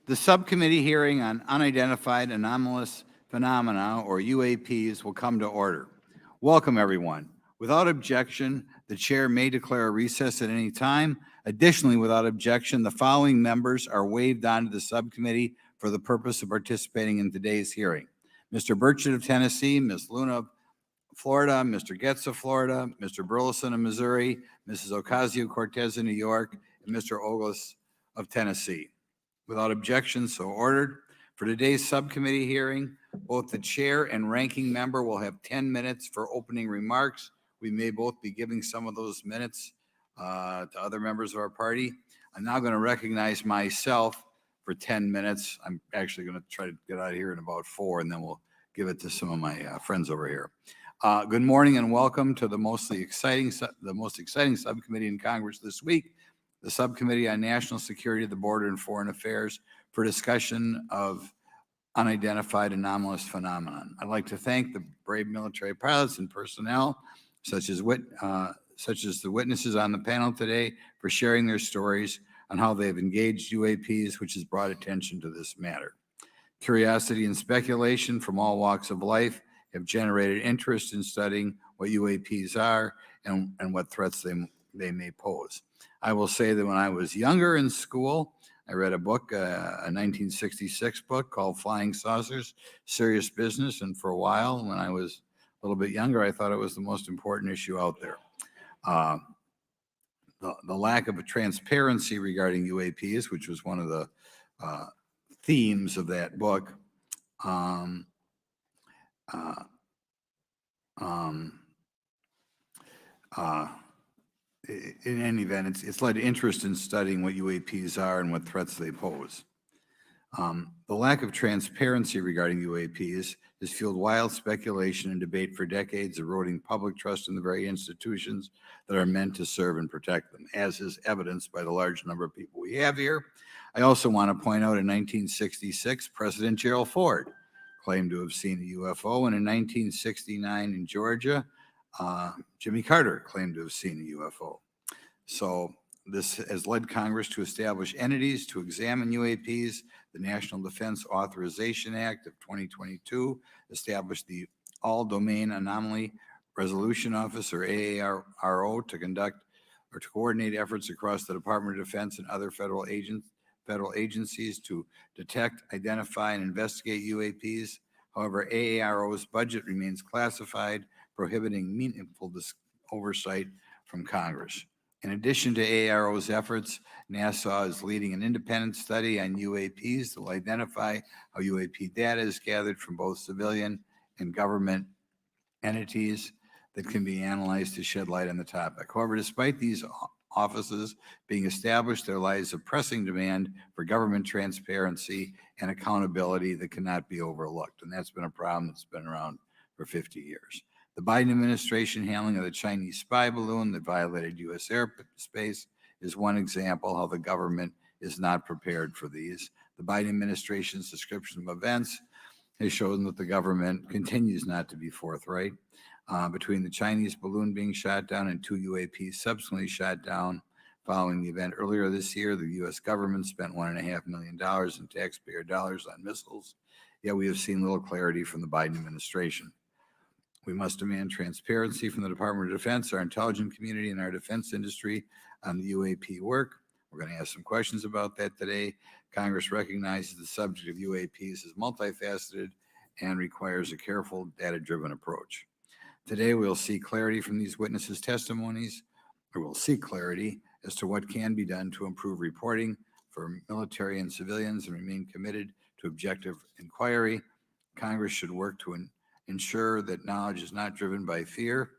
The subcommittee hearing on unidentified anomalous phenomena, or UAPs, will come to order. Welcome, everyone. Without objection, the chair may declare a recess at any time. Additionally, without objection, the following members are waived onto the subcommittee for the purpose of participating in today's hearing: Mr. Burchett of Tennessee, Ms. Luna of Florida, Mr. Getz of Florida, Mr. Burleson of Missouri, Mrs. Ocasio-Cortez of New York, and Mr. Ogles of Tennessee. Without objection, so ordered. For today's subcommittee hearing, both the chair and ranking member will have 10 minutes for opening remarks. We may both be giving some of those minutes to other members of our party. I'm now going to recognize myself for 10 minutes. I'm actually going to try to get out of here in about 4, and then we'll give it to some of my friends over here. Good morning and welcome to the most exciting subcommittee in Congress this week, the Subcommittee on National Security, the Border, and Foreign Affairs, for discussion of unidentified anomalous phenomenon. I'd like to thank the brave military pilots and personnel, such as the witnesses on the panel today, for sharing their stories on how they've engaged UAPs, which has brought attention to this matter. Curiosity and speculation from all walks of life have generated interest in studying what UAPs are and what threats they may pose. I will say that when I was younger in school, I read a book, a 1966 book called Flying Saucers, Serious Business, and for a while, when I was a little bit younger, I thought it was the most important issue out there. The lack of a transparency regarding UAPs, which was one of the themes of that book, in any event, it's led to interest in studying what UAPs are and what threats they pose. The lack of transparency regarding UAPs has fueled wild speculation and debate for decades, eroding public trust in the very institutions that are meant to serve and protect them, as is evidenced by the large number of people we have here. I also want to point out in 1966, President Gerald Ford claimed to have seen a UFO, and in 1969 in Georgia, Jimmy Carter claimed to have seen a UFO. So this has led Congress to establish entities to examine UAPs. The National Defense Authorization Act of 2022 established the All-Domain Anomaly Resolution Office, or AARO, to conduct or to coordinate efforts across the Department of Defense and other federal agencies to detect, identify, and investigate UAPs. However, AARO's budget remains classified, prohibiting meaningful oversight from Congress. In addition to AARO's efforts, NASA is leading an independent study on UAPs that will identify how UAP data is gathered from both civilian and government entities that can be analyzed to shed light on the topic. However, despite these offices being established, there lies a pressing demand for government transparency and accountability that cannot be overlooked. And that's been a problem that's been around for 50 years. The Biden administration handling of the Chinese spy balloon that violated U.S. airspace is one example how the government is not prepared for these. The Biden administration's description of events has shown that the government continues not to be forthright. Between the Chinese balloon being shot down and 2 UAPs subsequently shot down following the event earlier this year, the U.S. government spent $1.5 million in taxpayer dollars on missiles, yet we have seen little clarity from the Biden administration. We must demand transparency from the Department of Defense, our intelligence community, and our defense industry on the UAP work. We're going to ask some questions about that today. Congress recognizes the subject of UAPs is multifaceted and requires a careful, data-driven approach. Today, we'll see clarity from these witnesses' testimonies, or we'll seek clarity as to what can be done to improve reporting for military and civilians and remain committed to objective inquiry. Congress should work to ensure that knowledge is not driven by fear.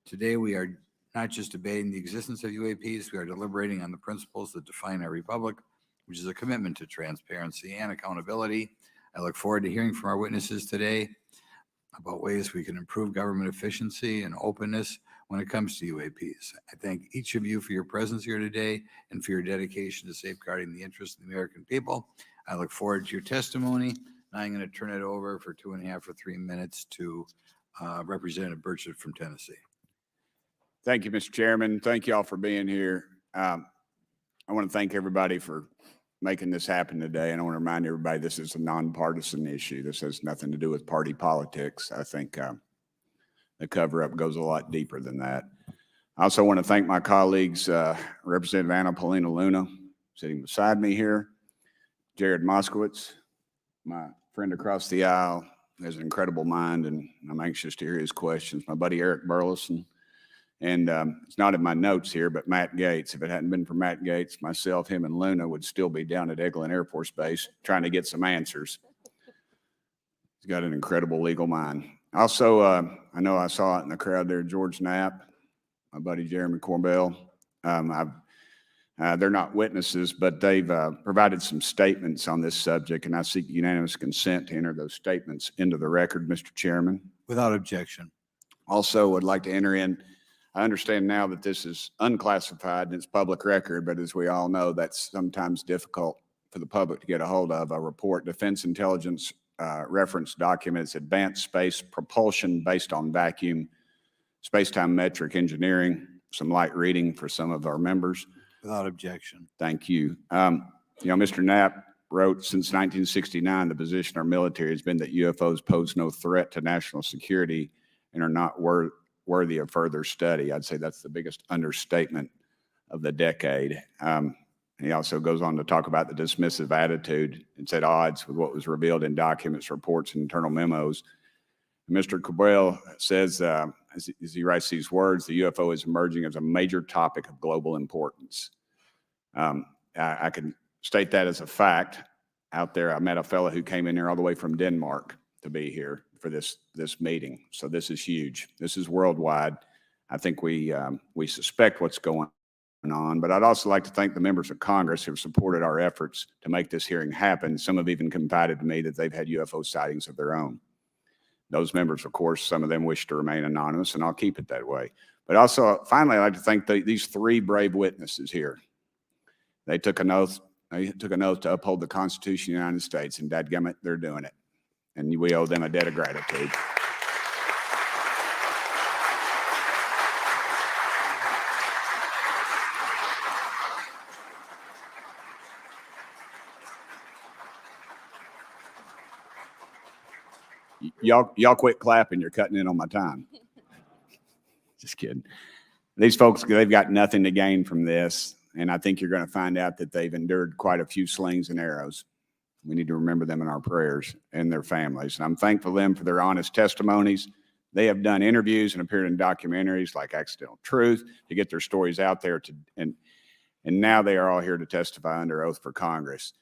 Today, we are not just debating the existence of UAPs, we are deliberating on the principles that define our republic, which is a commitment to transparency and accountability. I look forward to hearing from our witnesses today about ways we can improve government efficiency and openness when it comes to UAPs. I thank each of you for your presence here today and for your dedication to safeguarding the interests of the American people. I look forward to your testimony. Now I'm going to turn it over for 2.5 or 3 minutes to Representative Burchett from Tennessee. Thank you, Mr. Chairman. Thank you all for being here. I want to thank everybody for making this happen today. And I want to remind everybody this is a nonpartisan issue. This has nothing to do with party politics. I think the cover-up goes a lot deeper than that. I also want to thank my colleagues, Representative Anna Paulina Luna, sitting beside me here, Jared Moskowitz, my friend across the aisle, has an incredible mind, and I'm anxious to hear his questions. My buddy Eric Burleson, and it's not in my notes here, but Matt Gates. If it hadn't been for Matt Gates, myself, him, and Luna would still be down at Eglin Air Force Base trying to get some answers. He's got an incredible legal mind. Also, I know I saw it in the crowd there, George Knapp, my buddy Jeremy Corbell. They're not witnesses, but they've provided some statements on this subject, and I seek unanimous consent to enter those statements into the record, Mr. Chairman. Without objection. Also, would like to enter in, I understand now that this is unclassified and it's public record, but as we all know, that's sometimes difficult for the public to get a hold of. A report, Defense Intelligence reference documents, advanced space propulsion based on vacuum, space-time metric engineering, some light reading for some of our members. Without objection. Thank you. Mr. Knapp wrote, since 1969, the position of our military has been that UFOs pose no threat to national security and are not worthy of further study. I'd say that's the biggest understatement of the decade. He also goes on to talk about the dismissive attitude. It's at odds with what was revealed in documents, reports, and internal memos. Mr. Cabral says, as he writes these words, the UFO is emerging as a major topic of global importance. I can state that as a fact. Out there, I met a fellow who came in here all the way from Denmark to be here for this meeting. So this is huge. This is worldwide. I think we suspect what's going on, but I'd also like to thank the members of Congress who have supported our efforts to make this hearing happen. Some have even confided to me that they've had UFO sightings of their own. Those members, of course, some of them wish to remain anonymous, and I'll keep it that way. But also, finally, I'd like to thank these three brave witnesses here. They took an oath. They took an oath to uphold the Constitution of the United States, and dadgummit, they're doing it. And we owe them a debt of gratitude. Y'all quit clapping. You're cutting in on my time. Just kidding. These folks, they've got nothing to gain from this. And I think you're going to find out that they've endured quite a few slings and arrows. We need to remember them in our prayers and their families. And I'm thankful to them for their honest testimonies. They have done interviews and appeared in documentaries like Accidental Truth to get their stories out there. And now they are all here to testify under oath for Congress.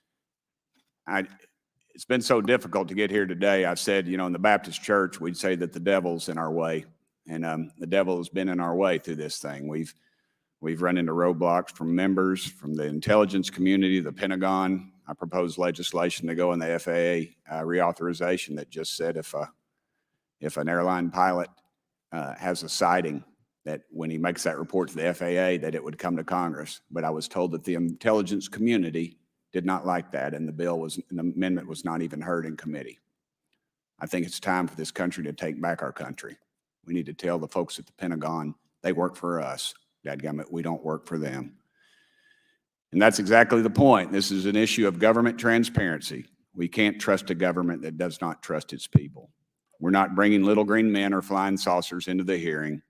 It's been so difficult to get here today. I said, in the Baptist church, we'd say that the devil's in our way. And the devil has been in our way through this thing. We've run into roadblocks from members, from the intelligence community, the Pentagon. I proposed legislation to go in the FAA reauthorization that just said if an airline pilot has a sighting, that when he makes that report to the FAA, that it would come to Congress. But I was told that the intelligence community did not like that, and the amendment was not even heard in committee. I think it's time for this country to take back our country. We need to tell the folks at the Pentagon they work for us. Dadgummit, we don't work for them. And that's exactly the point. This is an issue of government transparency. We can't trust a government that does not trust its people. We're not bringing little green men or flying saucers into the hearing.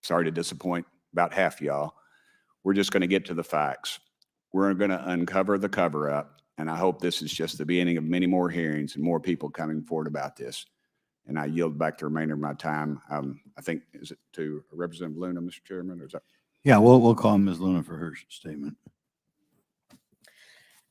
Sorry to disappoint about half y'all. We're just going to get to the facts. We're going to uncover the cover-up, and I hope this is just the beginning of many more hearings and more people coming forward about this. And I yield back the remainder of my time. I think, is it to Representative Luna, Mr. Chairman? Or is that? Yeah, we'll call Ms. Luna for her statement.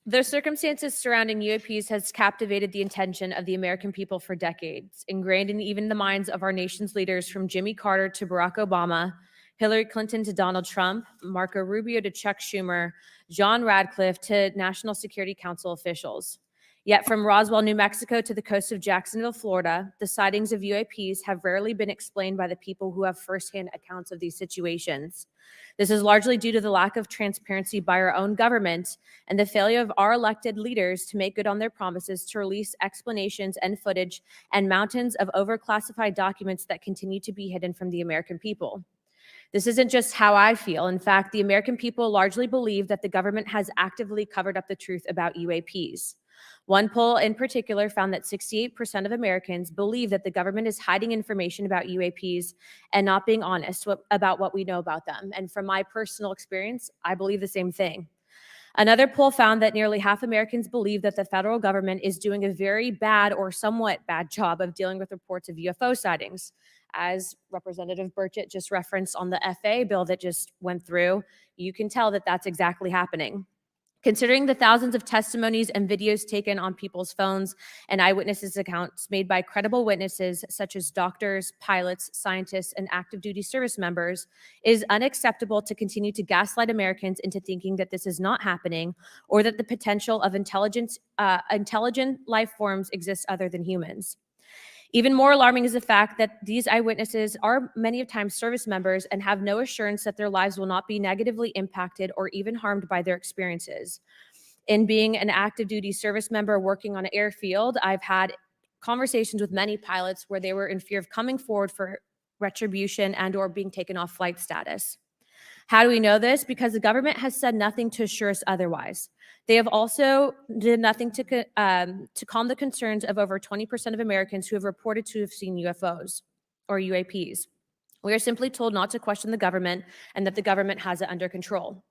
The circumstances surrounding UAPs has captivated the attention of the American people for decades, ingrained in even the minds of our nation's leaders from Jimmy Carter to Barack Obama, Hillary Clinton to Donald Trump, Marco Rubio to Chuck Schumer, John Radcliffe to National Security Council officials. Yet from Roswell, New Mexico to the coast of Jacksonville, Florida, the sightings of UAPs have rarely been explained by the people who have firsthand accounts of these situations. This is largely due to the lack of transparency by our own government and the failure of our elected leaders to make good on their promises to release explanations and footage and mountains of overclassified documents that continue to be hidden from the American people. This isn't just how I feel. In fact, the American people largely believe that the government has actively covered up the truth about UAPs. One poll in particular found that 68% of Americans believe that the government is hiding information about UAPs and not being honest about what we know about them. And from my personal experience, I believe the same thing. Another poll found that nearly half Americans believe that the federal government is doing a very bad or somewhat bad job of dealing with reports of UFO sightings. As Representative Burchett just referenced on the FAA bill that just went through, you can tell that that's exactly happening. Considering the thousands of testimonies and videos taken on people's phones and eyewitnesses' accounts made by credible witnesses such as doctors, pilots, scientists, and active duty service members, it is unacceptable to continue to gaslight Americans into thinking that this is not happening or that the potential of intelligent life forms exists other than humans. Even more alarming is the fact that these eyewitnesses are many of times service members and have no assurance that their lives will not be negatively impacted or even harmed by their experiences. In being an active duty service member working on an airfield, I've had conversations with many pilots where they were in fear of coming forward for retribution and or being taken off flight status. How do we know this? Because the government has said nothing to assure us otherwise. They have also did nothing to calm the concerns of over 20% of Americans who have reported to have seen UFOs or UAPs. We are simply told not to question the government and that the government has it under control.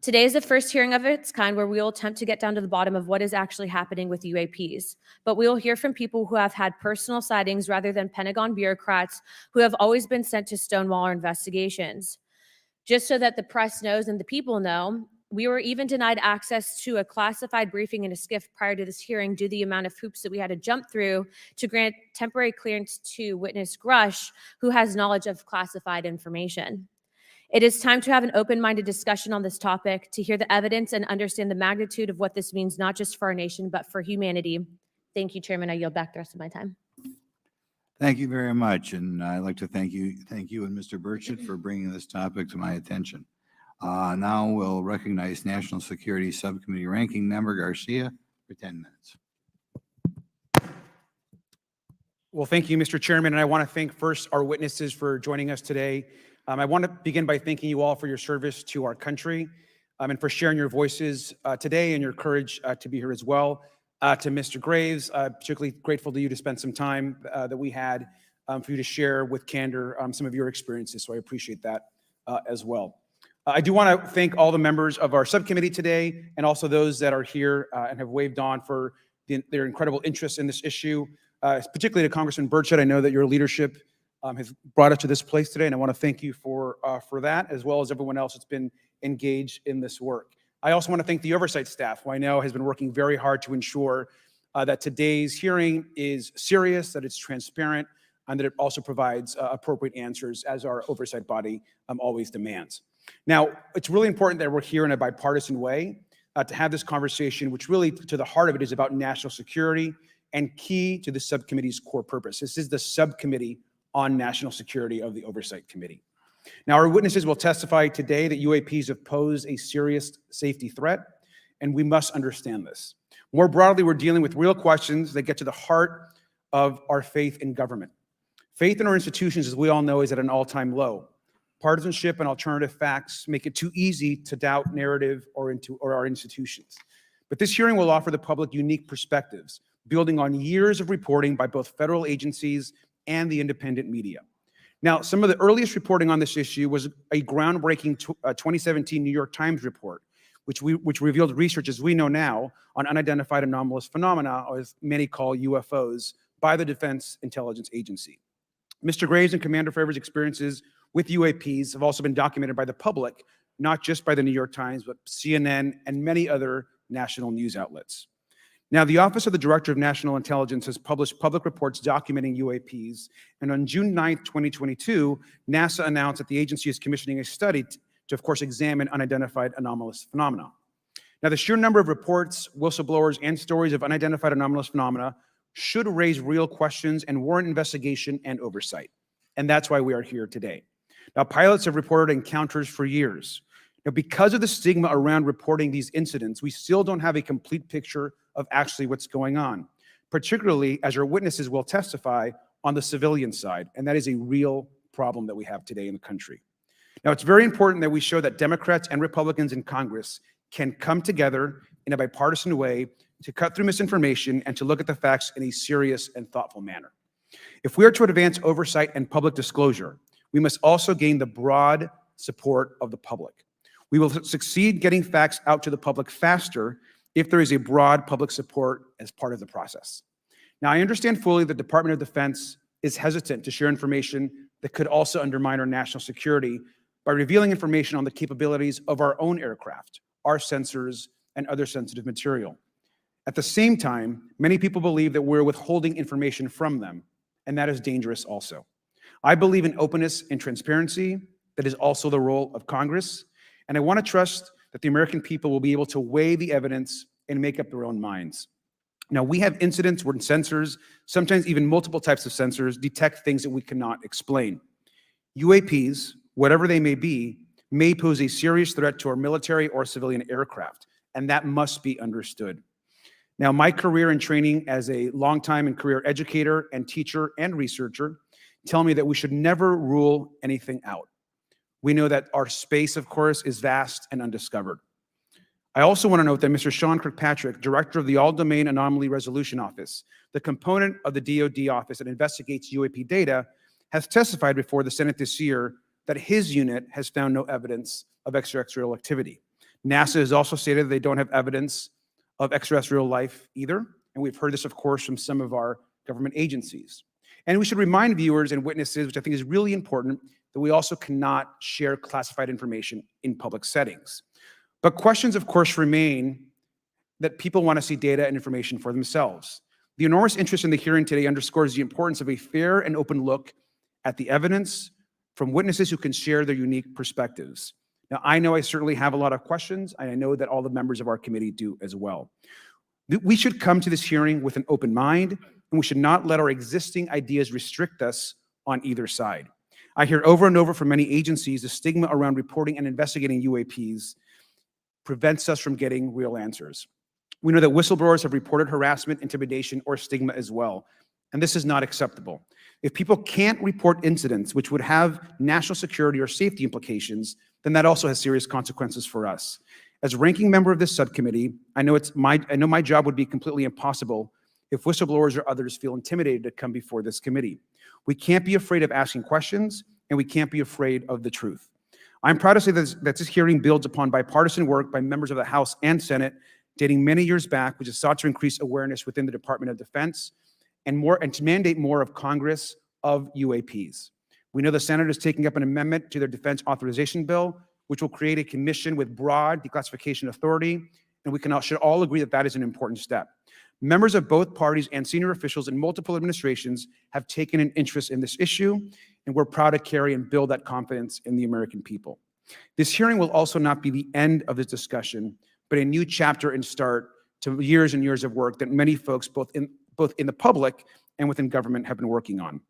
Today is the first hearing of its kind where we will attempt to get down to the bottom of what is actually happening with UAPs. But we will hear from people who have had personal sightings rather than Pentagon bureaucrats who have always been sent to stonewall our investigations. Just so that the press knows and the people know, we were even denied access to a classified briefing in a SCIF prior to this hearing due to the amount of hoops that we had to jump through to grant temporary clearance to witness Grusch, who has knowledge of classified information. It is time to have an open-minded discussion on this topic, to hear the evidence and understand the magnitude of what this means, not just for our nation, but for humanity. Thank you, Chairman. I yield back the rest of my time. Thank you very much, and I'd like to thank you and Mr. Burchett for bringing this topic to my attention. Now we'll recognize National Security Subcommittee Ranking Member Garcia for 10 minutes. Well, thank you, Mr. Chairman, and I want to thank first our witnesses for joining us today. I want to begin by thanking you all for your service to our country and for sharing your voices today and your courage to be here as well. To Mr. Graves, particularly grateful to you to spend some time that we had for you to share with candor some of your experiences, so I appreciate that as well. I do want to thank all the members of our subcommittee today and also those that are here and have waved on for their incredible interest in this issue, particularly to Congressman Burchett. I know that your leadership has brought us to this place today, and I want to thank you for that, as well as everyone else that's been engaged in this work. I also want to thank the oversight staff, who I know has been working very hard to ensure that today's hearing is serious, that it's transparent, and that it also provides appropriate answers, as our oversight body always demands. Now, it's really important that we're here in a bipartisan way to have this conversation, which really, to the heart of it, is about national security and key to the subcommittee's core purpose. This is the subcommittee on national security of the Oversight Committee. Now, our witnesses will testify today that UAPs have posed a serious safety threat, and we must understand this. More broadly, we're dealing with real questions that get to the heart of our faith in government. Faith in our institutions, as we all know, is at an all-time low. Partisanship and alternative facts make it too easy to doubt narrative or our institutions. But this hearing will offer the public unique perspectives, building on years of reporting by both federal agencies and the independent media. Now, some of the earliest reporting on this issue was a groundbreaking 2017 New York Times report, which revealed research, as we know now, on unidentified anomalous phenomena, or as many call UFOs, by the Defense Intelligence Agency. Mr. Graves and Commander Fravor's experiences with UAPs have also been documented by the public, not just by the New York Times, but CNN and many other national news outlets. Now, the Office of the Director of National Intelligence has published public reports documenting UAPs, and on June 9th, 2022, NASA announced that the agency is commissioning a study to, of course, examine unidentified anomalous phenomena. Now, the sheer number of reports, whistleblowers, and stories of unidentified anomalous phenomena should raise real questions and warrant investigation and oversight, and that's why we are here today. Now, pilots have reported encounters for years. Now, because of the stigma around reporting these incidents, we still don't have a complete picture of actually what's going on, particularly as our witnesses will testify on the civilian side, and that is a real problem that we have today in the country. Now, it's very important that we show that Democrats and Republicans in Congress can come together in a bipartisan way to cut through misinformation and to look at the facts in a serious and thoughtful manner. If we are to advance oversight and public disclosure, we must also gain the broad support of the public. We will succeed getting facts out to the public faster if there is a broad public support as part of the process. Now, I understand fully the Department of Defense is hesitant to share information that could also undermine our national security by revealing information on the capabilities of our own aircraft, our sensors, and other sensitive material. At the same time, many people believe that we're withholding information from them, and that is dangerous also. I believe in openness and transparency. That is also the role of Congress, and I want to trust that the American people will be able to weigh the evidence and make up their own minds. Now, we have incidents where sensors, sometimes even multiple types of sensors, detect things that we cannot explain. UAPs, whatever they may be, may pose a serious threat to our military or civilian aircraft, and that must be understood. Now, my career and training as a longtime and career educator and teacher and researcher tell me that we should never rule anything out. We know that our space, of course, is vast and undiscovered. I also want to note that Mr. Sean Kirkpatrick, director of the All-Domain Anomaly Resolution Office, the component of the DoD office that investigates UAP data, has testified before the Senate this year that his unit has found no evidence of extraterrestrial activity. NASA has also stated they don't have evidence of extraterrestrial life either, and we've heard this, of course, from some of our government agencies. And we should remind viewers and witnesses, which I think is really important, that we also cannot share classified information in public settings. But questions, of course, remain that people want to see data and information for themselves. The enormous interest in the hearing today underscores the importance of a fair and open look at the evidence from witnesses who can share their unique perspectives. Now, I know I certainly have a lot of questions, and I know that all the members of our committee do as well. We should come to this hearing with an open mind, and we should not let our existing ideas restrict us on either side. I hear over and over from many agencies the stigma around reporting and investigating UAPs prevents us from getting real answers. We know that whistleblowers have reported harassment, intimidation, or stigma as well, and this is not acceptable. If people can't report incidents which would have national security or safety implications, then that also has serious consequences for us. As ranking member of this subcommittee, I know my job would be completely impossible if whistleblowers or others feel intimidated to come before this committee. We can't be afraid of asking questions, and we can't be afraid of the truth. I'm proud to say that this hearing builds upon bipartisan work by members of the House and Senate dating many years back, which has sought to increase awareness within the Department of Defense and to mandate more of Congress of UAPs. We know the Senate is taking up an amendment to their defense authorization bill, which will create a commission with broad declassification authority, and we should all agree that that is an important step. Members of both parties and senior officials in multiple administrations have taken an interest in this issue, and we're proud to carry and build that confidence in the American people. This hearing will also not be the end of this discussion, but a new chapter and start to years and years of work that many folks, both in the public and within government, have been working on.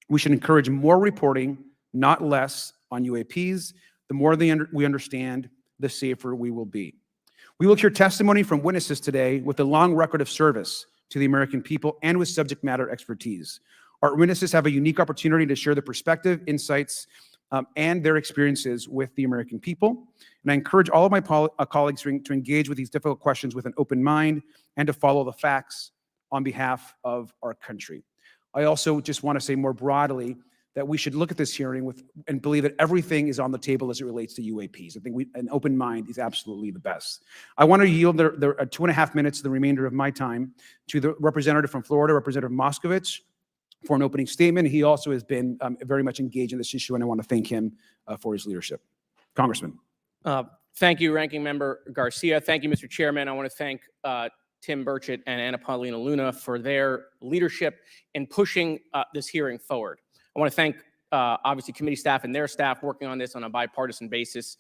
We should encourage more reporting, not less, on UAPs. The more we understand, the safer we will be. We will hear testimony from witnesses today with a long record of service to the American people and with subject matter expertise. Our witnesses have a unique opportunity to share their perspective, insights, and their experiences with the American people. And I encourage all of my colleagues to engage with these difficult questions with an open mind and to follow the facts on behalf of our country. I also just want to say more broadly that we should look at this hearing and believe that everything is on the table as it relates to UAPs. I think an open mind is absolutely the best. I want to yield the 2.5 minutes, the remainder of my time, to the representative from Florida, Representative Moskowitz, for an opening statement. He also has been very much engaged in this issue, and I want to thank him for his leadership. Congressman. Thank you, Ranking Member Garcia. Thank you, Mr. Chairman. I want to thank Tim Burchett and Anna Paulina Luna for their leadership in pushing this hearing forward. I want to thank, obviously, committee staff and their staff working on this on a bipartisan basis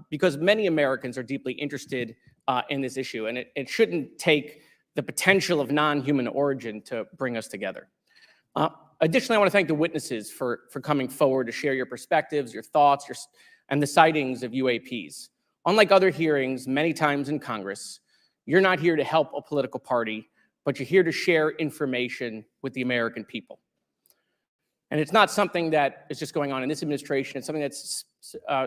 because many Americans are deeply interested in this issue, and it shouldn't take the potential of non-human origin to bring us together. Additionally, I want to thank the witnesses for coming forward to share your perspectives, your thoughts, and the sightings of UAPs. Unlike other hearings many times in Congress, you're not here to help a political party, but you're here to share information with the American people. And it's not something that is just going on in this administration. It's something that's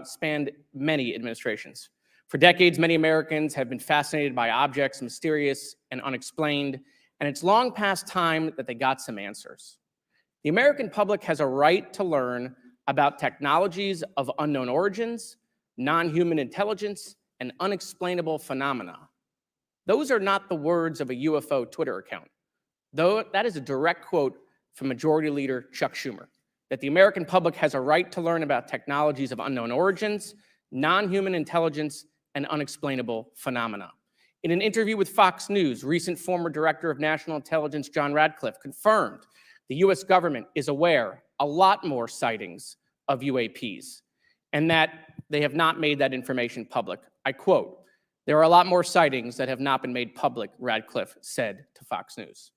spanned many administrations. For decades, many Americans have been fascinated by objects mysterious and unexplained, and it's long past time that they got some answers. The American public has a right to learn about technologies of unknown origins, non-human intelligence, and unexplainable phenomena. Those are not the words of a UFO Twitter account. Though that is a direct quote from Majority Leader Chuck Schumer, that the American public has a right to learn about technologies of unknown origins, non-human intelligence, and unexplainable phenomena. In an interview with Fox News, recent former Director of National Intelligence John Radcliffe confirmed the US government is aware a lot more sightings of UAPs, and that they have not made that information public. I quote, "There are a lot more sightings that have not been made public," Radcliffe said to Fox News.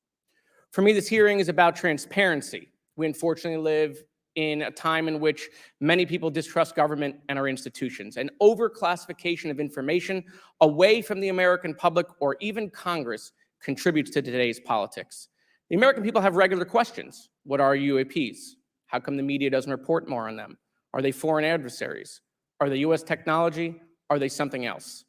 For me, this hearing is about transparency. We unfortunately live in a time in which many people distrust government and our institutions, and overclassification of information away from the American public or even Congress contributes to today's politics. The American people have regular questions. What are UAPs? How come the media doesn't report more on them? Are they foreign adversaries? Are they US technology? Are they something else?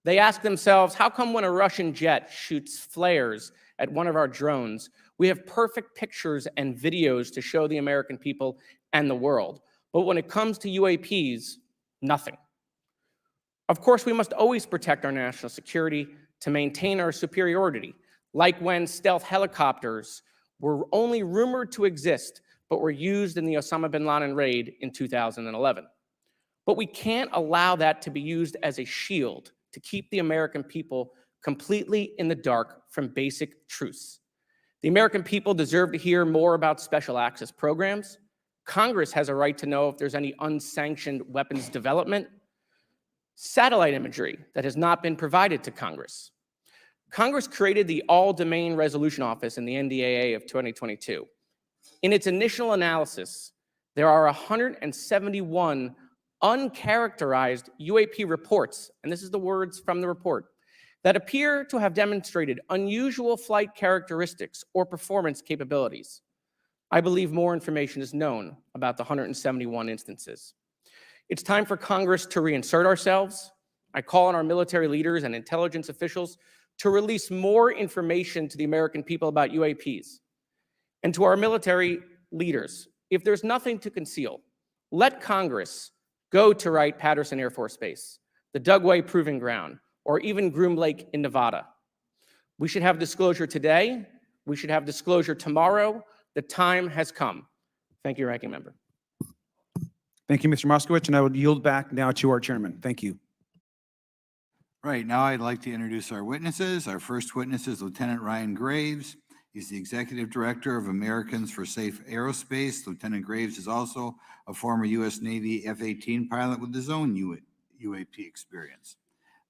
They ask themselves, how come when a Russian jet shoots flares at one of our drones, we have perfect pictures and videos to show the American people and the world, but when it comes to UAPs, nothing? Of course, we must always protect our national security to maintain our superiority, like when stealth helicopters were only rumored to exist, but were used in the Osama bin Laden raid in 2011. But we can't allow that to be used as a shield to keep the American people completely in the dark from basic truths. The American people deserve to hear more about special access programs. Congress has a right to know if there's any unsanctioned weapons development, satellite imagery that has not been provided to Congress. Congress created the All-Domain Resolution Office in the NDAA of 2022. In its initial analysis, there are 171 uncharacterized UAP reports, and this is the words from the report, that appear to have demonstrated unusual flight characteristics or performance capabilities. I believe more information is known about the 171 instances. It's time for Congress to reinsert ourselves. I call on our military leaders and intelligence officials to release more information to the American people about UAPs. And to our military leaders, if there's nothing to conceal, let Congress go to Wright-Patterson Air Force Base, the Dugway Proving Ground, or even Groom Lake in Nevada. We should have disclosure today. We should have disclosure tomorrow. The time has come. Thank you, Ranking Member. Thank you, Mr. Moskowitz, and I would yield back now to our chairman. Thank you. Right, now I'd like to introduce our witnesses. Our first witness is Lieutenant Ryan Graves. He's the Executive Director of Americans for Safe Aerospace. Lieutenant Graves is also a former U.S. Navy F-18 pilot with his own UAP experience.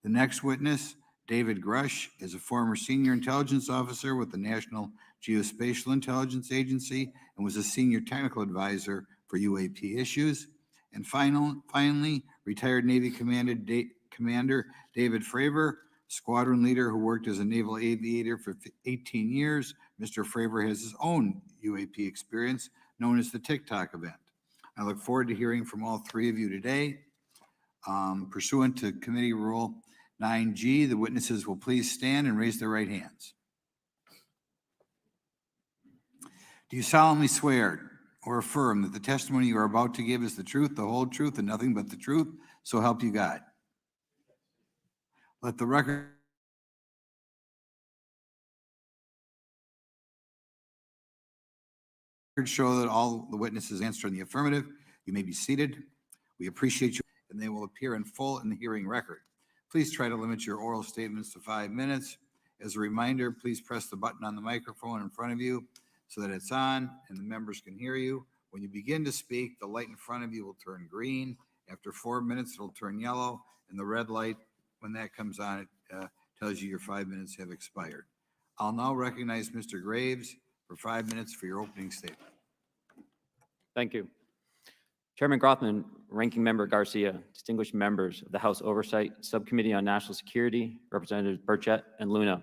The next witness, David Grusch, is a former senior intelligence officer with the National Geospatial Intelligence Agency and was a senior technical advisor for UAP issues. And finally, retired Navy Commander David Fravor, squadron leader who worked as a naval aviator for 18 years. Mr. Fravor has his own UAP experience known as the TikTok event. I look forward to hearing from all three of you today. Pursuant to Committee Rule 9G, the witnesses will please stand and raise their right hands. Do you solemnly swear or affirm that the testimony you are about to give is the truth, the whole truth, and nothing but the truth, so help you God? Let the record show that all the witnesses answered in the affirmative. You may be seated. We appreciate you, and they will appear in full in the hearing record. Please try to limit your oral statements to 5 minutes. As a reminder, please press the button on the microphone in front of you so that it's on and the members can hear you. When you begin to speak, the light in front of you will turn green. After 4 minutes, it'll turn yellow, and the red light, when that comes on, it tells you your 5 minutes have expired. I'll now recognize Mr. Graves for 5 minutes for your opening statement. Thank you. Chairman Grothman, Ranking Member Garcia, distinguished members of the House Oversight Subcommittee on National Security, Representatives Burchett and Luna.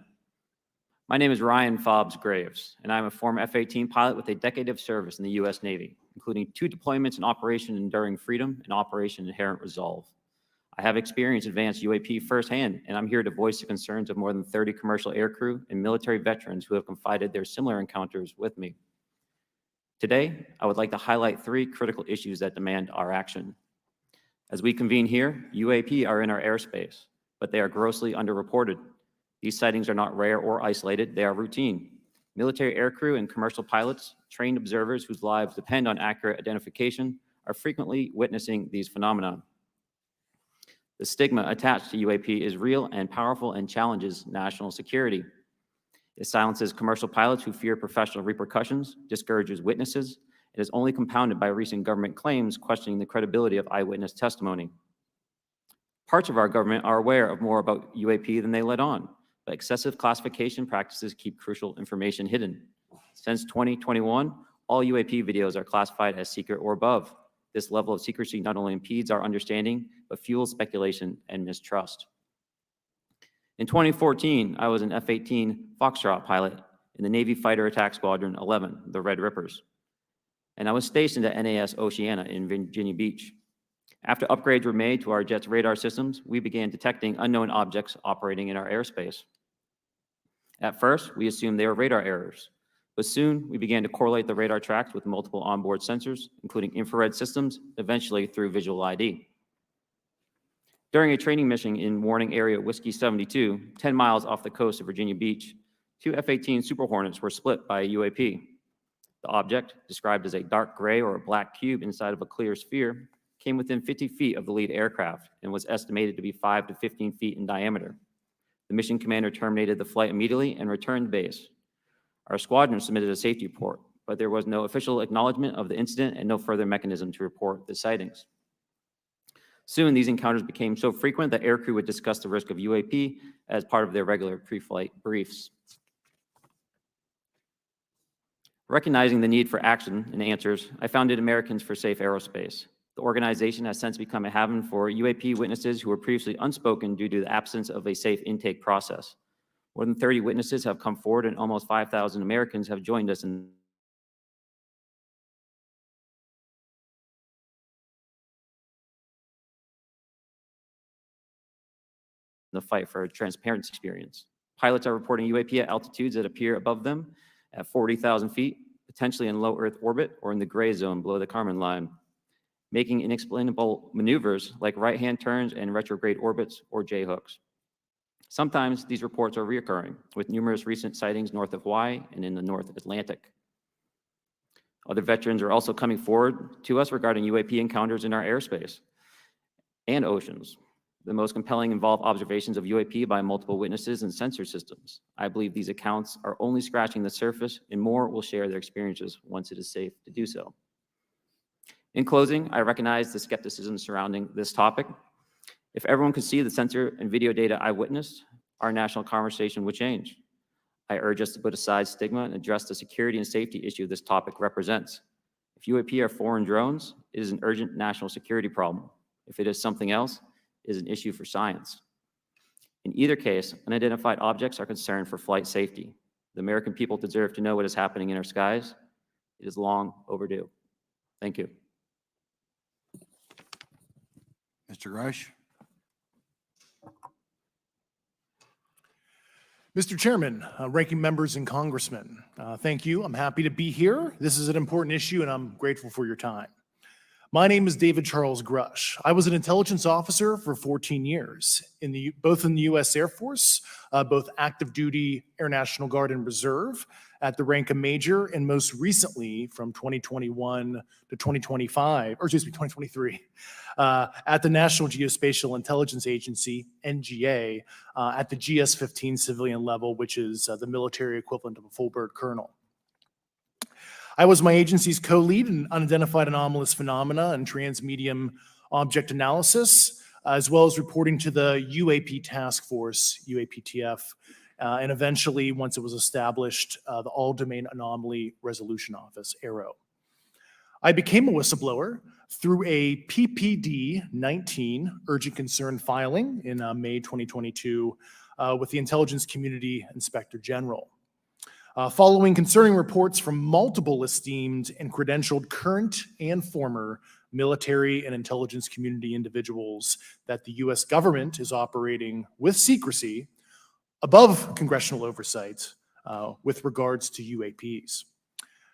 My name is Ryan Fobbs Graves, and I'm a former F-18 pilot with a decade of service in the U.S. Navy, including 2 deployments in Operation Enduring Freedom and Operation Inherent Resolve. I have experienced advanced UAP firsthand, and I'm here to voice the concerns of more than 30 commercial aircrew and military veterans who have confided their similar encounters with me. Today, I would like to highlight 3 critical issues that demand our action. As we convene here, UAP are in our airspace, but they are grossly underreported. These sightings are not rare or isolated, they are routine. Military aircrew and commercial pilots, trained observers whose lives depend on accurate identification, are frequently witnessing these phenomena. The stigma attached to UAP is real and powerful and challenges national security. It silences commercial pilots who fear professional repercussions, discourages witnesses, and is only compounded by recent government claims questioning the credibility of eyewitness testimony. Parts of our government are aware of more about UAP than they let on, but excessive classification practices keep crucial information hidden. Since 2021, all UAP videos are classified as secret or above. This level of secrecy not only impedes our understanding, but fuels speculation and mistrust. In 2014, I was an F-18 Foxtrot pilot in the Navy Fighter Attack Squadron 11, the Red Rippers, and I was stationed at NAS Oceana in Virginia Beach. After upgrades were made to our jet's radar systems, we began detecting unknown objects operating in our airspace. At first, we assumed they were radar errors, but soon we began to correlate the radar tracks with multiple onboard sensors, including infrared systems, eventually through visual ID. During a training mission in Warning Area Whiskey 72, 10 miles off the coast of Virginia Beach, 2 F-18 Super Hornets were split by a UAP. The object, described as a dark gray or a black cube inside of a clear sphere, came within 50 feet of the lead aircraft and was estimated to be 5 to 15 feet in diameter. The mission commander terminated the flight immediately and returned to base. Our squadron submitted a safety report, but there was no official acknowledgement of the incident and no further mechanism to report the sightings. Soon, these encounters became so frequent that aircrew would discuss the risk of UAP as part of their regular pre-flight briefs. Recognizing the need for action and answers, I founded Americans for Safe Aerospace. The organization has since become a haven for UAP witnesses who were previously unspoken due to the absence of a safe intake process. More than 30 witnesses have come forward, and almost 5,000 Americans have joined us in the fight for a transparent experience. Pilots are reporting UAP at altitudes that appear above them at 40,000 feet, potentially in low Earth orbit or in the gray zone below the Kármán line, making inexplainable maneuvers like right-hand turns and retrograde orbits or J-hooks. Sometimes these reports are reoccurring, with numerous recent sightings north of Hawaii and in the North Atlantic. Other veterans are also coming forward to us regarding UAP encounters in our airspace and oceans. The most compelling involve observations of UAP by multiple witnesses and sensor systems. I believe these accounts are only scratching the surface, and more will share their experiences once it is safe to do so. In closing, I recognize the skepticism surrounding this topic. If everyone could see the sensor and video data I witnessed, our national conversation would change. I urge us to put aside stigma and address the security and safety issue this topic represents. If UAP are foreign drones, it is an urgent national security problem. If it is something else, it is an issue for science. In either case, unidentified objects are concerned for flight safety. The American people deserve to know what is happening in our skies. It is long overdue. Thank you. Mr. Grusch? Mr. Chairman, ranking members and congressmen, thank you. I'm happy to be here. This is an important issue, and I'm grateful for your time. My name is David Charles Grusch. I was an intelligence officer for 14 years, both in the U.S. Air Force, both active duty Air National Guard and Reserve at the rank of major, and most recently from 2021 to 2023, at the National Geospatial Intelligence Agency, NGA, at the GS-15 civilian level, which is the military equivalent of a full bird colonel. I was my agency's co-lead in unidentified anomalous phenomena and transmedium object analysis, as well as reporting to the UAP task force, UAPTF, and eventually, once it was established, the All-Domain Anomaly Resolution Office, AARO. I became a whistleblower through a PPD-19 urgent concern filing in May 2022 with the Intelligence Community Inspector General. Following concerning reports from multiple esteemed and credentialed current and former military and intelligence community individuals that the U.S. government is operating with secrecy above congressional oversight with regards to UAPs.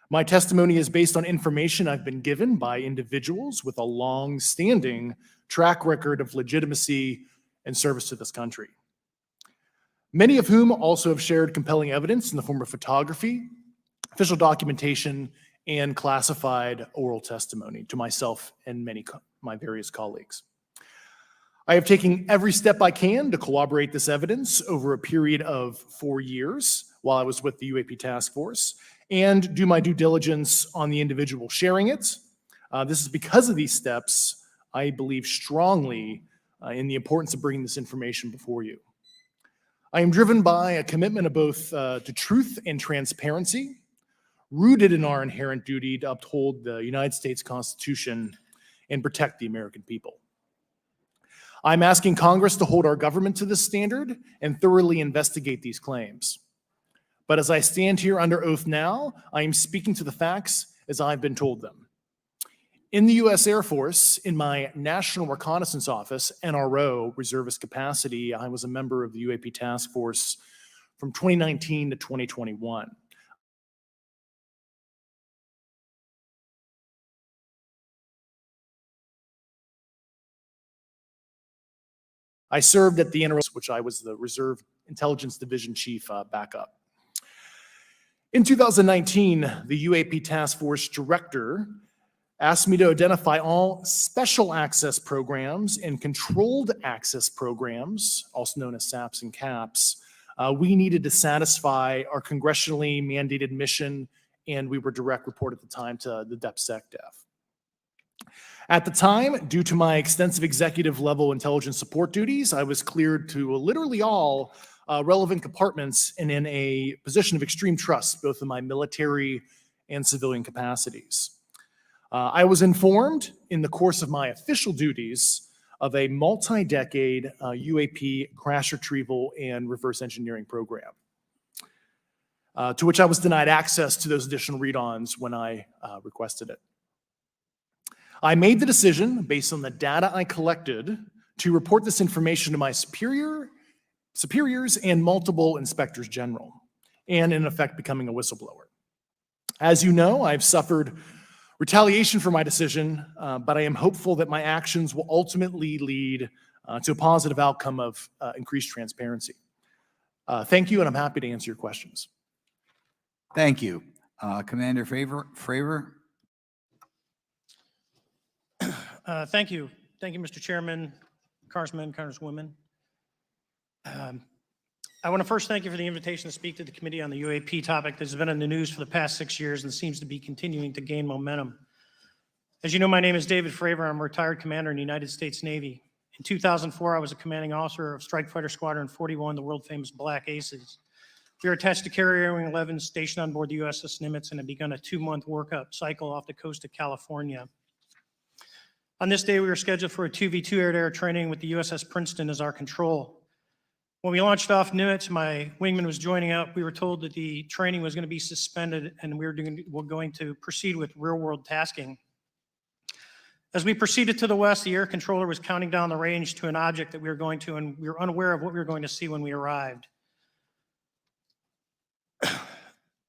My testimony is based on information I've been given by individuals with a long-standing track record of legitimacy and service to this country, many of whom also have shared compelling evidence in the form of photography, official documentation, and classified oral testimony to myself and my various colleagues. I have taken every step I can to corroborate this evidence over a period of 4 years while I was with the UAP Task Force and do my due diligence on the individual sharing it. This is because of these steps, I believe strongly in the importance of bringing this information before you. I am driven by a commitment of both to truth and transparency, rooted in our inherent duty to uphold the United States Constitution and protect the American people. I'm asking Congress to hold our government to this standard and thoroughly investigate these claims. But as I stand here under oath now, I am speaking to the facts as I've been told them. In the U.S. Air Force, in my National Reconnaissance Office, NRO, reservist capacity, I was a member of the UAP Task Force from 2019 to 2021. I served at the NRO, which I was the Reserve Intelligence Division Chief backup. In 2019, the UAP Task Force Director asked me to identify all special access programs and controlled access programs, also known as SAPs and CAPs, we needed to satisfy our congressionally mandated mission, and we were direct report at the time to the DepSecDef. At the time, due to my extensive executive level intelligence support duties, I was cleared to literally all relevant compartments and in a position of extreme trust, both in my military and civilian capacities. I was informed in the course of my official duties of a multi-decade UAP crash retrieval and reverse engineering program, to which I was denied access to those additional read-ons when I requested it. I made the decision, based on the data I collected, to report this information to my superiors and multiple inspectors general, and in effect becoming a whistleblower. As you know, I've suffered retaliation for my decision, but I am hopeful that my actions will ultimately lead to a positive outcome of increased transparency. Thank you, and I'm happy to answer your questions. Thank you. Commander Fravor? Thank you. Thank you, Mr. Chairman, Congressmen, Congresswomen. I want to first thank you for the invitation to speak to the committee on the UAP topic that has been in the news for the past 6 years and seems to be continuing to gain momentum. As you know, my name is David Fravor. I'm a retired commander in the United States Navy. In 2004, I was a commanding officer of Strike Fighter Squadron 41, the world-famous Black Aces. We were attached to Carrier Wing 11, stationed on board the USS Nimitz, and had begun a 2-month workup cycle off the coast of California. On this day, we were scheduled for a 2v2 air-to-air training with the USS Princeton as our control. When we launched off Nimitz, my wingman was joining up. We were told that the training was going to be suspended and we were going to proceed with real-world tasking. As we proceeded to the west, the air controller was counting down the range to an object that we were going to, and we were unaware of what we were going to see when we arrived.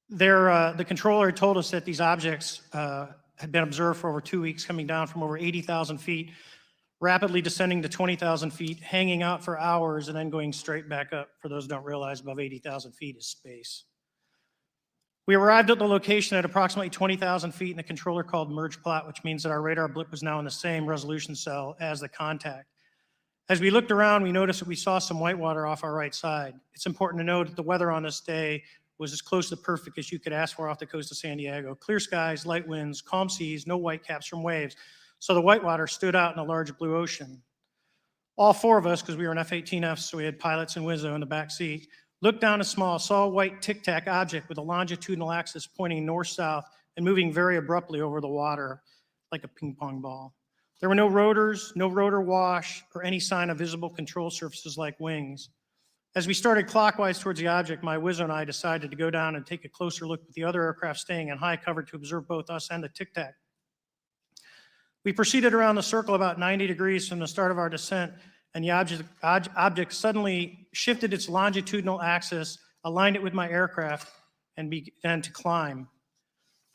The controller told us that these objects had been observed for over 2 weeks, coming down from over 80,000 feet, rapidly descending to 20,000 feet, hanging out for hours, and then going straight back up. For those who don't realize, above 80,000 feet is space. We arrived at the location at approximately 20,000 feet, and the controller called merge plot, which means that our radar blip was now in the same resolution cell as the contact. As we looked around, we noticed that we saw some whitewater off our right side. It's important to note that the weather on this day was as close to perfect as you could ask for off the coast of San Diego. Clear skies, light winds, calm seas, no whitecaps from waves. So the whitewater stood out in a large blue ocean. All 4 of us, because we were in F-18Fs, so we had pilots and Wizzo in the back seat, looked down a small, saw a white tic-tac object with a longitudinal axis pointing north-south and moving very abruptly over the water like a ping pong ball. There were no rotors, no rotor wash, or any sign of visible control surfaces like wings. As we started clockwise towards the object, my wizzo and I decided to go down and take a closer look with the other aircraft staying in high cover to observe both us and the Tic Tac. We proceeded around the circle about 90 degrees from the start of our descent, and the object suddenly shifted its longitudinal axis, aligned it with my aircraft, and began to climb.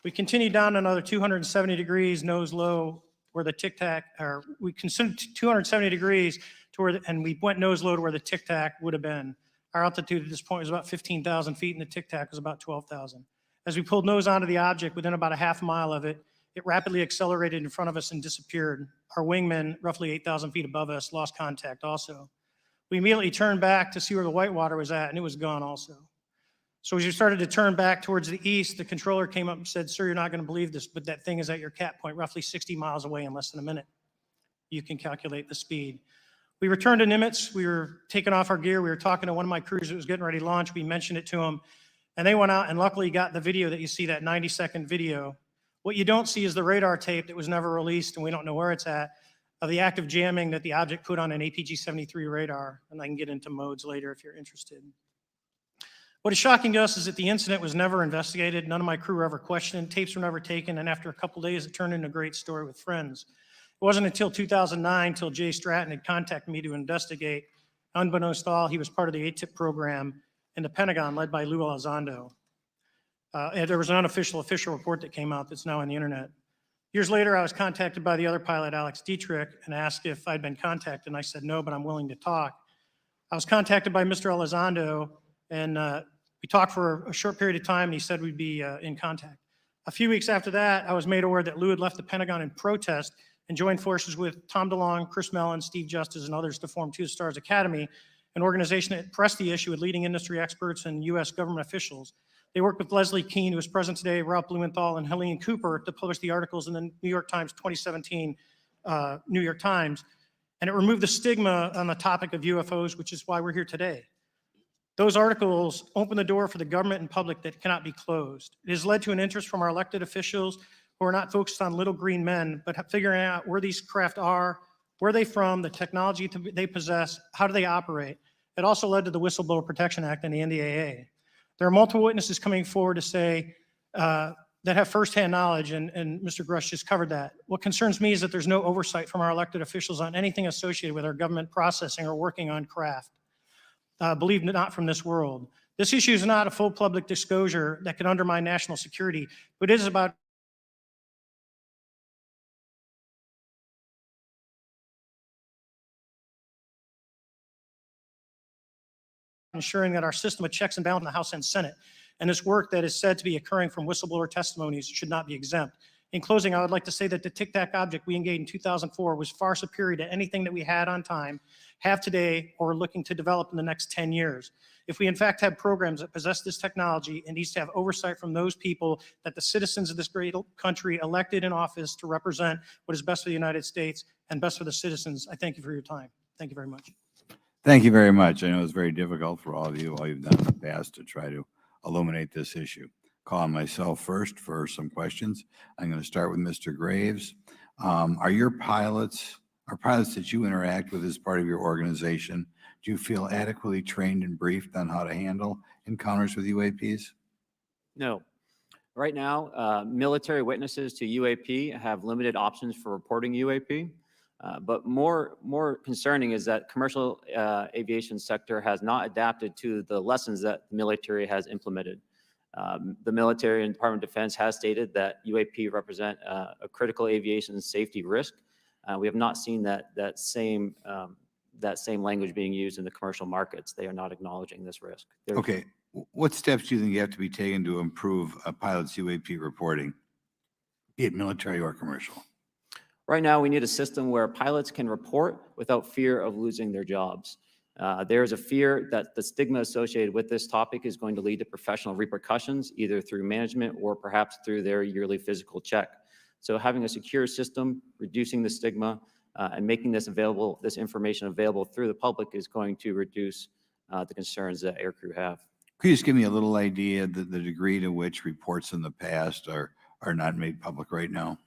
We continued down another 270 degrees, nose low, where the Tic Tac, or we considered 270 degrees to where, and we went nose low to where the Tic Tac would have been. Our altitude at this point was about 15,000 feet, and the Tic Tac was about 12,000. As we pulled nose onto the object, within about a half mile of it, it rapidly accelerated in front of us and disappeared. Our wingman, roughly 8,000 feet above us, lost contact also. We immediately turned back to see where the whitewater was at, and it was gone also. So as we started to turn back towards the east, the controller came up and said, "Sir, you're not going to believe this, but that thing is at your cap point roughly 60 miles away in less than a minute." You can calculate the speed. We returned to Nimitz. We were taking off our gear. We were talking to one of my crews that was getting ready to launch. We mentioned it to them, and they went out and luckily got the video that you see, that 90-second video. What you don't see is the radar tape that was never released, and we don't know where it's at, of the active jamming that the object put on an APG-73 radar, and I can get into modes later if you're interested. What is shocking to us is that the incident was never investigated. None of my crew were ever questioned. Tapes were never taken. And after a couple days, it turned into a great story with friends. It wasn't until 2009 till Jay Stratton had contacted me to investigate. Unbeknownst to all, he was part of the ATIP program in the Pentagon led by Lou Elizondo. And there was an unofficial report that came out that's now on the internet. Years later, I was contacted by the other pilot, Alex Dietrich, and asked if I'd been contacted. And I said, no, but I'm willing to talk. I was contacted by Mr. Elizondo, and we talked for a short period of time, and he said we'd be in contact. A few weeks after that, I was made aware that Lou had left the Pentagon in protest and joined forces with Tom DeLonge, Chris Mellon, Steve Justice, and others to form Two Stars Academy, an organization that pressed the issue with leading industry experts and U.S. government officials. They worked with Leslie Keene, who is present today, Ralph Blumenthal, and Helene Cooper to publish the articles in the New York Times 2017 New York Times. And it removed the stigma on the topic of UFOs, which is why we're here today. Those articles open the door for the government and public that cannot be closed. It has led to an interest from our elected officials who are not focused on little green men, but figuring out where these craft are, where they're from, the technology they possess, how do they operate. It also led to the Whistleblower Protection Act and the NDAA. There are multiple witnesses coming forward to say that have firsthand knowledge, and Mr. Grusch just covered that. What concerns me is that there's no oversight from our elected officials on anything associated with our government processing or working on craft. Believe it, not from this world. This issue is not a full public disclosure that can undermine national security, but it is about ensuring that our system of checks and balances in the House and Senate and this work that is said to be occurring from whistleblower testimonies should not be exempt. In closing, I would like to say that the Tic Tac object we engaged in 2004 was far superior to anything that we had on time, have today, or are looking to develop in the next 10 years. If we in fact have programs that possess this technology, it needs to have oversight from those people that the citizens of this great country elected in office to represent what is best for the United States and best for the citizens. I thank you for your time. Thank you very much. Thank you very much. I know it's very difficult for all of you, all you've done in the past to try to illuminate this issue. Call on myself first for some questions. I'm going to start with Mr. Graves. Are pilots that you interact with as part of your organization, do you feel adequately trained and briefed on how to handle encounters with UAPs? No. Right now, military witnesses to UAP have limited options for reporting UAP. But more concerning is that commercial aviation sector has not adapted to the lessons that the military has implemented. The military and Department of Defense has stated that UAP represent a critical aviation safety risk. We have not seen that same language being used in the commercial markets. They are not acknowledging this risk. Okay, what steps do you think you have to be taken to improve a pilot's UAP reporting, be it military or commercial? Right now, we need a system where pilots can report without fear of losing their jobs. There is a fear that the stigma associated with this topic is going to lead to professional repercussions, either through management or perhaps through their yearly physical check. So having a secure system, reducing the stigma, and making this information available through the public is going to reduce the concerns that aircrew have. Could you just give me a little idea of the degree to which reports in the past are not made public right now?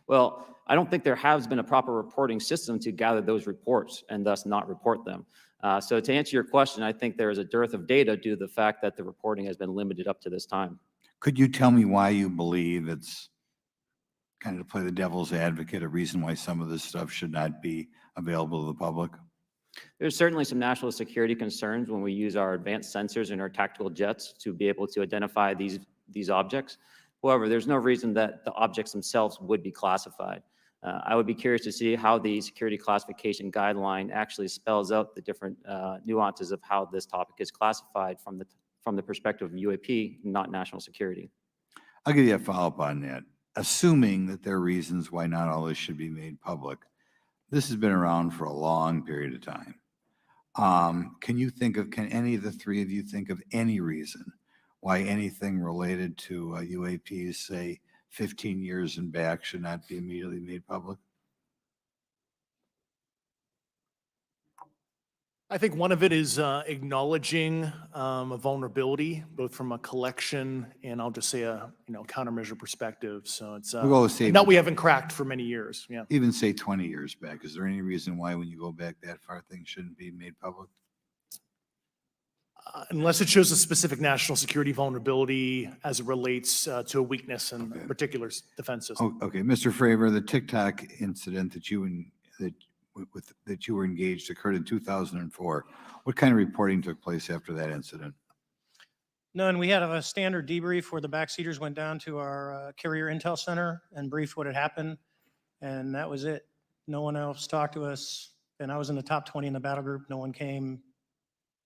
Well, I don't think there has been a proper reporting system to gather those reports and thus not report them. So to answer your question, I think there is a dearth of data due to the fact that the reporting has been limited up to this time. Could you tell me why you believe it's, kind of to play the devil's advocate, a reason why some of this stuff should not be available to the public? There's certainly some national security concerns when we use our advanced sensors in our tactical jets to be able to identify these objects. However, there's no reason that the objects themselves would be classified. I would be curious to see how the security classification guideline actually spells out the different nuances of how this topic is classified from the perspective of UAP, not national security. I'll give you a follow-up on that. Assuming that there are reasons why not all this should be made public, this has been around for a long period of time. Can any of the three of you think of any reason why anything related to UAPs, say 15 years and back, should not be immediately made public? I think one of it is acknowledging a vulnerability, both from a collection and I'll just say a countermeasure perspective. So it's We'll go say, that we haven't cracked for many years. Yeah. even say 20 years back. Is there any reason why when you go back that far, things shouldn't be made public? Unless it shows a specific national security vulnerability as it relates to a weakness in a particular defense system. Oh, okay, Mr. Fravor, the TikTok incident that you were engaged occurred in 2004. What kind of reporting took place after that incident? None. We had a standard debrief where the backseaters went down to our carrier intel center and briefed what had happened. And that was it. No one else talked to us. And I was in the top 20 in the battle group. No one came.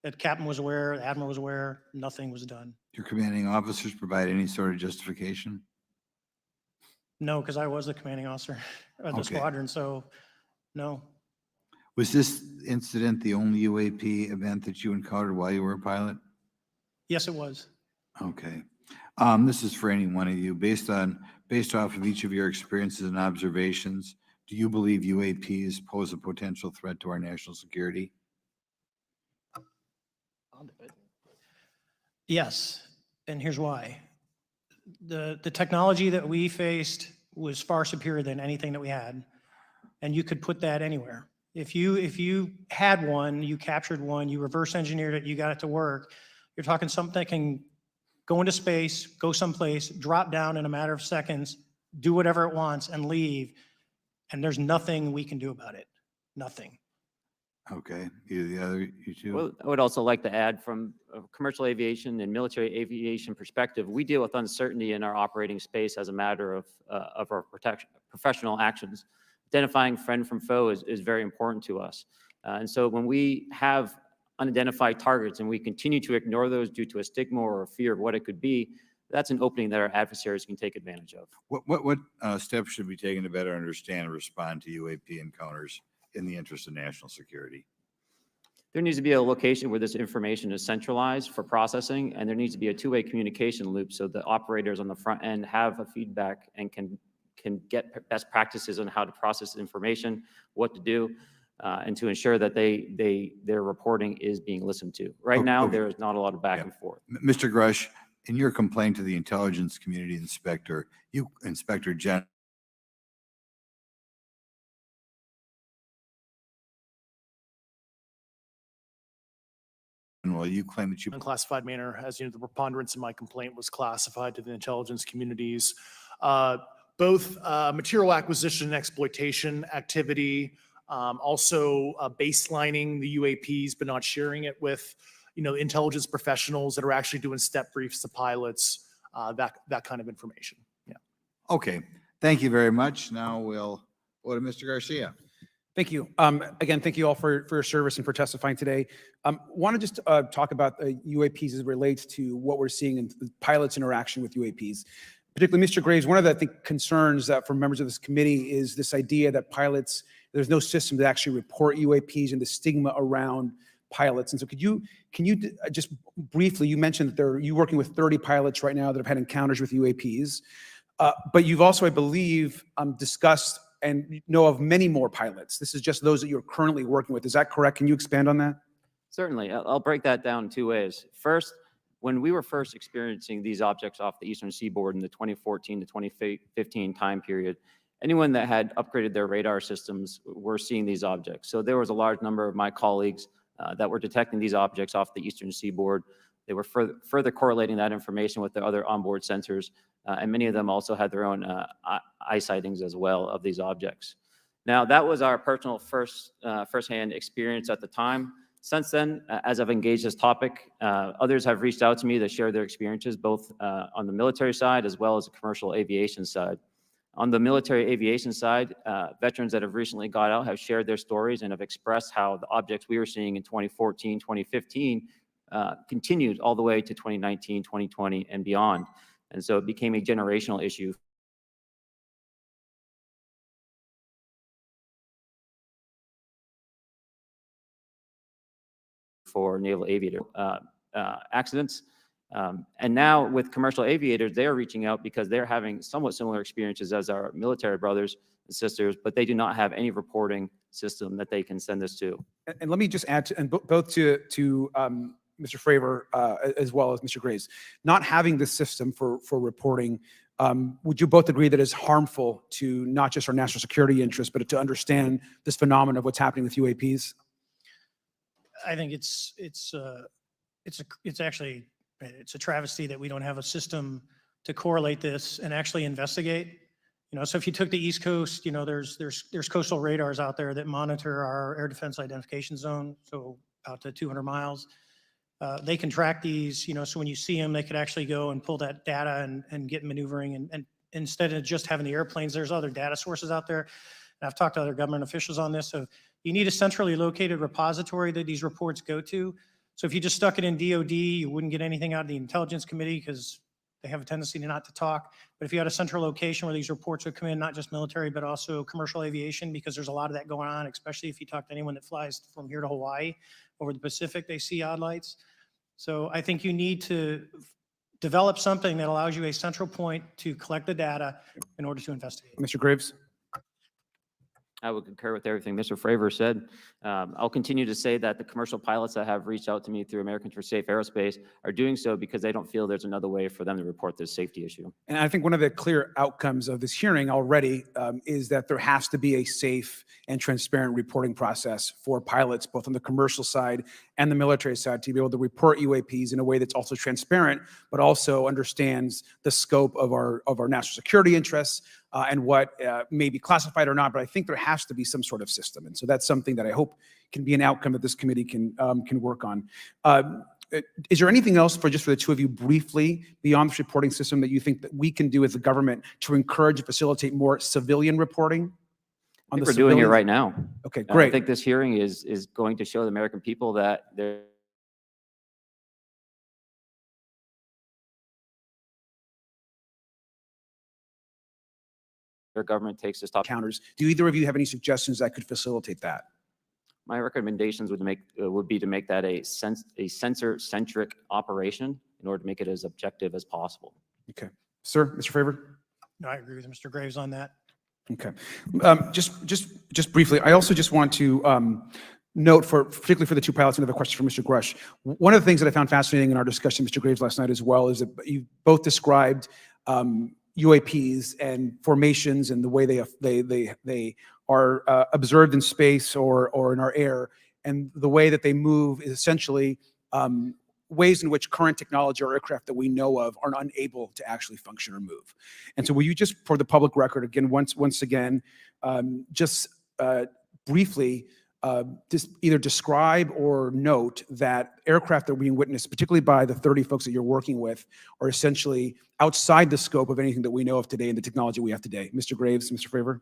The captain was aware, the admiral was aware, nothing was done. Your commanding officers provide any sort of justification? No, because I was the commanding officer of the Okay. squadron, so no. Was this incident the only UAP event that you encountered while you were a pilot? Yes, it was. Okay. This is for any one of you. Based off of each of your experiences and observations, do you believe UAPs pose a potential threat to our national security? Yes, and here's why. The technology that we faced was far superior than anything that we had, and you could put that anywhere. If you had one, you captured one, you reverse engineered it, you got it to work, you're talking something that can go into space, go someplace, drop down in a matter of seconds, do whatever it wants and leave, and there's nothing we can do about it. Nothing. Okay, you two? Well, I would also like to add from a commercial aviation and military aviation perspective, we deal with uncertainty in our operating space as a matter of our professional actions. Identifying friend from foe is very important to us. And so when we have unidentified targets and we continue to ignore those due to a stigma or a fear of what it could be, that's an opening that our adversaries can take advantage of. What steps should be taken to better understand and respond to UAP encounters in the interest of national security? There needs to be a location where this information is centralized for processing, and there needs to be a two-way communication loop so the operators on the front end have a feedback and can get best practices on how to process information, what to do, and to ensure that their reporting is being listened to. Right now, Okay. there is not a lot of back Yeah. and forth. Mr. Grusch, in your complaint to the Intelligence Community Inspector, Inspector General, you claim that you Unclassified manner, as you know, the preponderance of my complaint was classified to the intelligence communities. Both material acquisition and exploitation activity, also baselining the UAPs, but not sharing it with, intelligence professionals that are actually doing step briefs to pilots, that kind of information. Yeah. Okay, thank you very much. Now we'll go to Mr. Garcia. Thank you. Again, thank you all for your service and for testifying today. Want to just talk about UAPs as it relates to what we're seeing in the pilots' interaction with UAPs. Particularly, Mr. Graves, one of the, I think, concerns that for members of this committee is this idea that pilots, there's no system to actually report UAPs and the stigma around pilots. And so can you just briefly, you mentioned that you're working with 30 pilots right now that have had encounters with UAPs, but you've also, I believe, discussed and know of many more pilots. This is just those that you're currently working with. Is that correct? Can you expand on that? Certainly. I'll break that down in two ways. First, when we were first experiencing these objects off the eastern seaboard in the 2014 to 2015 time period, anyone that had upgraded their radar systems were seeing these objects. So there was a large number of my colleagues that were detecting these objects off the eastern seaboard. They were further correlating that information with the other onboard sensors, and many of them also had their own eye sightings as well of these objects. Now, that was our personal firsthand experience at the time. Since then, as I've engaged this topic, others have reached out to me to share their experiences, both on the military side as well as the commercial aviation side. On the military aviation side, veterans that have recently got out have shared their stories and have expressed how the objects we were seeing in 2014, 2015 continued all the way to 2019, 2020, and beyond. And so it became a generational issue for naval aviator accidents. And now with commercial aviators, they are reaching out because they're having somewhat similar experiences as our military brothers and sisters, but they do not have any reporting system that they can send this to. And let me just add to, and both to Mr. Fravor as well as Mr. Graves, not having this system for reporting, would you both agree that is harmful to not just our national security interests, but to understand this phenomenon of what's happening with UAPs? I think it's actually a travesty that we don't have a system to correlate this and actually investigate. You know, so if you took the East Coast, you know, there's coastal radars out there that monitor our air defense identification zone, so out to 200 miles. They can track these, you know, so when you see them, they could actually go and pull that data and get maneuvering. And instead of just having the airplanes, there's other data sources out there. And I've talked to other government officials on this. So you need a centrally located repository that these reports go to. So if you just stuck it in DOD, you wouldn't get anything out of the Intelligence Committee because they have a tendency to not to talk. But if you had a central location where these reports would come in, not just military, but also commercial aviation, because there's a lot of that going on, especially if you talk to anyone that flies from here to Hawaii, over the Pacific, they see odd lights. So I think you need to develop something that allows you a central point to collect the data in order to investigate. Mr. Graves? I would concur with everything Mr. Fravor said. I'll continue to say that the commercial pilots that have reached out to me through Americans for Safe Aerospace are doing so because they don't feel there's another way for them to report this safety issue. And I think one of the clear outcomes of this hearing already is that there has to be a safe and transparent reporting process for pilots, both on the commercial side and the military side, to be able to report UAPs in a way that's also transparent, but also understands the scope of our national security interests and what may be classified or not. But I think there has to be some sort of system. And so that's something that I hope can be an outcome that this committee can work on. Is there anything else for the two of you briefly beyond this reporting system that you think that we can do as a government to encourage and facilitate more civilian reporting? I think we're doing it right now. Okay, great. I think this hearing is going to show the American people that their government takes this topic. Counters. Do either of you have any suggestions that could facilitate that? My recommendations would be to make that a sensor-centric operation in order to make it as objective as possible. Okay. Sir, Mr. Fravor? No, I agree with Mr. Graves on that. Okay. Just briefly, I also just want to note, particularly for the two pilots, and I have a question for Mr. Grusch. One of the things that I found fascinating in our discussion, Mr. Graves, last night as well, is that you both described UAPs and formations and the way they are observed in space or in our air, and the way that they move is essentially ways in which current technology or aircraft that we know of are unable to actually function or move. And so will you just, for the public record, again, once again, just briefly, just either describe or note that aircraft that are being witnessed, particularly by the 30 folks that you're working with, are essentially outside the scope of anything that we know of today and the technology we have today. Mr. Graves, Mr. Fravor?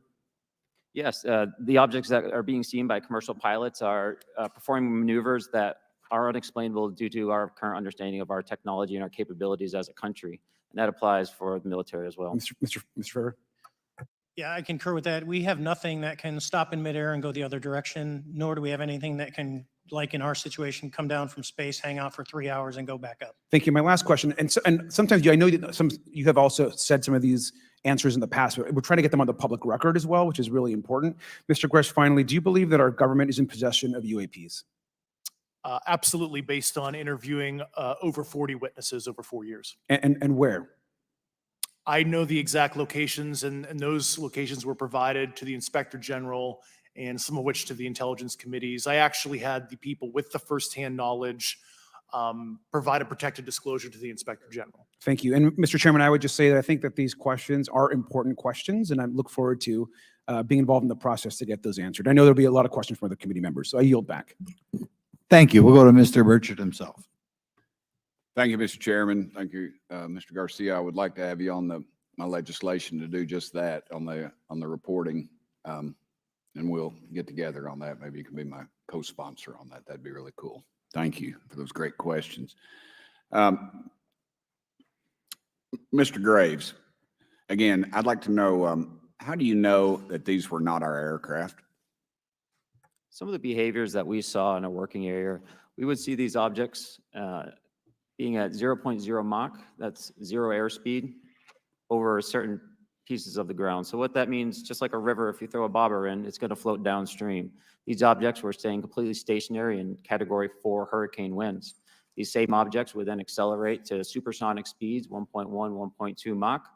Yes, the objects that are being seen by commercial pilots are performing maneuvers that are unexplainable due to our current understanding of our technology and our capabilities as a country. And that applies for the military as well. Mr. Fravor? Yeah, I concur with that. We have nothing that can stop in midair and go the other direction, nor do we have anything that can, like in our situation, come down from space, hang out for 3 hours and go back up. Thank you. My last question, and sometimes I know that you have also said some of these answers in the past, but we're trying to get them on the public record as well, which is really important. Mr. Grusch, finally, do you believe that our government is in possession of UAPs? Absolutely, based on interviewing over 40 witnesses over 4 years. And where? I know the exact locations, and those locations were provided to the Inspector General and some of which to the intelligence committees. I actually had the people with the firsthand knowledge provide a protected disclosure to the Inspector General. Thank you. And Mr. Chairman, I would just say that I think that these questions are important questions, and I look forward to being involved in the process to get those answered. I know there'll be a lot of questions from other committee members, so I yield back. Thank you. We'll go to Mr. Burchett himself. Thank you, Mr. Chairman. Thank you, Mr. Garcia. I would like to have you on my legislation to do just that on the reporting. And we'll get together on that. Maybe you can be my co-sponsor on that. That'd be really cool. Thank you for those great questions. Mr. Graves, again, I'd like to know, how do you know that these were not our aircraft? Some of the behaviors that we saw in a working area, we would see these objects being at 0.0 Mach, that's 0 airspeed, over certain pieces of the ground. So what that means, just like a river, if you throw a bobber in, it's going to float downstream. These objects were staying completely stationary in Category 4 hurricane winds. These same objects would then accelerate to supersonic speeds, 1.1, 1.2 Mach,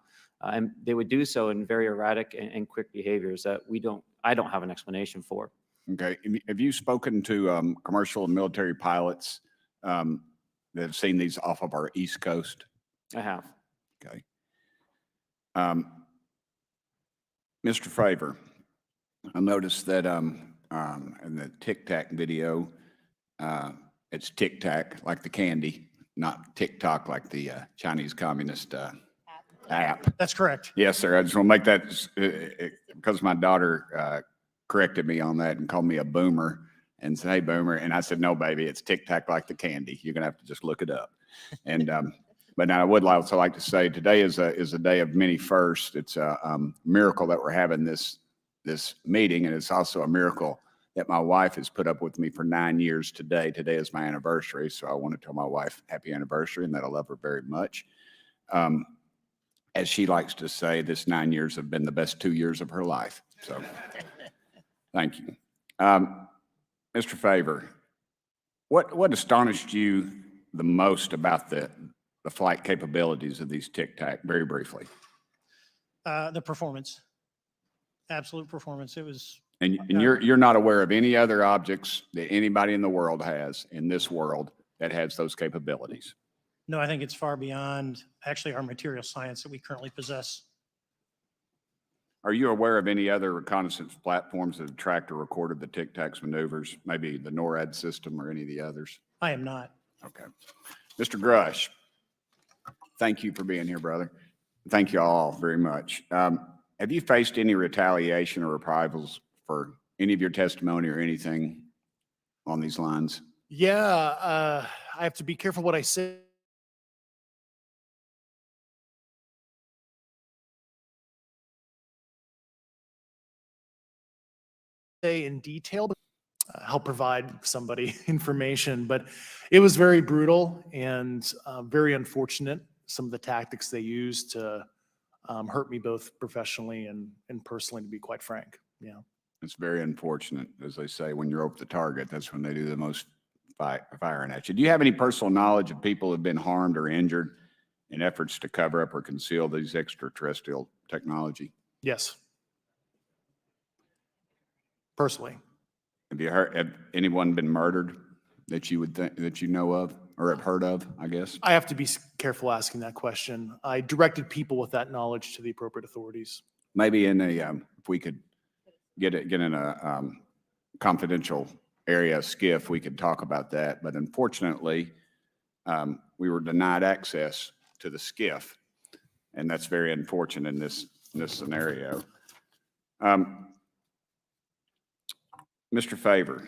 and they would do so in very erratic and quick behaviors that I don't have an explanation for. Okay. Have you spoken to commercial and military pilots that have seen these off of our East Coast? I have. Okay. Mr. Fravor, I noticed that in the Tic Tac video, it's Tic Tac like the candy, not TikTok like the Chinese Communist app. That's correct. Yes, sir. I just want to make that because my daughter corrected me on that and called me a boomer and said, "Hey, boomer." And I said, "No, baby, it's Tic Tac like the candy. You're going to have to just look it up." And but now I would also like to say today is a day of many firsts. It's a miracle that we're having this meeting, and it's also a miracle that my wife has put up with me for 9 years today. Today is my anniversary, so I want to tell my wife happy anniversary and that I love her very much. As she likes to say, this 9 years have been the best 2 years of her life. So thank you. Mr. Fravor, what astonished you the most about the flight capabilities of these Tic Tac, very briefly? The performance, absolute performance. It was. And you're not aware of any other objects that anybody in the world has, in this world, that has those capabilities? No, I think it's far beyond actually our material science that we currently possess. Are you aware of any other reconnaissance platforms that have tracked or recorded the Tic Tac's maneuvers, maybe the NORAD system or any of the others? I am not. Okay. Mr. Grusch, thank you for being here, brother. Thank you all very much. Have you faced any retaliation or reprisals for any of your testimony or anything on these lines? Yeah, I have to be careful what I say in detail, but help provide somebody information. But it was very brutal and very unfortunate, some of the tactics they used to hurt me both professionally and personally, to be quite frank. Yeah. It's very unfortunate. As they say, when you're over the target, that's when they do the most firing at you. Do you have any personal knowledge of people who have been harmed or injured in efforts to cover up or conceal these extraterrestrial technology? Yes. Personally. Have anyone been murdered that you would think, that you know of or have heard of, I guess? I have to be careful asking that question. I directed people with that knowledge to the appropriate authorities. Maybe in a, if we could get in a confidential area, SCIF, we could talk about that. But unfortunately, we were denied access to the SCIF, and that's very unfortunate in this scenario. Mr. Fravor,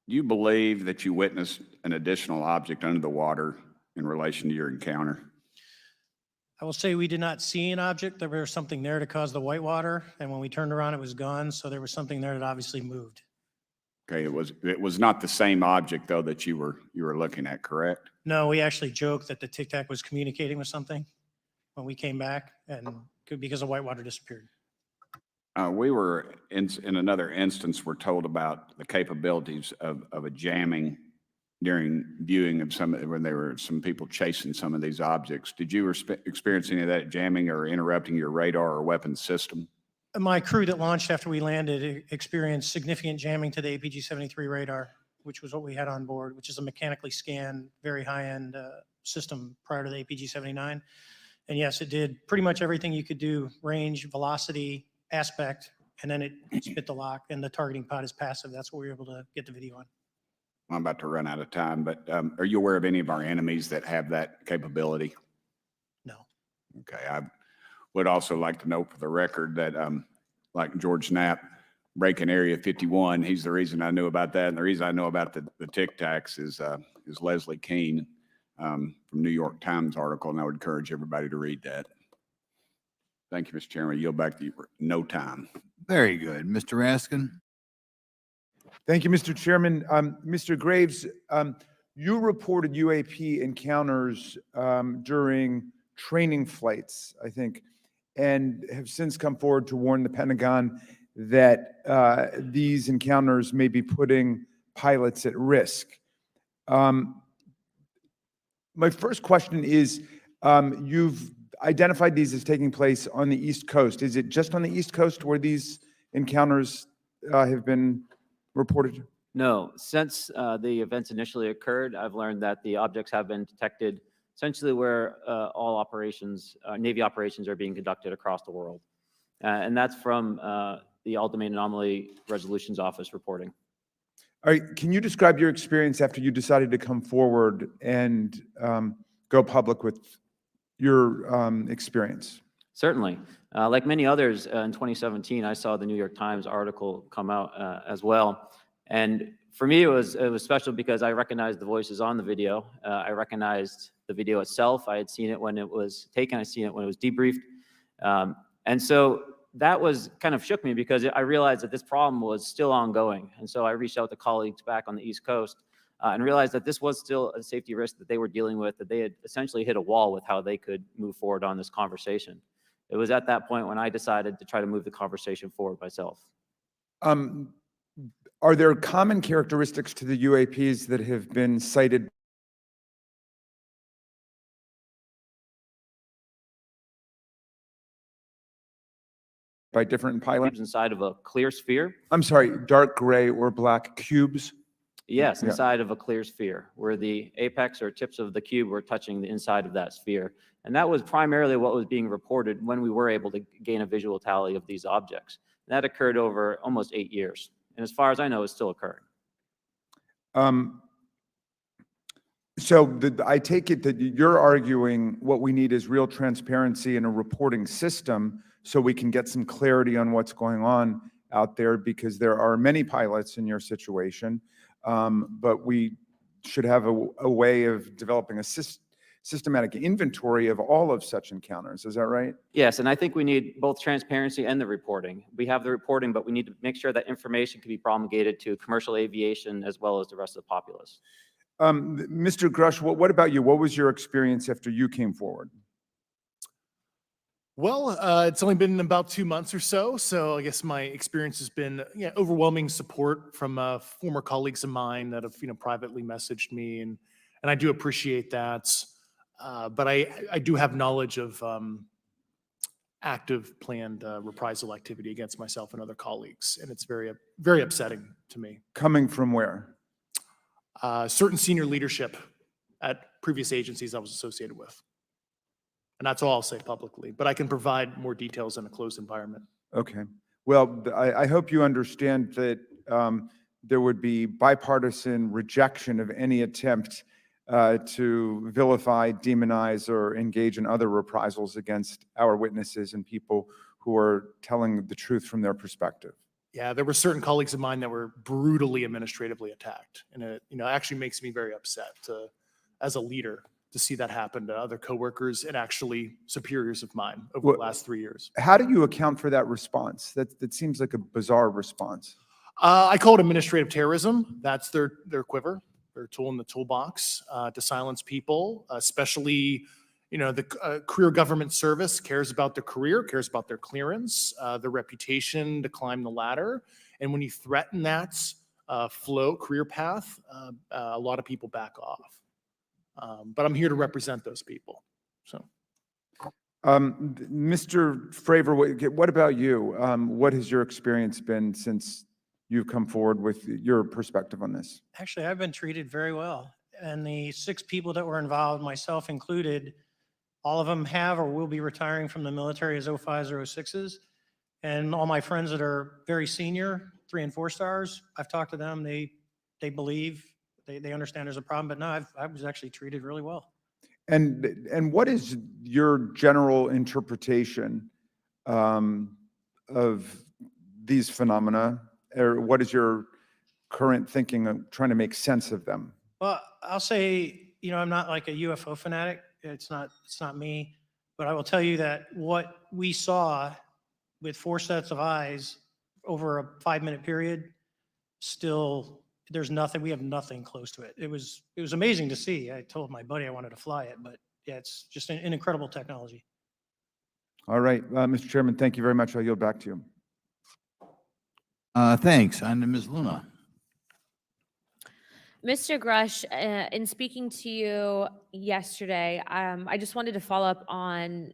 do you believe that you witnessed an additional object under the water in relation to your encounter? I will say we did not see an object. There was something there to cause the whitewater, and when we turned around, it was gone. So there was something there that obviously moved. Okay, it was not the same object though that you were looking at, correct? No, we actually joked that the Tic Tac was communicating with something when we came back, and because the whitewater disappeared. We were in another instance, we're told about the capabilities of a jamming during viewing of when there were some people chasing some of these objects. Did you experience any of that jamming or interrupting your radar or weapons system? My crew that launched after we landed experienced significant jamming to the APG-73 radar, which was what we had on board, which is a mechanically scanned, very high-end system prior to the APG-79. And yes, it did pretty much everything you could do: range, velocity, aspect, and then it spit the lock, and the targeting pod is passive. That's what we were able to get the video on. I'm about to run out of time, but are you aware of any of our enemies that have that capability? No. Okay, I would also like to note for the record that, like George Knapp, breaking Area 51, he's the reason I knew about that. And the reason I know about the Tic Tacs is Leslie Keene from New York Times article, and I would encourage everybody to read that. Thank you, Mr. Chairman. Yield back to you for no time. Very good. Mr. Raskin? Thank you, Mr. Chairman. Mr. Graves, you reported UAP encounters during training flights, I think, and have since come forward to warn the Pentagon that these encounters may be putting pilots at risk. My first question is, you've identified these as taking place on the East Coast. Is it just on the East Coast where these encounters have been reported? No, since the events initially occurred, I've learned that the objects have been detected essentially where all operations, Navy operations are being conducted across the world. And that's from the All-Domain Anomaly Resolutions Office reporting. All right, can you describe your experience after you decided to come forward and go public with your experience? Certainly. Like many others, in 2017, I saw the New York Times article come out as well. And for me, it was special because I recognized the voices on the video. I recognized the video itself. I had seen it when it was taken. I seen it when it was debriefed. And so that was kind of shook me because I realized that this problem was still ongoing. And so I reached out to colleagues back on the East Coast and realized that this was still a safety risk that they were dealing with, that they had essentially hit a wall with how they could move forward on this conversation. It was at that point when I decided to try to move the conversation forward myself. Are there common characteristics to the UAPs that have been cited by different pilots? Inside of a clear sphere? I'm sorry, dark gray or black cubes? Yes, Yeah. inside of a clear sphere, where the apex or tips of the cube were touching the inside of that sphere. And that was primarily what was being reported when we were able to gain a visual tally of these objects. And that occurred over almost 8 years. And as far as I know, it's still occurring. I take it that you're arguing what we need is real transparency in a reporting system so we can get some clarity on what's going on out there, because there are many pilots in your situation, but we should have a way of developing a systematic inventory of all of such encounters. Is that right? Yes, and I think we need both transparency and the reporting. We have the reporting, but we need to make sure that information can be promulgated to commercial aviation as well as the rest of the populace. Mr. Grusch, what about you? What was your experience after you came forward? Well, it's only been about 2 months or so. So I guess my experience has been overwhelming support from former colleagues of mine that have privately messaged me, and I do appreciate that. But I do have knowledge of active planned reprisal activity against myself and other colleagues, and it's very, very upsetting to me. Coming from where? Certain senior leadership at previous agencies I was associated with. And that's all I'll say publicly, but I can provide more details in a closed environment. Okay. Well, I hope you understand that there would be bipartisan rejection of any attempt to vilify, demonize, or engage in other reprisals against our witnesses and people who are telling the truth from their perspective. Yeah, there were certain colleagues of mine that were brutally administratively attacked, and it actually makes me very upset as a leader to see that happen to other coworkers and actually superiors of mine over the last 3 years. How do you account for that response? That seems like a bizarre response. I call it administrative terrorism. That's their quiver, their tool in the toolbox to silence people, especially the career government service cares about their career, cares about their clearance, their reputation to climb the ladder. And when you threaten that career path, a lot of people back off. But I'm here to represent those people. So, Mr. Fravor, what about you? What has your experience been since you've come forward with your perspective on this? Actually, I've been treated very well. And the 6 people that were involved, myself included, all of them have or will be retiring from the military as 05s or 06s. And all my friends that are very senior, 3 and 4 stars, I've talked to them. They believe, they understand there's a problem. But no, I was actually treated really well. And what is your general interpretation of these phenomena, or what is your current thinking of trying to make sense of them? Well, I'll say, I'm not like a UFO fanatic. It's not me. But I will tell you that what we saw with 4 sets of eyes over a 5-minute period, still, there's nothing, we have nothing close to it. It was amazing to see. I told my buddy I wanted to fly it, but yeah, it's just an incredible technology. All right, Mr. Chairman, thank you very much. I'll yield back to you. Thanks. On to Ms. Luna. Mr. Grusch, in speaking to you yesterday, I just wanted to follow up on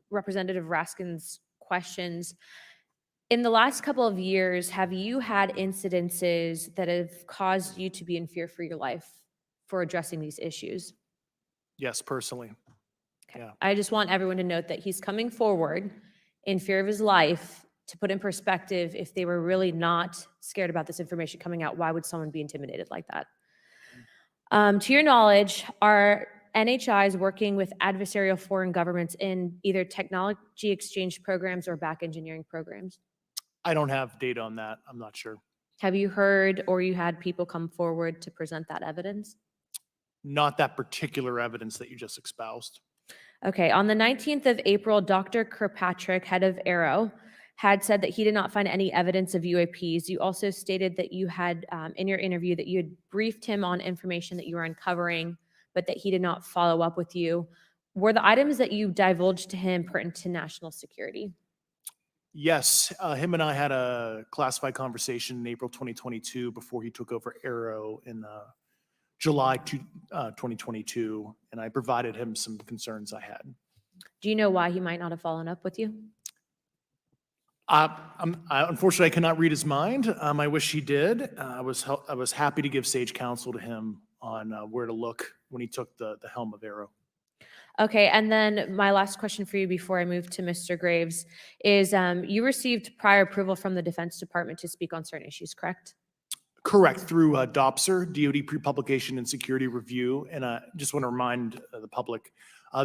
Representative Raskin's questions. In the last couple of years, have you had incidences that have caused you to be in fear for your life for addressing these issues? Yes, personally. Okay. Yeah. I just want everyone to note that he's coming forward in fear of his life. To put in perspective, if they were really not scared about this information coming out, why would someone be intimidated like that? To your knowledge, are NHIs working with adversarial foreign governments in either technology exchange programs or back engineering programs? I don't have data on that. I'm not sure. Have you heard or you had people come forward to present that evidence? Not that particular evidence that you just espoused. Okay, on the 19th of April, Dr. Kirkpatrick, head of Aero, had said that he did not find any evidence of UAPs. You also stated that you had, in your interview, that you had briefed him on information that you were uncovering, but that he did not follow up with you. Were the items that you divulged to him pertinent to national security? Yes, him and I had a classified conversation in April 2022 before he took over Aero in July 2022, and I provided him some concerns I had. Do you know why he might not have followed up with you? Unfortunately, I cannot read his mind. I wish he did. I was happy to give sage counsel to him on where to look when he took the helm of Aero. Okay, and then my last question for you before I move to Mr. Graves is you received prior approval from the Defense Department to speak on certain issues, correct? Correct, through DOPSR, DoD Pre-Publication and Security Review. And I just want to remind the public,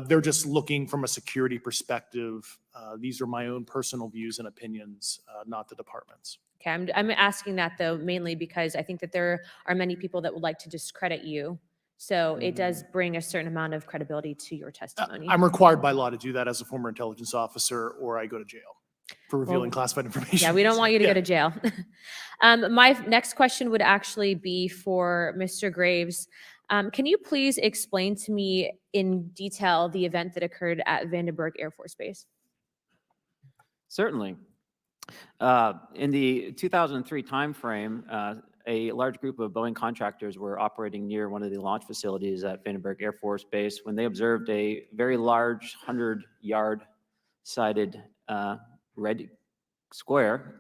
they're just looking from a security perspective. These are my own personal views and opinions, not the department's. Okay, I'm asking that though mainly because I think that there are many people that would like to discredit you. So it does bring a certain amount of credibility to your testimony. I'm required by law to do that as a former intelligence officer, or I go to jail for revealing classified information. Yeah, we don't want you to go to jail. My next question would actually be for Mr. Graves. Can you please explain to me in detail the event that occurred at Vandenberg Air Force Base? Certainly. In the 2003 timeframe, a large group of Boeing contractors were operating near one of the launch facilities at Vandenberg Air Force Base when they observed a very large 100-yard sided red square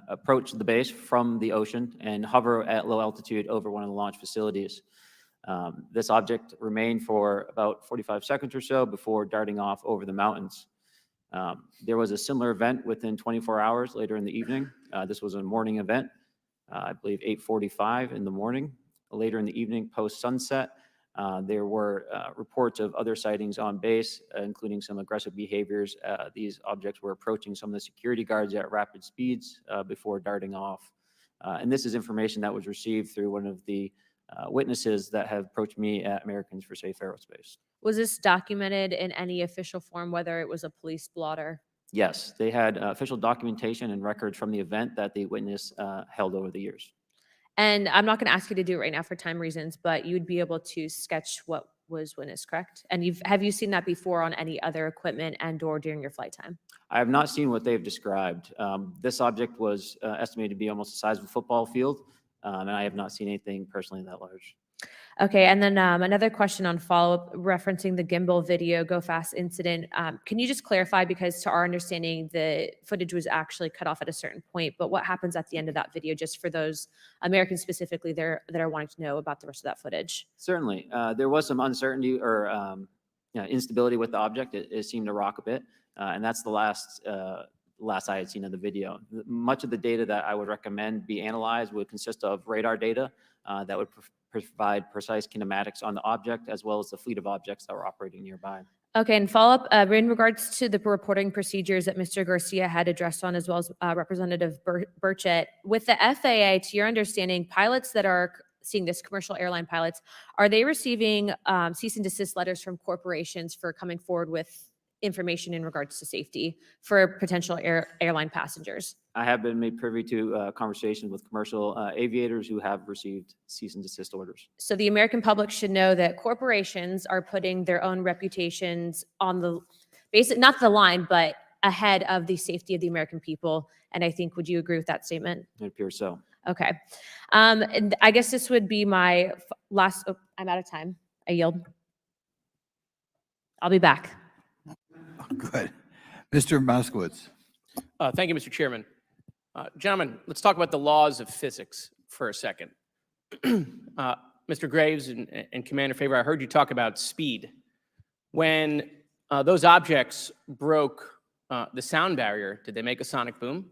approach the base from the ocean and hover at low altitude over one of the launch facilities. This object remained for about 45 seconds or so before darting off over the mountains. There was a similar event within 24 hours later in the evening. This was a morning event, I believe 8:45 in the morning. Later in the evening, post-sunset, there were reports of other sightings on base, including some aggressive behaviors. These objects were approaching some of the security guards at rapid speeds before darting off. And this is information that was received through one of the witnesses that have approached me at Americans for Safe Aerospace. Was this documented in any official form, whether it was a police blotter? Yes, they had official documentation and records from the event that the witness held over the years. And I'm not going to ask you to do it right now for time reasons, but you'd be able to sketch what was witnessed, correct? And have you seen that before on any other equipment and or during your flight time? I have not seen what they've described. This object was estimated to be almost the size of a football field, and I have not seen anything personally that large. Okay, and then another question on follow-up referencing the gimbal video Go Fast incident. Can you just clarify, because to our understanding, the footage was actually cut off at a certain point, but what happens at the end of that video, just for those Americans specifically there that are wanting to know about the rest of that footage? Certainly. There was some uncertainty or instability with the object. It seemed to rock a bit. And that's the last I had seen of the video. Much of the data that I would recommend be analyzed would consist of radar data that would provide precise kinematics on the object, as well as the fleet of objects that were operating nearby. Okay, and follow-up in regards to the reporting procedures that Mr. Garcia had addressed on, as well as Representative Burchett, with the FAA, to your understanding, pilots that are seeing this, commercial airline pilots, are they receiving cease and desist letters from corporations for coming forward with information in regards to safety for potential airline passengers? I have been made privy to conversations with commercial aviators who have received cease and desist orders. So the American public should know that corporations are putting their own reputations on the basic, not the line, but ahead of the safety of the American people. And I think, would you agree with that statement? It appears so. Okay. And I guess this would be my last, oh, I'm out of time. I yield. I'll be back. Good. Mr. Moskowitz. Thank you, Mr. Chairman. Gentlemen, let's talk about the laws of physics for a second. Mr. Graves and Commander Fravor, I heard you talk about speed. When those objects broke the sound barrier, did they make a sonic boom?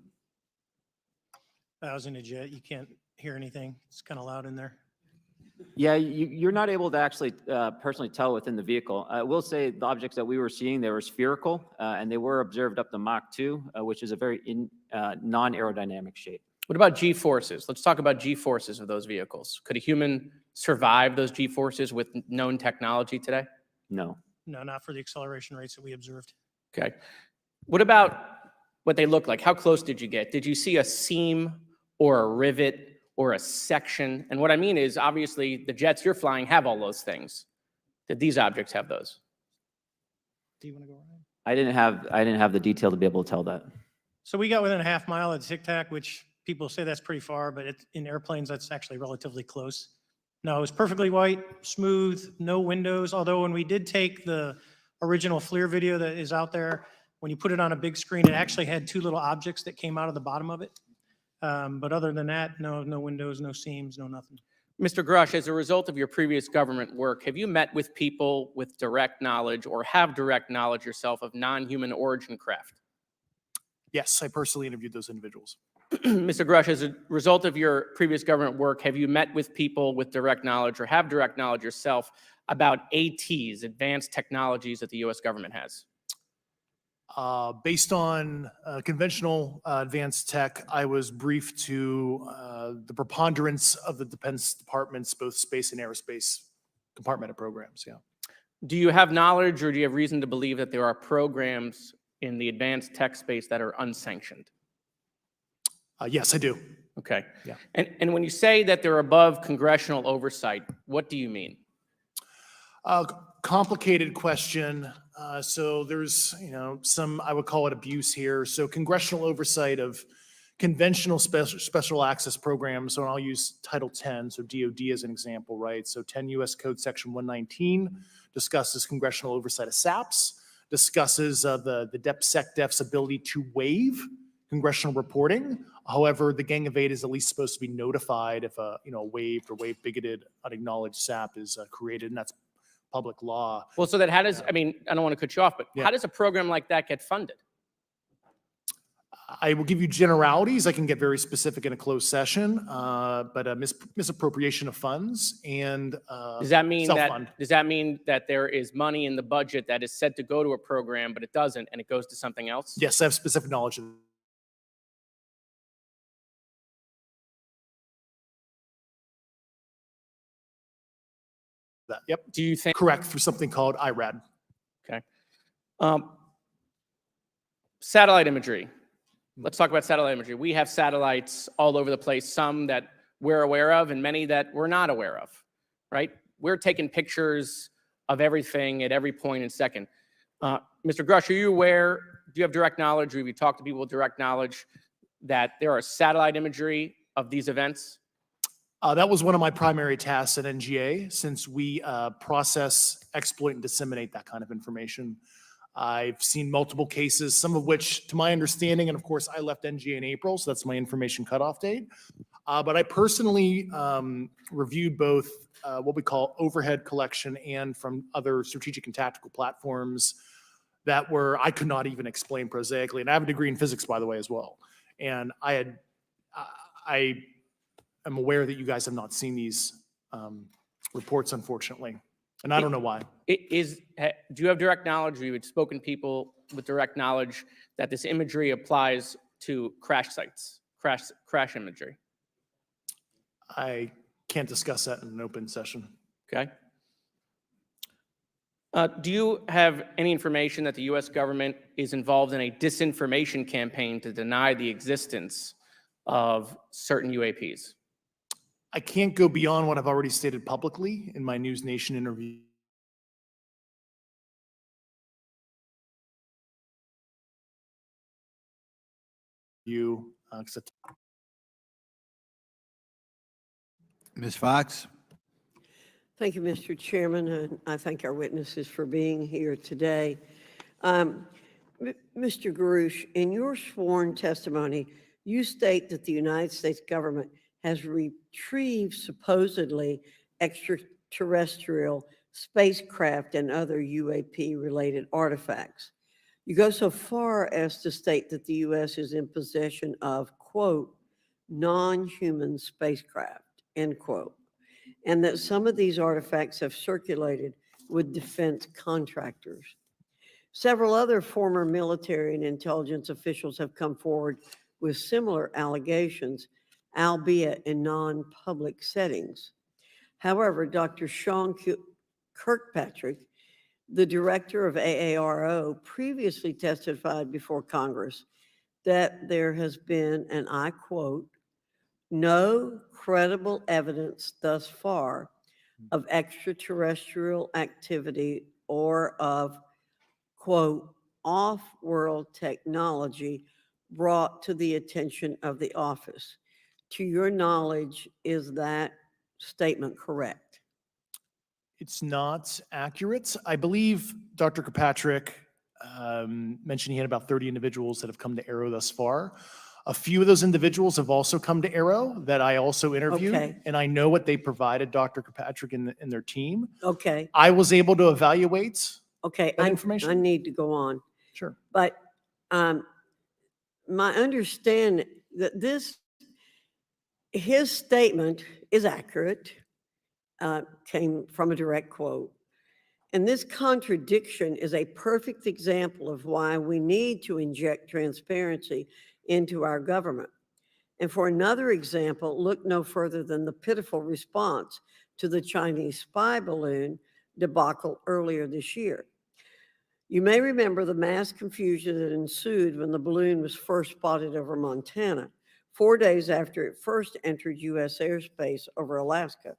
I was in a jet. You can't hear anything. It's kind of loud in there. Yeah, you're not able to actually personally tell within the vehicle. I will say the objects that we were seeing, they were spherical, and they were observed up to Mach 2, which is a very non-aerodynamic shape. What about G-forces? Let's talk about G-forces of those vehicles. Could a human survive those G-forces with known technology today? No. No, not for the acceleration rates that we observed. Okay. What about what they look like? How close did you get? Did you see a seam or a rivet or a section? And what I mean is, obviously, the jets you're flying have all those things. Did these objects have those? Do you want to go around? I didn't have the detail to be able to tell that. So we got within a half mile at Tic Tac, which people say that's pretty far, but in airplanes, that's actually relatively close. No, it was perfectly white, smooth, no windows. Although when we did take the original FLIR video that is out there, when you put it on a big screen, it actually had two little objects that came out of the bottom of it. But other than that, no windows, no seams, no nothing. Mr. Grusch, as a result of your previous government work, have you met with people with direct knowledge or have direct knowledge yourself of non-human origin craft? Yes, I personally interviewed those individuals. Mr. Grusch, as a result of your previous government work, have you met with people with direct knowledge or have direct knowledge yourself about ATs, advanced technologies that the U.S. government has? Based on conventional advanced tech, I was briefed to the preponderance of the Defense Department's both space and aerospace compartmented programs, yeah. Do you have knowledge or do you have reason to believe that there are programs in the advanced tech space that are unsanctioned? Yes, I do. Okay. Yeah. And when you say that they're above congressional oversight, what do you mean? Complicated question. So there's, some, I would call it abuse here. So congressional oversight of conventional special access programs. So I'll use Title 10, so DOD as an example, right? So 10 U.S. Code Section 119 discusses congressional oversight of SAPs, discusses the DepSecDef's ability to waive congressional reporting. However, the Gang of Eight is at least supposed to be notified if a waived or waive bigoted unacknowledged SAP is created, and that's public law. Well, so that how does, I mean, I don't want to cut you off, but Yeah. how does a program like that get funded? I will give you generalities. I can get very specific in a closed session, but misappropriation of funds and Does that mean self-fund. that there is money in the budget that is said to go to a program, but it doesn't, and it goes to something else? Yes, I have specific knowledge of that. Yep, Do you think? correct, through something called IRAD. Okay. Satellite imagery. Let's talk about satellite imagery. We have satellites all over the place, some that we're aware of and many that we're not aware of, right? We're taking pictures of everything at every point and second. Mr. Grusch, are you aware, do you have direct knowledge, or have you talked to people with direct knowledge that there are satellite imagery of these events? That was one of my primary tasks at NGA, since we process, exploit, and disseminate that kind of information. I've seen multiple cases, some of which, to my understanding, and of course, I left NGA in April, so that's my information cutoff date. But I personally reviewed both what we call overhead collection and from other strategic and tactical platforms that I could not even explain prosaically. And I have a degree in physics, by the way, as well. And I am aware that you guys have not seen these reports, unfortunately. And I don't know why. Do you have direct knowledge, or you've spoken to people with direct knowledge that this imagery applies to crash sites, crash imagery? I can't discuss that in an open session. Okay. Do you have any information that the U.S. government is involved in a disinformation campaign to deny the existence of certain UAPs? I can't go beyond what I've already stated publicly in my News Nation interview. Ms. Fox? Thank you, Mr. Chairman, and I thank our witnesses for being here today. Mr. Grusch, in your sworn testimony, you state that the United States government has retrieved supposedly extraterrestrial spacecraft and other UAP-related artifacts. You go so far as to state that the U.S. is in possession of, quote, non-human spacecraft, end quote, and that some of these artifacts have circulated with defense contractors. Several other former military and intelligence officials have come forward with similar allegations, albeit in non-public settings. However, Dr. Sean Kirkpatrick, the director of AARO, previously testified before Congress that there has been, and I quote, no credible evidence thus far of extraterrestrial activity or of, quote, off-world technology brought to the attention of the office. To your knowledge, is that statement correct? It's not accurate. I believe Dr. Kirkpatrick mentioned he had about 30 individuals that have come to Arrow thus far. A few of those individuals have also come to Arrow that I also interviewed, Okay. and I know what they provided Dr. Kirkpatrick and their team. Okay, I was able to evaluate okay, that I information. need to go on. Sure. But my understanding that his statement is accurate, came from a direct quote. And this contradiction is a perfect example of why we need to inject transparency into our government. And for another example, look no further than the pitiful response to the Chinese spy balloon debacle earlier this year. You may remember the mass confusion that ensued when the balloon was first spotted over Montana, 4 days after it first entered U.S. airspace over Alaska.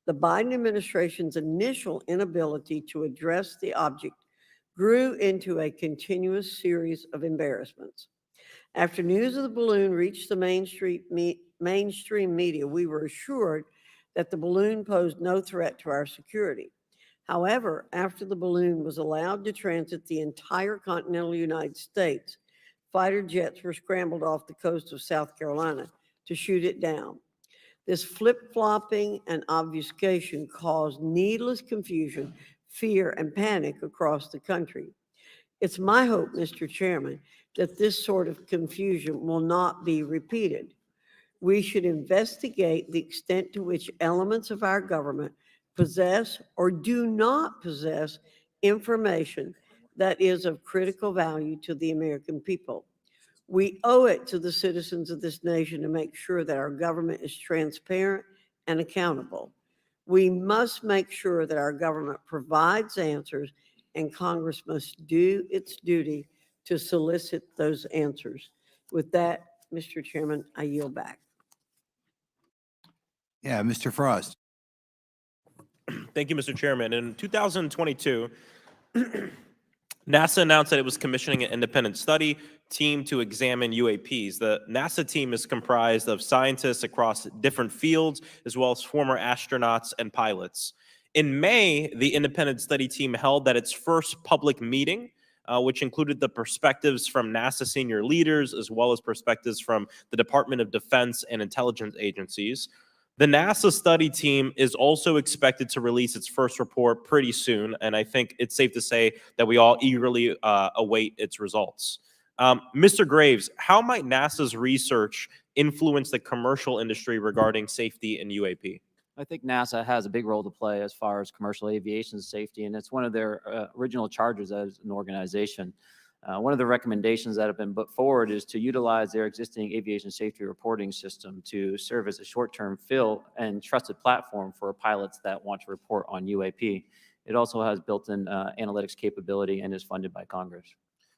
The Biden administration's initial inability to address the object grew into a continuous series of embarrassments. After news of the balloon reached the mainstream media, we were assured that the balloon posed no threat to our security. However, after the balloon was allowed to transit the entire continental United States, fighter jets were scrambled off the coast of South Carolina to shoot it down. This flip-flopping and obfuscation caused needless confusion, fear, and panic across the country. It's my hope, Mr. Chairman, that this sort of confusion will not be repeated. We should investigate the extent to which elements of our government possess or do not possess information that is of critical value to the American people. We owe it to the citizens of this nation to make sure that our government is transparent and accountable. We must make sure that our government provides answers, and Congress must do its duty to solicit those answers. With that, Mr. Chairman, I yield back. Yeah, Mr. Frost. Thank you, Mr. Chairman. In 2022, NASA announced that it was commissioning an independent study team to examine UAPs. The NASA team is comprised of scientists across different fields, as well as former astronauts and pilots. In May, the independent study team held that its first public meeting, which included the perspectives from NASA senior leaders, as well as perspectives from the Department of Defense and intelligence agencies. The NASA study team is also expected to release its first report pretty soon, and I think it's safe to say that we all eagerly await its results. Mr. Graves, how might NASA's research influence the commercial industry regarding safety in UAP? I think NASA has a big role to play as far as commercial aviation safety, and it's one of their original charges as an organization. One of the recommendations that have been put forward is to utilize their existing aviation safety reporting system to serve as a short-term fill and trusted platform for pilots that want to report on UAP. It also has built-in analytics capability and is funded by Congress.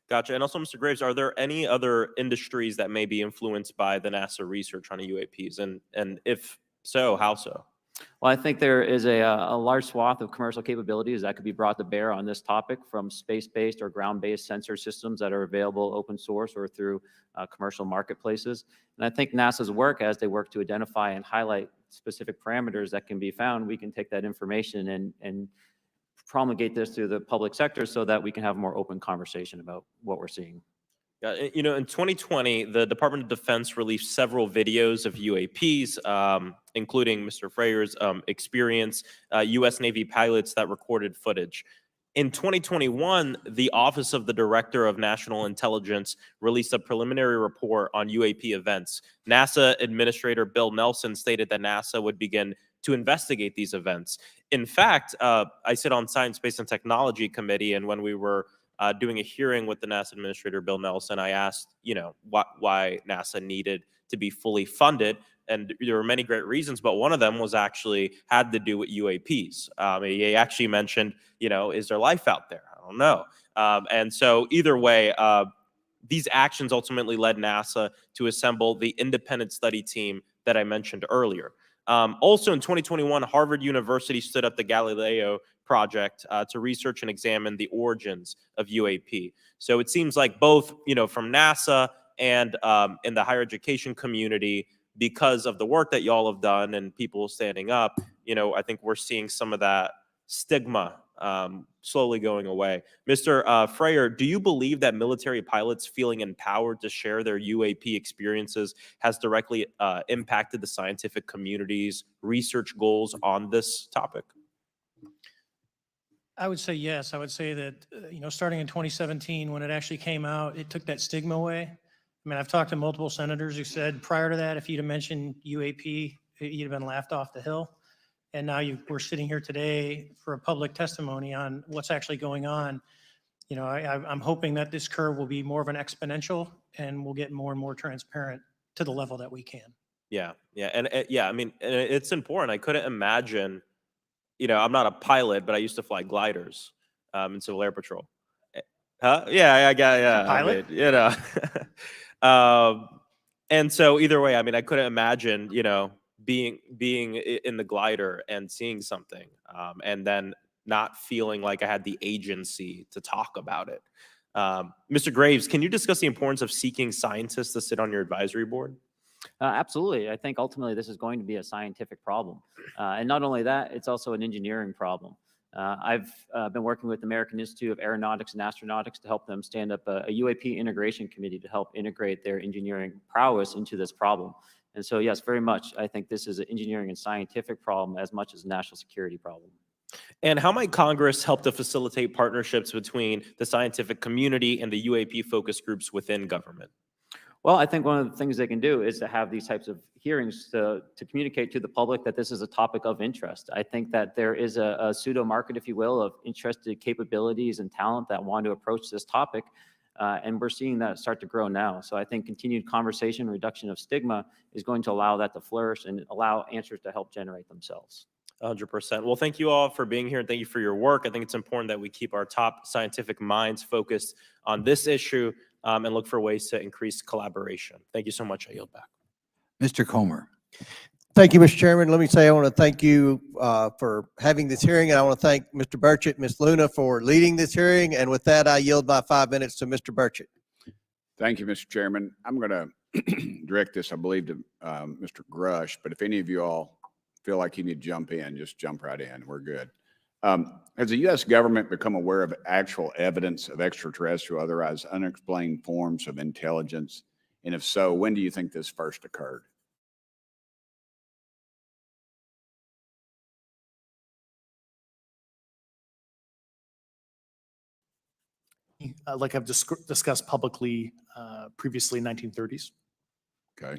Gotcha. And also, Mr. Graves, are there any other industries that may be influenced by the NASA research on UAPs? And if so, how so? Well, I think there is a large swath of commercial capabilities that could be brought to bear on this topic, from space-based or ground-based sensor systems that are available open source or through commercial marketplaces. And I think NASA's work, as they work to identify and highlight specific parameters that can be found, we can take that information and promulgate this through the public sector so that we can have a more open conversation about what we're seeing. You know, in 2020, the Department of Defense released several videos of UAPs, including Mr. Fravor's experience, U.S. Navy pilots that recorded footage. In 2021, the Office of the Director of National Intelligence released a preliminary report on UAP events. NASA Administrator Bill Nelson stated that NASA would begin to investigate these events. In fact, I sit on Science, Space, and Technology Committee, and when we were doing a hearing with the NASA Administrator Bill Nelson, I asked, you know, why NASA needed to be fully funded, and there were many great reasons, but one of them was actually had to do with UAPs. He actually mentioned, you know, is there life out there? I don't know. And so either way, these actions ultimately led NASA to assemble the independent study team that I mentioned earlier. Also in 2021, Harvard University stood up the Galileo project to research and examine the origins of UAP. So it seems like both, you know, from NASA and in the higher education community, because of the work that y'all have done and people standing up, you know, I think we're seeing some of that stigma slowly going away. Mr. Fravor, do you believe that military pilots feeling empowered to share their UAP experiences has directly impacted the scientific community's research goals on this topic? I would say yes. I would say that, you know, starting in 2017, when it actually came out, it took that stigma away. I mean, I've talked to multiple senators who said prior to that, if you'd have mentioned UAP, you'd have been laughed off the hill. And now we're sitting here today for a public testimony on what's actually going on. You know, I'm hoping that this curve will be more of an exponential and we'll get more and more transparent to the level that we can. Yeah, yeah, I mean, it's important. I couldn't imagine, you know, I'm not a pilot, but I used to fly gliders in Civil Air Patrol. Huh? Yeah, I got, yeah. Pilot? I mean, you know. And so either way, I mean, I couldn't imagine, you know, being in the glider and seeing something and then not feeling like I had the agency to talk about it. Mr. Graves, can you discuss the importance of seeking scientists to sit on your advisory board? Absolutely. I think ultimately this is going to be a scientific problem. And not only that, it's also an engineering problem. I've been working with the American Institute of Aeronautics and Astronautics to help them stand up a UAP integration committee to help integrate their engineering prowess into this problem. And so, yes, very much, I think this is an engineering and scientific problem as much as a national security problem. And how might Congress help to facilitate partnerships between the scientific community and the UAP focus groups within government? Well, I think one of the things they can do is to have these types of hearings to communicate to the public that this is a topic of interest. I think that there is a pseudo market, if you will, of interested capabilities and talent that want to approach this topic. And we're seeing that start to grow now. So I think continued conversation, reduction of stigma is going to allow that to flourish and allow answers to help generate themselves. 100%. Well, thank you all for being here and thank you for your work. I think it's important that we keep our top scientific minds focused on this issue and look for ways to increase collaboration. Thank you so much. I yield back. Mr. Comer. Thank you, Mr. Chairman. Let me say I want to thank you for having this hearing, and I want to thank Mr. Burchett, Ms. Luna for leading this hearing. And with that, I yield my 5 minutes to Mr. Burchett. Thank you, Mr. Chairman. I'm going to direct this, I believe, to Mr. Grusch, but if any of you all feel like you need to jump in, just jump right in. We're good. Has the U.S. government become aware of actual evidence of extraterrestrial, otherwise unexplained forms of intelligence? And if so, when do you think this first occurred? Like I've discussed publicly previously in 1930s. Okay.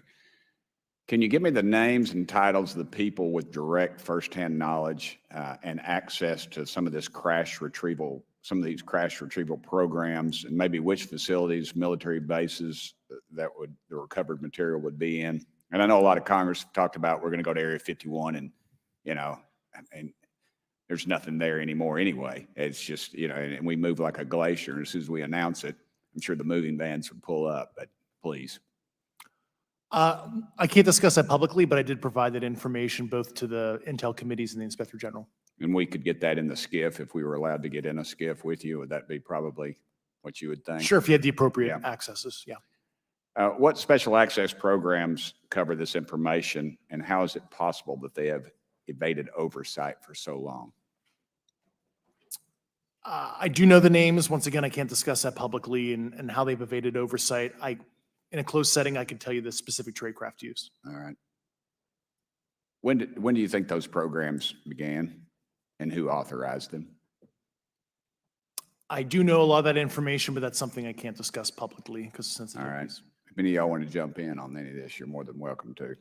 Can you give me the names and titles of the people with direct firsthand knowledge and access to some of this crash retrieval, some of these crash retrieval programs, and maybe which facilities, military bases that the recovered material would be in? And I know a lot of Congress talked about we're going to go to Area 51 and, and there's nothing there anymore anyway. It's just, and we move like a glacier. And as soon as we announce it, I'm sure the moving vans would pull up, but please. I can't discuss that publicly, but I did provide that information both to the Intel committees and the Inspector General. And we could get that in the skiff if we were allowed to get in a skiff with you. Would that be probably what you would think? Sure, if you had the appropriate Yeah. accesses, yeah. What special access programs cover this information, and how is it possible that they have evaded oversight for so long? I do know the names. Once again, I can't discuss that publicly and how they've evaded oversight. In a closed setting, I could tell you the specific tradecraft used. All right. When do you think those programs began, and who authorized them? I do know a lot of that information, but that's something I can't discuss publicly because of All right. sensitivities. If any of y'all want to jump in on any of this, you're more than welcome to.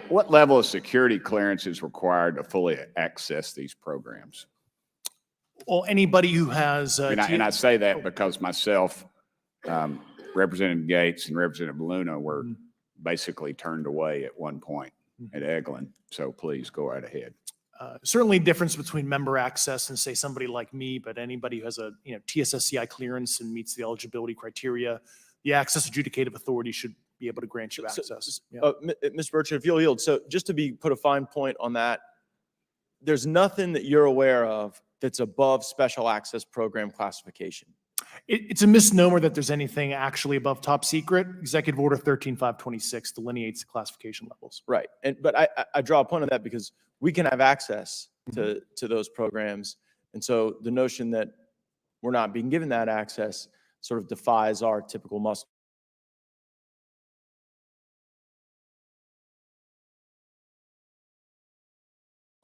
What level of security clearance is required to fully access these programs? Well, anybody who has. And I say that because myself, Representative Gates and Representative Luna were basically turned away at one point at Eglin. So please go right ahead. Certainly difference between member access and say somebody like me, but anybody who has a TSSCI clearance and meets the eligibility criteria, the access adjudicative authority should be able to grant you access. Yeah. Mr. Burchett, if you'll yield. So just to put a fine point on that, there's nothing that you're aware of that's above special access program classification. It's a misnomer that there's anything actually above top secret. Executive Order 13526 delineates the classification levels. Right. But I draw a point on that because we can have access to those programs. And so the notion that we're not being given that access sort of defies our typical muscle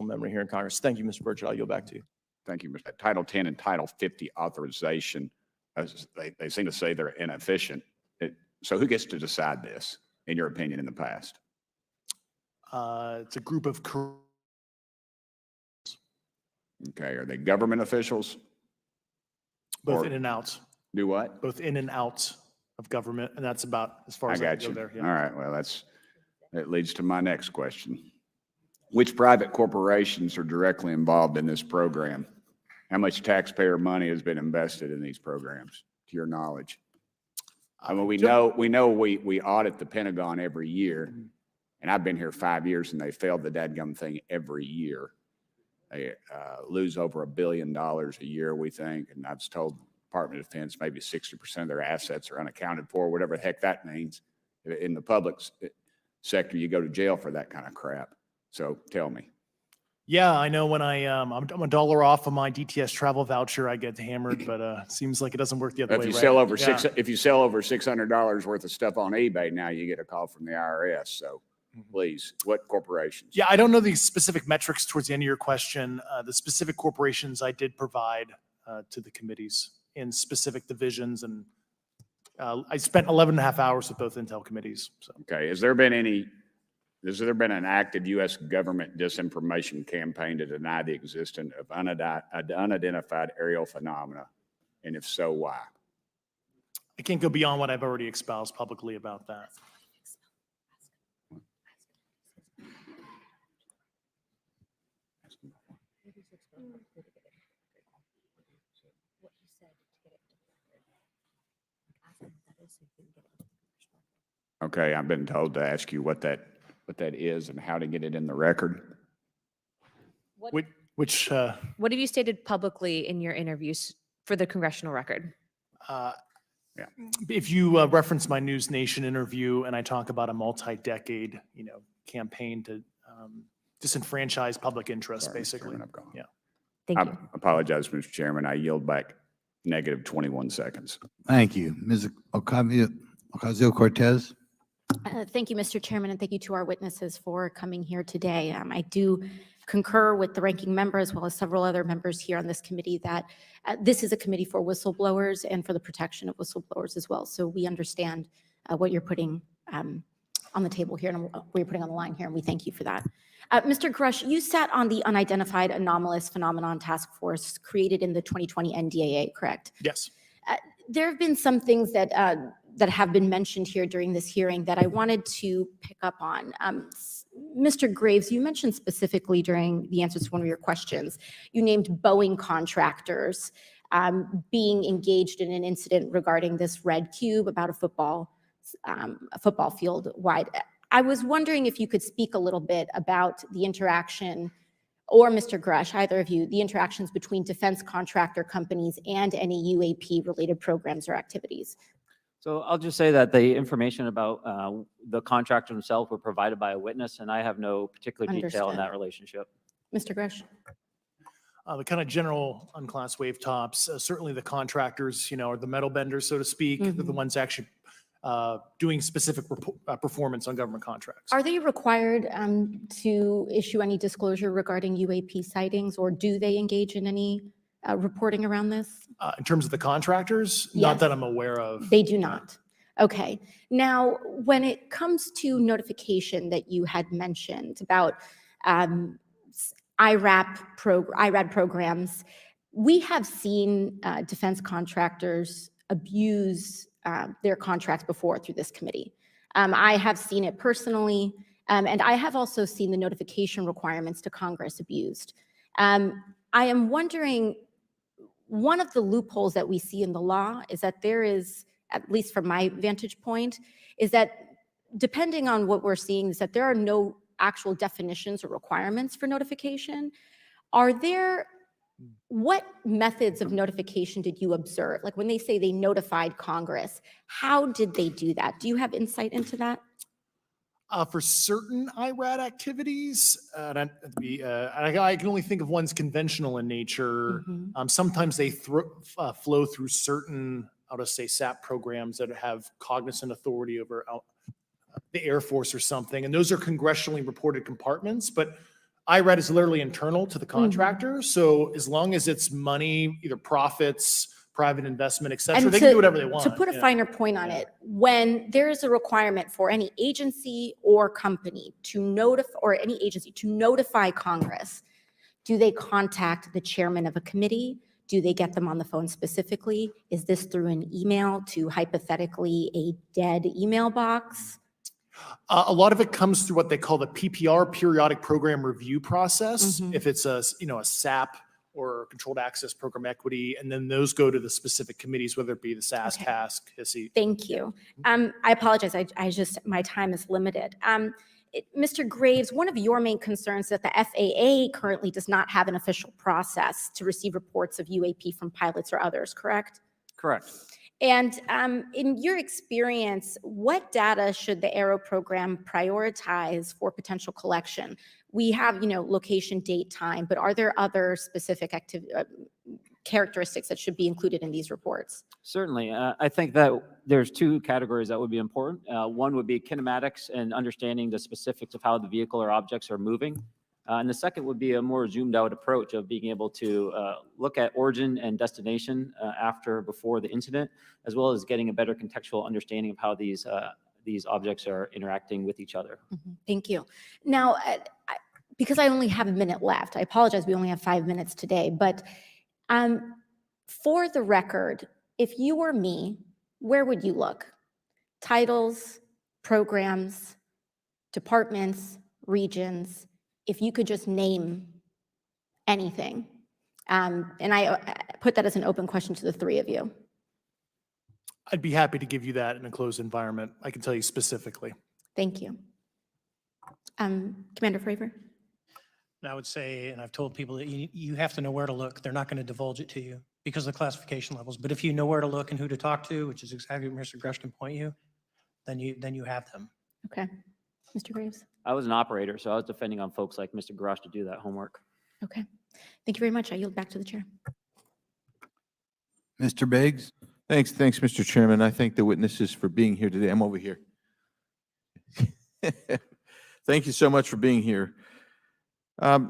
memory here in Congress. Thank you, Mr. Burchett. I'll yield back to you. Thank you, Mr. Title 10 and Title 50 authorization, they seem to say they're inefficient. So who gets to decide this, in your opinion, in the past? It's a group of. Okay, are they government officials? Both Or- in and out, Do what? both in and out of government, and that's about as far I as I got can you. go there. All Yeah. right, well, that leads to my next question. Which private corporations are directly involved in this program? How much taxpayer money has been invested in these programs, to your knowledge? I mean, we know we audit the Pentagon every year, and I've been here 5 years, and they failed the dadgum thing every year. They lose over $1 billion a year, we think, and I was told the Department of Defense maybe 60% of their assets are unaccounted for, whatever the heck that means. In the public sector, you go to jail for that kind of crap. So tell me. Yeah, I know when I'm $1 off of my DTS travel voucher, I get hammered, but it seems like it doesn't work the other If way. you right? sell over Yeah. if you sell over $600 worth of stuff on eBay, now you get a call from the IRS. So please, what corporations? Yeah, I don't know the specific metrics towards the end of your question. The specific corporations I did provide to the committees in specific divisions, and I spent 11 and a half hours with both Intel committees. So. Okay, has there been an active U.S. government disinformation campaign to deny the existence of unidentified aerial phenomena? And if so, why? I can't go beyond what I've already espoused publicly about that. Okay, I've been told to ask you what that is and how to get it in the record. Which What have you stated publicly in your interviews for the congressional record? If you reference my News Nation interview and I talk about a multi-decade, campaign to disenfranchise public interest, Sorry, Mr. Basically. Chairman, I've gone. Yeah. Thank I you. apologize, Mr. Chairman. I yield back negative 21 seconds. Thank you. Ms. Ocasio-Cortez? Thank you, Mr. Chairman, and thank you to our witnesses for coming here today. I do concur with the ranking member as well as several other members here on this committee that this is a committee for whistleblowers and for the protection of whistleblowers as well. So we understand what you're putting on the table here and what you're putting on the line here, and we thank you for that. Mr. Grusch, you sat on the Unidentified Anomalous Phenomenon Task Force created in the 2020 NDAA, correct? Yes. There have been some things that have been mentioned here during this hearing that I wanted to pick up on. Mr. Graves, you mentioned specifically during the answers to one of your questions, you named Boeing contractors being engaged in an incident regarding this red cube about a football field wide. I was wondering if you could speak a little bit about the interaction, or Mr. Grusch, either of you, the interactions between defense contractor companies and any UAP-related programs or activities. So I'll just say that the information about the contractor himself were provided by a witness, and I have no particular detail in Understood. that relationship. Mr. Grusch? The kind of general unclass wave tops, certainly the contractors, are the metal benders, so to speak. They're the ones actually doing specific performance on government contracts. Are they required to issue any disclosure regarding UAP sightings, or do they engage in any reporting around this? In terms of the contractors, not Yes. that I'm aware of. They do not. Okay. Now, when it comes to notification that you had mentioned about IRAD programs, we have seen defense contractors abuse their contracts before through this committee. I have seen it personally, and I have also seen the notification requirements to Congress abused. I am wondering, one of the loopholes that we see in the law is that there is, at least from my vantage point, is that depending on what we're seeing, is that there are no actual definitions or requirements for notification. What methods of notification did you observe? Like when they say they notified Congress, how did they do that? Do you have insight into that? For certain IRAD activities, I can only think of ones conventional in nature. Sometimes they flow through certain, I'll just say SAP programs that have cognizant authority over the Air Force or something. And those are congressionally reported compartments, but IRAD is literally internal to the contractor. So as long as it's money, either profits, private investment, et cetera, they can do whatever they want. To put a finer point on it, when there is a requirement for any agency or company to notify Congress, do they contact the chairman of a committee? Do they get them on the phone specifically? Is this through an email to hypothetically a dead email box? A lot of it comes through what they call the PPR, Periodic Program Review Process. If it's a SAP or Controlled Access Program Equity, and then those go to the specific committees, whether it be the SAS, Okay. task, HISI. Thank you. I apologize. My time is limited. Mr. Graves, one of your main concerns is that the FAA currently does not have an official process to receive reports of UAP from pilots or others, correct? Correct. And in your experience, what data should the Aero program prioritize for potential collection? We have, location, date, time, but are there other specific characteristics that should be included in these reports? Certainly. I think that there's two categories that would be important. One would be kinematics and understanding the specifics of how the vehicle or objects are moving. And the second would be a more zoomed out approach of being able to look at origin and destination before the incident, as well as getting a better contextual understanding of how these objects are interacting with each other. Thank you. Now, because I only have a minute left, I apologize, we only have 5 minutes today, but for the record, if you were me, where would you look? Titles, programs, departments, regions, if you could just name anything. And I put that as an open question to the three of you. I'd be happy to give you that in a closed environment. I can tell you specifically. Thank you. Commander Fravor? And I would say, and I've told people that you have to know where to look. They're not going to divulge it to you because of the classification levels. But if you know where to look and who to talk to, which is exactly what Mr. Grusch can point you, then you have them. Okay. Mr. Graves? I was an operator, so I was depending on folks like Mr. Grusch to do that homework. Okay. Thank you very much. I yield back to the chair. Mr. Biggs? Thanks, Mr. Chairman. I thank the witnesses for being here today. I'm over here. Thank you so much for being here. I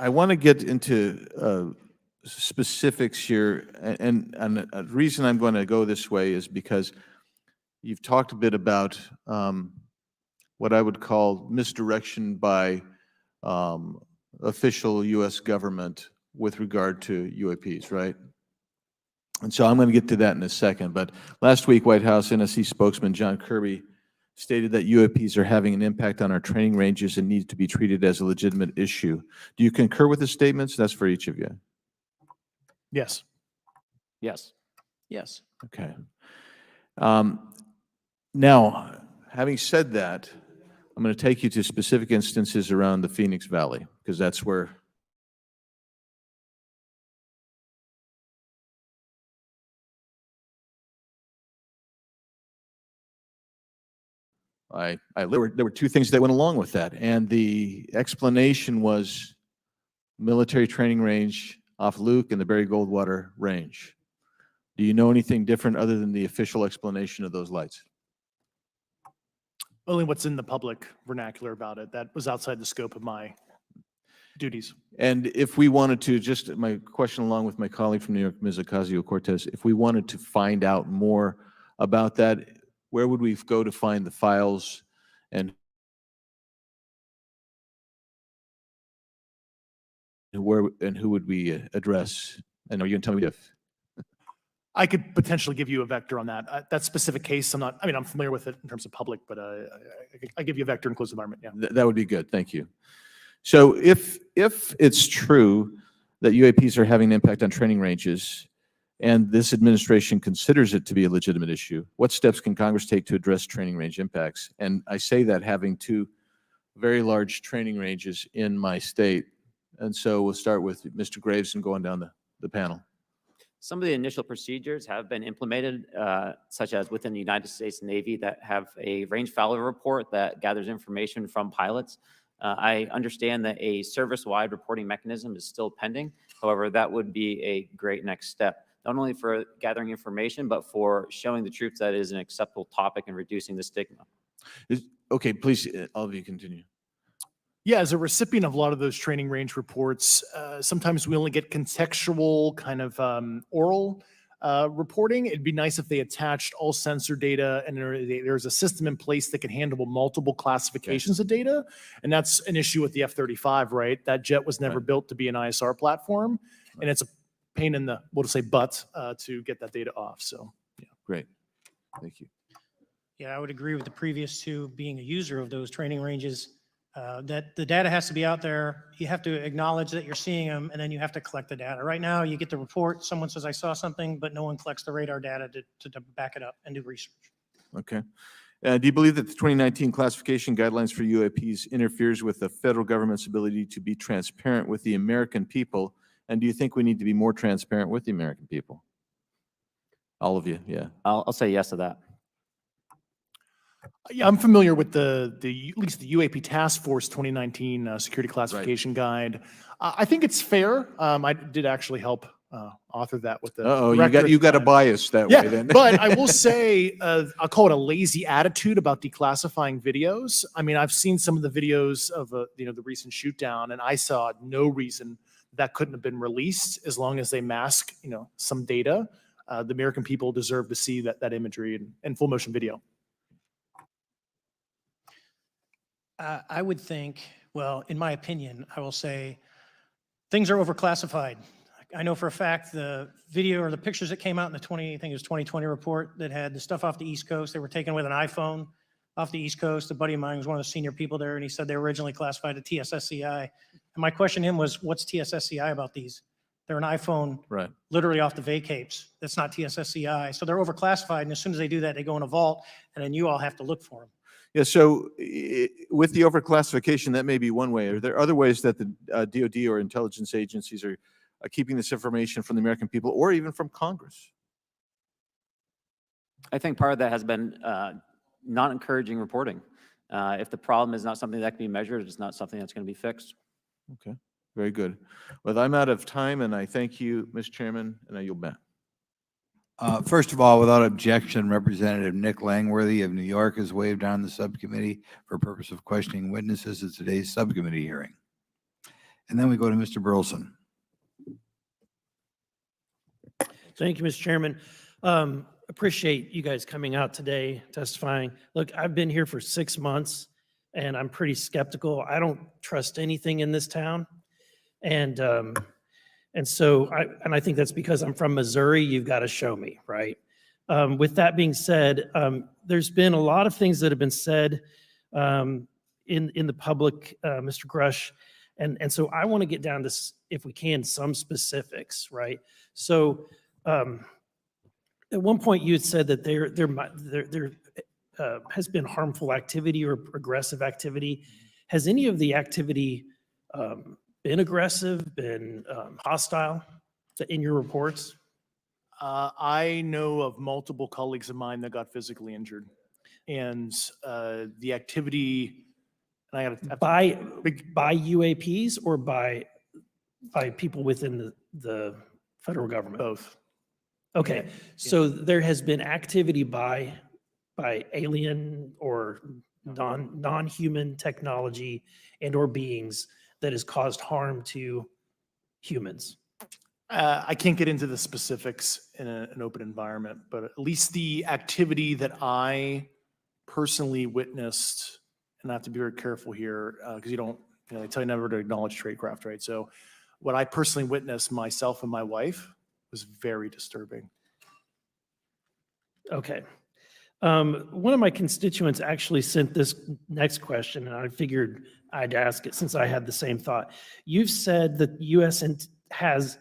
want to get into specifics here, and a reason I'm going to go this way is because you've talked a bit about what I would call misdirection by official U.S. government with regard to UAPs, right? And so I'm going to get to that in a second. But last week, White House NSC spokesman John Kirby stated that UAPs are having an impact on our training ranges and need to be treated as a legitimate issue. Do you concur with the statements? That's for each of you. Yes. Yes. Yes. Okay. Now, having said that, I'm going to take you to specific instances around the Phoenix Valley, because that's where there were two things that went along with that, and the explanation was military training range off Luke and the Barry Goldwater range. Do you know anything different other than the official explanation of those lights? Only what's in the public vernacular about it. That was outside the scope of my duties. And if we wanted to, just my question along with my colleague from New York, Ms. Ocasio-Cortez, if we wanted to find out more about that, where would we go to find the files, and who would we address? And are you going to tell me if? I could potentially give you a vector on that. That specific case, I'm familiar with it in terms of public, but I give you a vector in closed environment, yeah. That would be good, thank you. So if it's true that UAPs are having an impact on training ranges, and this administration considers it to be a legitimate issue, what steps can Congress take to address training range impacts? And I say that having two very large training ranges in my state. And so we'll start with Mr. Graves and going down the panel. Some of the initial procedures have been implemented, such as within the United States Navy, that have a range failure report that gathers information from pilots. I understand that a service-wide reporting mechanism is still pending. However, that would be a great next step, not only for gathering information, but for showing the troops that it is an acceptable topic and reducing the stigma. Okay, please, all of you continue. Yeah, as a recipient of a lot of those training range reports, sometimes we only get contextual kind of oral reporting. It'd be nice if they attached all sensor data and there's a system in place that can handle multiple classifications of data. And that's an issue with the F-35, right? That jet was never built to be an ISR platform. And it's a pain in the, we'll just say butt, to get that data off. So, yeah. Great, thank you. Yeah, I would agree with the previous two, being a user of those training ranges, that the data has to be out there. You have to acknowledge that you're seeing them, and then you have to collect the data. Right now, you get the report, someone says, I saw something, but no one collects the radar data to back it up and do research. Okay. Do you believe that the 2019 classification guidelines for UAPs interferes with the federal government's ability to be transparent with the American people? And do you think we need to be more transparent with the American people? All of you, yeah. I'll say yes to that. Yeah, I'm familiar with at least the UAP Task Force 2019 Security Classification Guide. I think it's fair. I did actually help author that with the. You got a bias that way then. But I will say, I'll call it a lazy attitude about declassifying videos. I mean, I've seen some of the videos of the recent shoot down, and I saw no reason that couldn't have been released as long as they mask some data. The American people deserve to see that imagery and full motion video. I would think, well, in my opinion, I will say things are overclassified. I know for a fact the video or the pictures that came out in the 2020 report that had the stuff off the East Coast, they were taken with an iPhone off the East Coast. A buddy of mine was one of the senior people there, and he said they were originally classified at TSSCI. And my question to him was, what's TSSCI about these? They're an iPhone Right. literally off the vacapes. That's not TSSCI. So they're overclassified, and as soon as they do that, they go in a vault, and then you all have to look for them. Yeah, so with the overclassification, that may be one way. Are there other ways that the DoD or intelligence agencies are keeping this information from the American people or even from Congress? I think part of that has been not encouraging reporting. If the problem is not something that can be measured, it's not something that's going to be fixed. Okay, very good. Well, I'm out of time, and I thank you, Mr. Chairman, and I yield back. First of all, without objection, Representative Nick Langworthy of New York has waived on the subcommittee for purpose of questioning witnesses at today's subcommittee hearing. And then we go to Mr. Burleson. Thank you, Mr. Chairman. Appreciate you guys coming out today testifying. Look, I've been here for 6 months and I'm pretty skeptical. I don't trust anything in this town. And so I think that's because I'm from Missouri. You've got to show me, right? With that being said, there's been a lot of things that have been said in the public, Mr. Grusch. And so I want to get down to, if we can, some specifics, right? So at one point you had said that there has been harmful activity or aggressive activity. Has any of the activity been aggressive, been hostile in your reports? I know of multiple colleagues of mine that got physically injured. And the activity, and I got by UAPs or by people within the federal government? Both. Okay, so there has been activity by alien or non-human technology and or beings that has caused harm to humans. I can't get into the specifics in an open environment, but at least the activity that I personally witnessed, and I have to be very careful here because they tell you never to acknowledge tradecraft, right? So what I personally witnessed myself and my wife was very disturbing. Okay. One of my constituents actually sent this next question, and I figured I'd ask it since I had the same thought. You've said that the U.S. has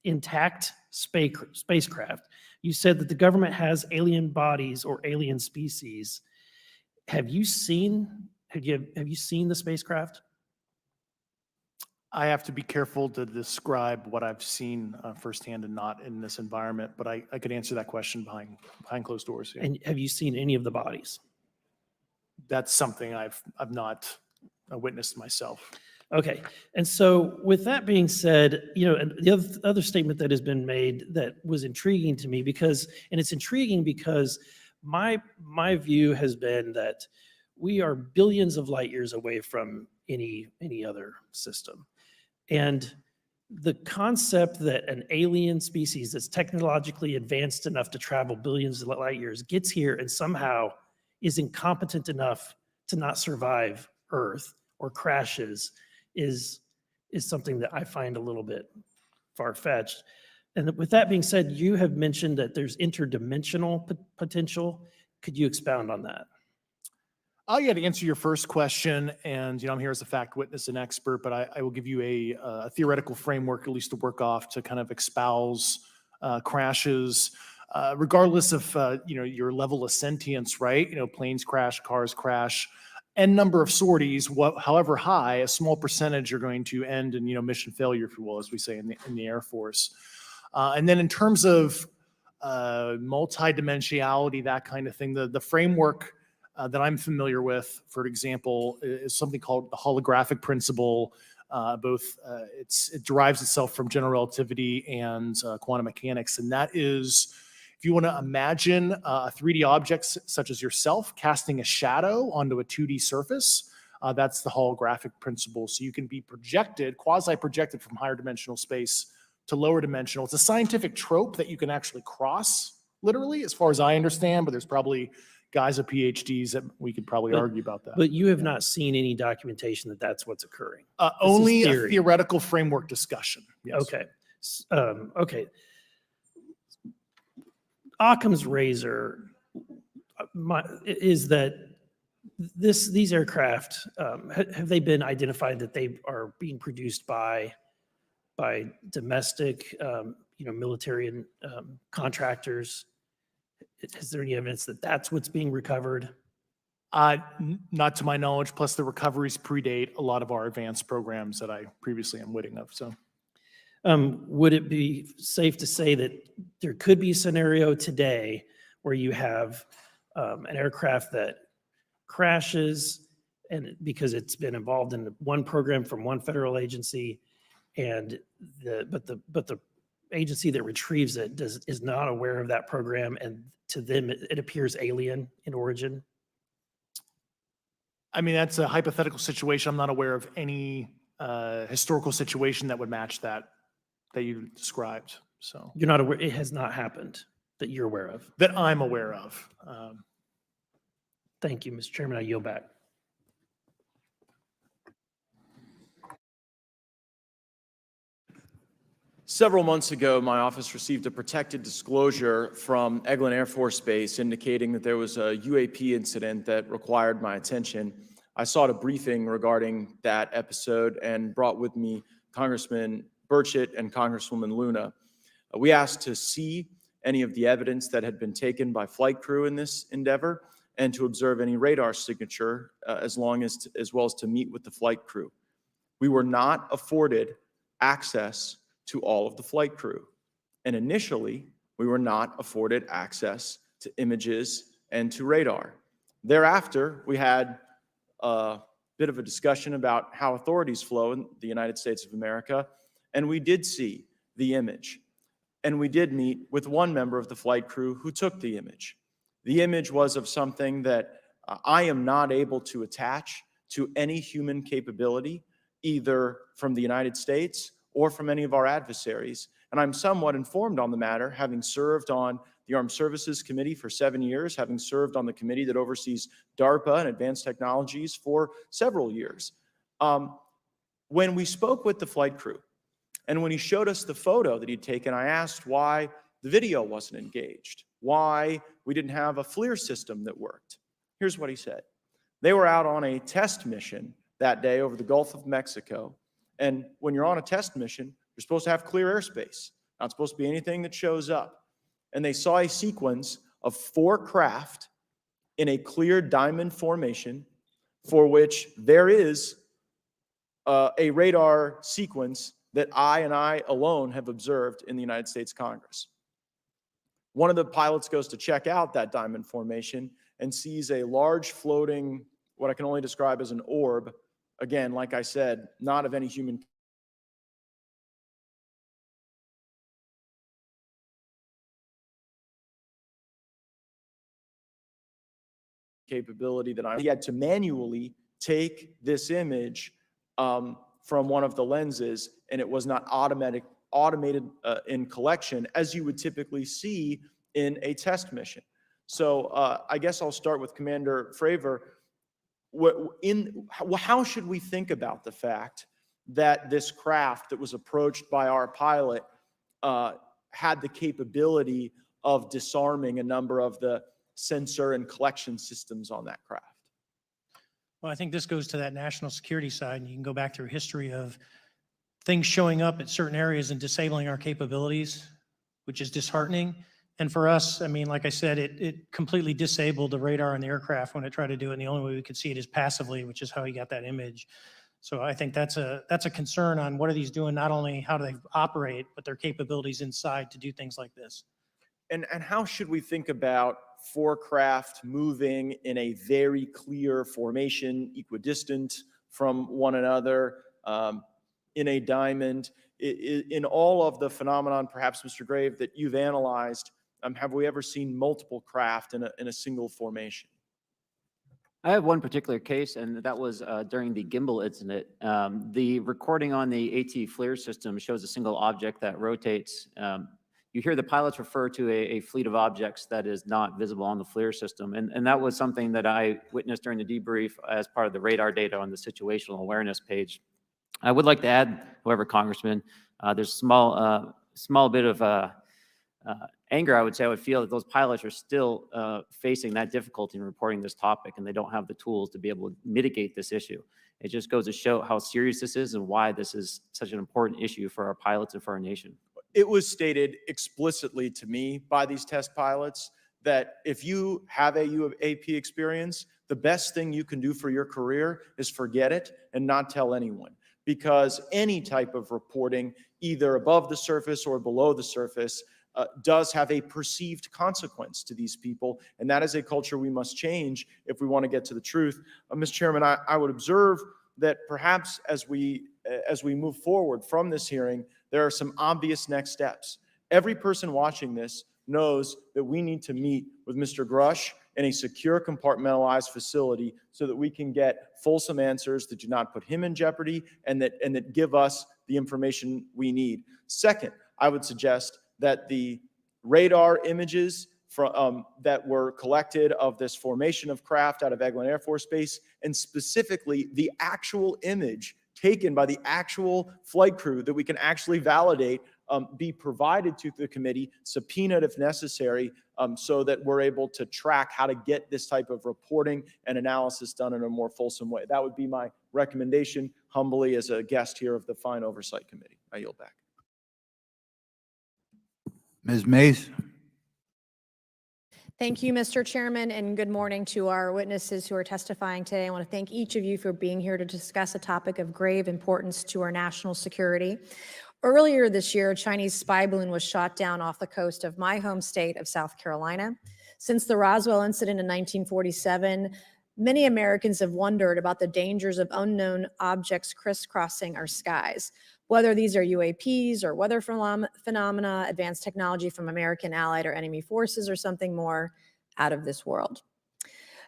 intact spacecraft. You said that the government has alien bodies or alien species. Have you seen the spacecraft? I have to be careful to describe what I've seen firsthand and not in this environment, but I could answer that question behind closed doors. Yeah. And have you seen any of the bodies? That's something I've not witnessed myself. Okay, and so with that being said, and the other statement that has been made that was intriguing to me it's intriguing because my view has been that we are billions of light years away from any other system. And the concept that an alien species that's technologically advanced enough to travel billions of light years gets here and somehow is incompetent enough to not survive Earth or crashes is something that I find a little bit far-fetched. And with that being said, you have mentioned that there's interdimensional potential. Could you expound on that? Yeah, to answer your first question, and I'm here as a fact witness and expert, but I will give you a theoretical framework, at least to work off, to kind of espouse crashes, regardless of your level of sentience, right? Planes crash, cars crash, n number of sorties, however high, a small percentage are going to end in mission failure, if you will, as we say in the Air Force. And then in terms of multidimensionality, that kind of thing, the framework that I'm familiar with, for example, is something called the holographic principle. It derives itself from general relativity and quantum mechanics. And that is, if you want to imagine a 3D object such as yourself casting a shadow onto a 2D surface, that's the holographic principle. So you can be projected, quasi-projected from higher dimensional space to lower dimensional. It's a scientific trope that you can actually cross, literally, as far as I understand, but there's probably guys with PhDs that we could probably argue about that. But you have not seen any documentation that that's what's occurring? Only a theoretical framework discussion. Yes. Okay. Okay. Occam's razor is that these aircraft, have they been identified that they are being produced by by domestic, military and contractors? Is there any evidence that that's what's being recovered? Not to my knowledge, plus the recoveries predate a lot of our advanced programs that I previously am witting of, so. Would it be safe to say that there could be a scenario today where you have an aircraft that crashes and because it's been involved in one program from one federal agency, and but the agency that retrieves it is not aware of that program, and to them it appears alien in origin? I mean, that's a hypothetical situation. I'm not aware of any historical situation that would match that you described, so. You're not aware, it has not happened that you're aware of? That I'm aware of. Thank you, Mr. Chairman. I yield back. Several months ago, my office received a protected disclosure from Eglin Air Force Base indicating that there was a UAP incident that required my attention. I sought a briefing regarding that episode and brought with me Congressman Burchett and Congresswoman Luna. We asked to see any of the evidence that had been taken by flight crew in this endeavor and to observe any radar signature as well as to meet with the flight crew. We were not afforded access to all of the flight crew. And initially, we were not afforded access to images and to radar. Thereafter, we had a bit of a discussion about how authorities flow in the United States of America, and we did see the image. And we did meet with one member of the flight crew who took the image. The image was of something that I am not able to attach to any human capability, either from the United States or from any of our adversaries. And I'm somewhat informed on the matter, having served on the Armed Services Committee for 7 years, having served on the committee that oversees DARPA and advanced technologies for several years. When we spoke with the flight crew, and when he showed us the photo that he'd taken, I asked why the video wasn't engaged, why we didn't have a FLIR system that worked. Here's what he said. They were out on a test mission that day over the Gulf of Mexico. And when you're on a test mission, you're supposed to have clear airspace. Not supposed to be anything that shows up. And they saw a sequence of 4 craft in a clear diamond formation for which there is a radar sequence that I alone have observed in the United States Congress. One of the pilots goes to check out that diamond formation and sees a large floating, what I can only describe as an orb. Again, like I said, not of any human capability he had to manually take this image from one of the lenses, and it was not automated in collection as you would typically see in a test mission. So I guess I'll start with Commander Fravor. How should we think about the fact that this craft that was approached by our pilot had the capability of disarming a number of the sensor and collection systems on that craft? Well, I think this goes to that national security side, and you can go back through history of things showing up at certain areas and disabling our capabilities, which is disheartening. And for us, I mean, like I said, it completely disabled the radar on the aircraft when it tried to do it. And the only way we could see it is passively, which is how he got that image. So I think that's a concern on what are these doing, not only how do they operate, but their capabilities inside to do things like this. And how should we think about 4 craft moving in a very clear formation, equidistant from one another, in a diamond? In all of the phenomenon, perhaps, Mr. Grave, that you've analyzed, have we ever seen multiple craft in a single formation? I have one particular case, and that was during the gimbal incident. The recording on the AT FLIR system shows a single object that rotates. You hear the pilots refer to a fleet of objects that is not visible on the FLIR system. And that was something that I witnessed during the debrief as part of the radar data on the situational awareness page. I would like to add, however, Congressman, there's a small bit of anger, I would say I would feel that those pilots are still facing that difficulty in reporting this topic, and they don't have the tools to be able to mitigate this issue. It just goes to show how serious this is and why this is such an important issue for our pilots and for our nation. It was stated explicitly to me by these test pilots that if you have a UAP experience, the best thing you can do for your career is forget it and not tell anyone. Because any type of reporting, either above the surface or below the surface, does have a perceived consequence to these people. And that is a culture we must change if we want to get to the truth. Mr. Chairman, I would observe that perhaps as we move forward from this hearing, there are some obvious next steps. Every person watching this knows that we need to meet with Mr. Grusch in a secure, compartmentalized facility so that we can get fulsome answers that do not put him in jeopardy and that give us the information we need. Second, I would suggest that the radar images that were collected of this formation of craft out of Eglin Air Force Base, and specifically the actual image taken by the actual flight crew that we can actually validate, be provided to the committee, subpoenaed if necessary, so that we're able to track how to get this type of reporting and analysis done in a more fulsome way. That would be my recommendation, humbly, as a guest here of the Fine Oversight Committee. I yield back. Ms. Mays? Thank you, Mr. Chairman, and good morning to our witnesses who are testifying today. I want to thank each of you for being here to discuss a topic of grave importance to our national security. Earlier this year, a Chinese spy balloon was shot down off the coast of my home state of South Carolina. Since the Roswell incident in 1947, many Americans have wondered about the dangers of unknown objects crisscrossing our skies. Whether these are UAPs or weather phenomena, advanced technology from American allied or enemy forces, or something more out of this world.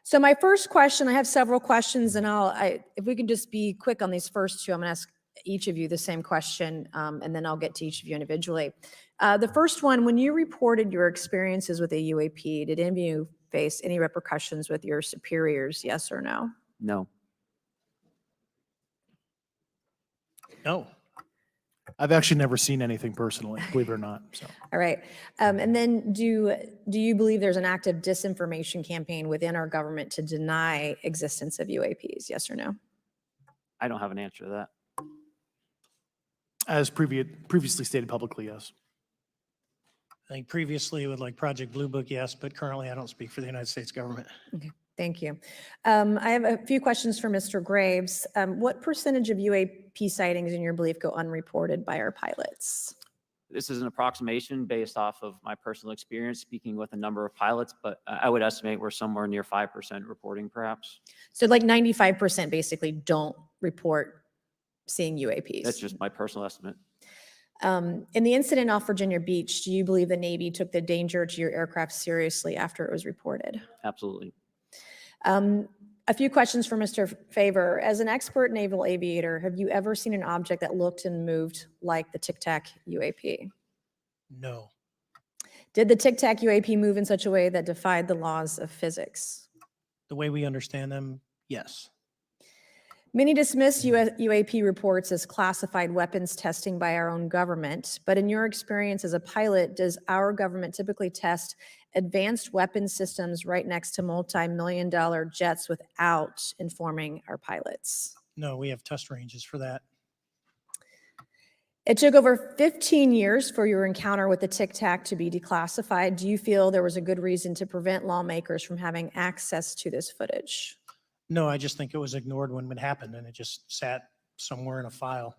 So my first question, I have several questions, and if we can just be quick on these first two, I'm going to ask each of you the same question, and then I'll get to each of you individually. The first one, when you reported your experiences with a UAP, did any of you face any repercussions with your superiors, yes or no? No. No. I've actually never seen anything personally, believe it or not. So. All right. And then do you believe there's an active disinformation campaign within our government to deny existence of UAPs? Yes or no? I don't have an answer to that. As previously stated publicly, yes. I think previously with like Project Blue Book, yes, but currently I don't speak for the United States government. Okay, thank you. I have a few questions for Mr. Graves. What percentage of UAP sightings in your belief go unreported by our pilots? This is an approximation based off of my personal experience speaking with a number of pilots, but I would estimate we're somewhere near 5% reporting perhaps. So like 95% basically don't report seeing UAPs. That's just my personal estimate. In the incident off Virginia Beach, do you believe the Navy took the danger to your aircraft seriously after it was reported? Absolutely. A few questions for Mr. Fravor. As an expert naval aviator, have you ever seen an object that looked and moved like the Tic Tac UAP? No. Did the Tic Tac UAP move in such a way that defied the laws of physics? The way we understand them, yes. Many dismiss UAP reports as classified weapons testing by our own government, but in your experience as a pilot, does our government typically test advanced weapon systems right next to multi-million-dollar jets without informing our pilots? No, we have test ranges for that. It took over 15 years for your encounter with the Tic Tac to be declassified. Do you feel there was a good reason to prevent lawmakers from having access to this footage? No, I just think it was ignored when it happened and it just sat somewhere in a file,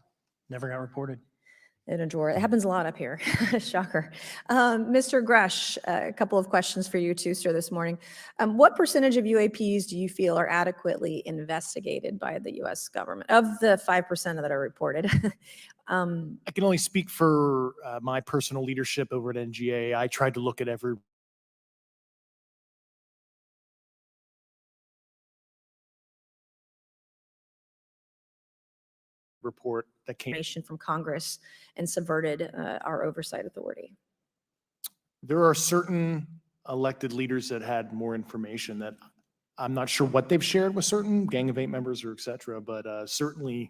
never got reported. In a drawer. It happens a lot up here. Shocker. Mr. Grusch, a couple of questions for you too, sir, this morning. What percentage of UAPs do you feel are adequately investigated by the U.S. government of the 5% that are reported? I can only speak for my personal leadership over at NGA. I tried to look at every report that came from Congress and subverted our oversight authority. There are certain elected leaders that had more information that I'm not sure what they've shared with certain Gang of Eight members or et cetera, but certainly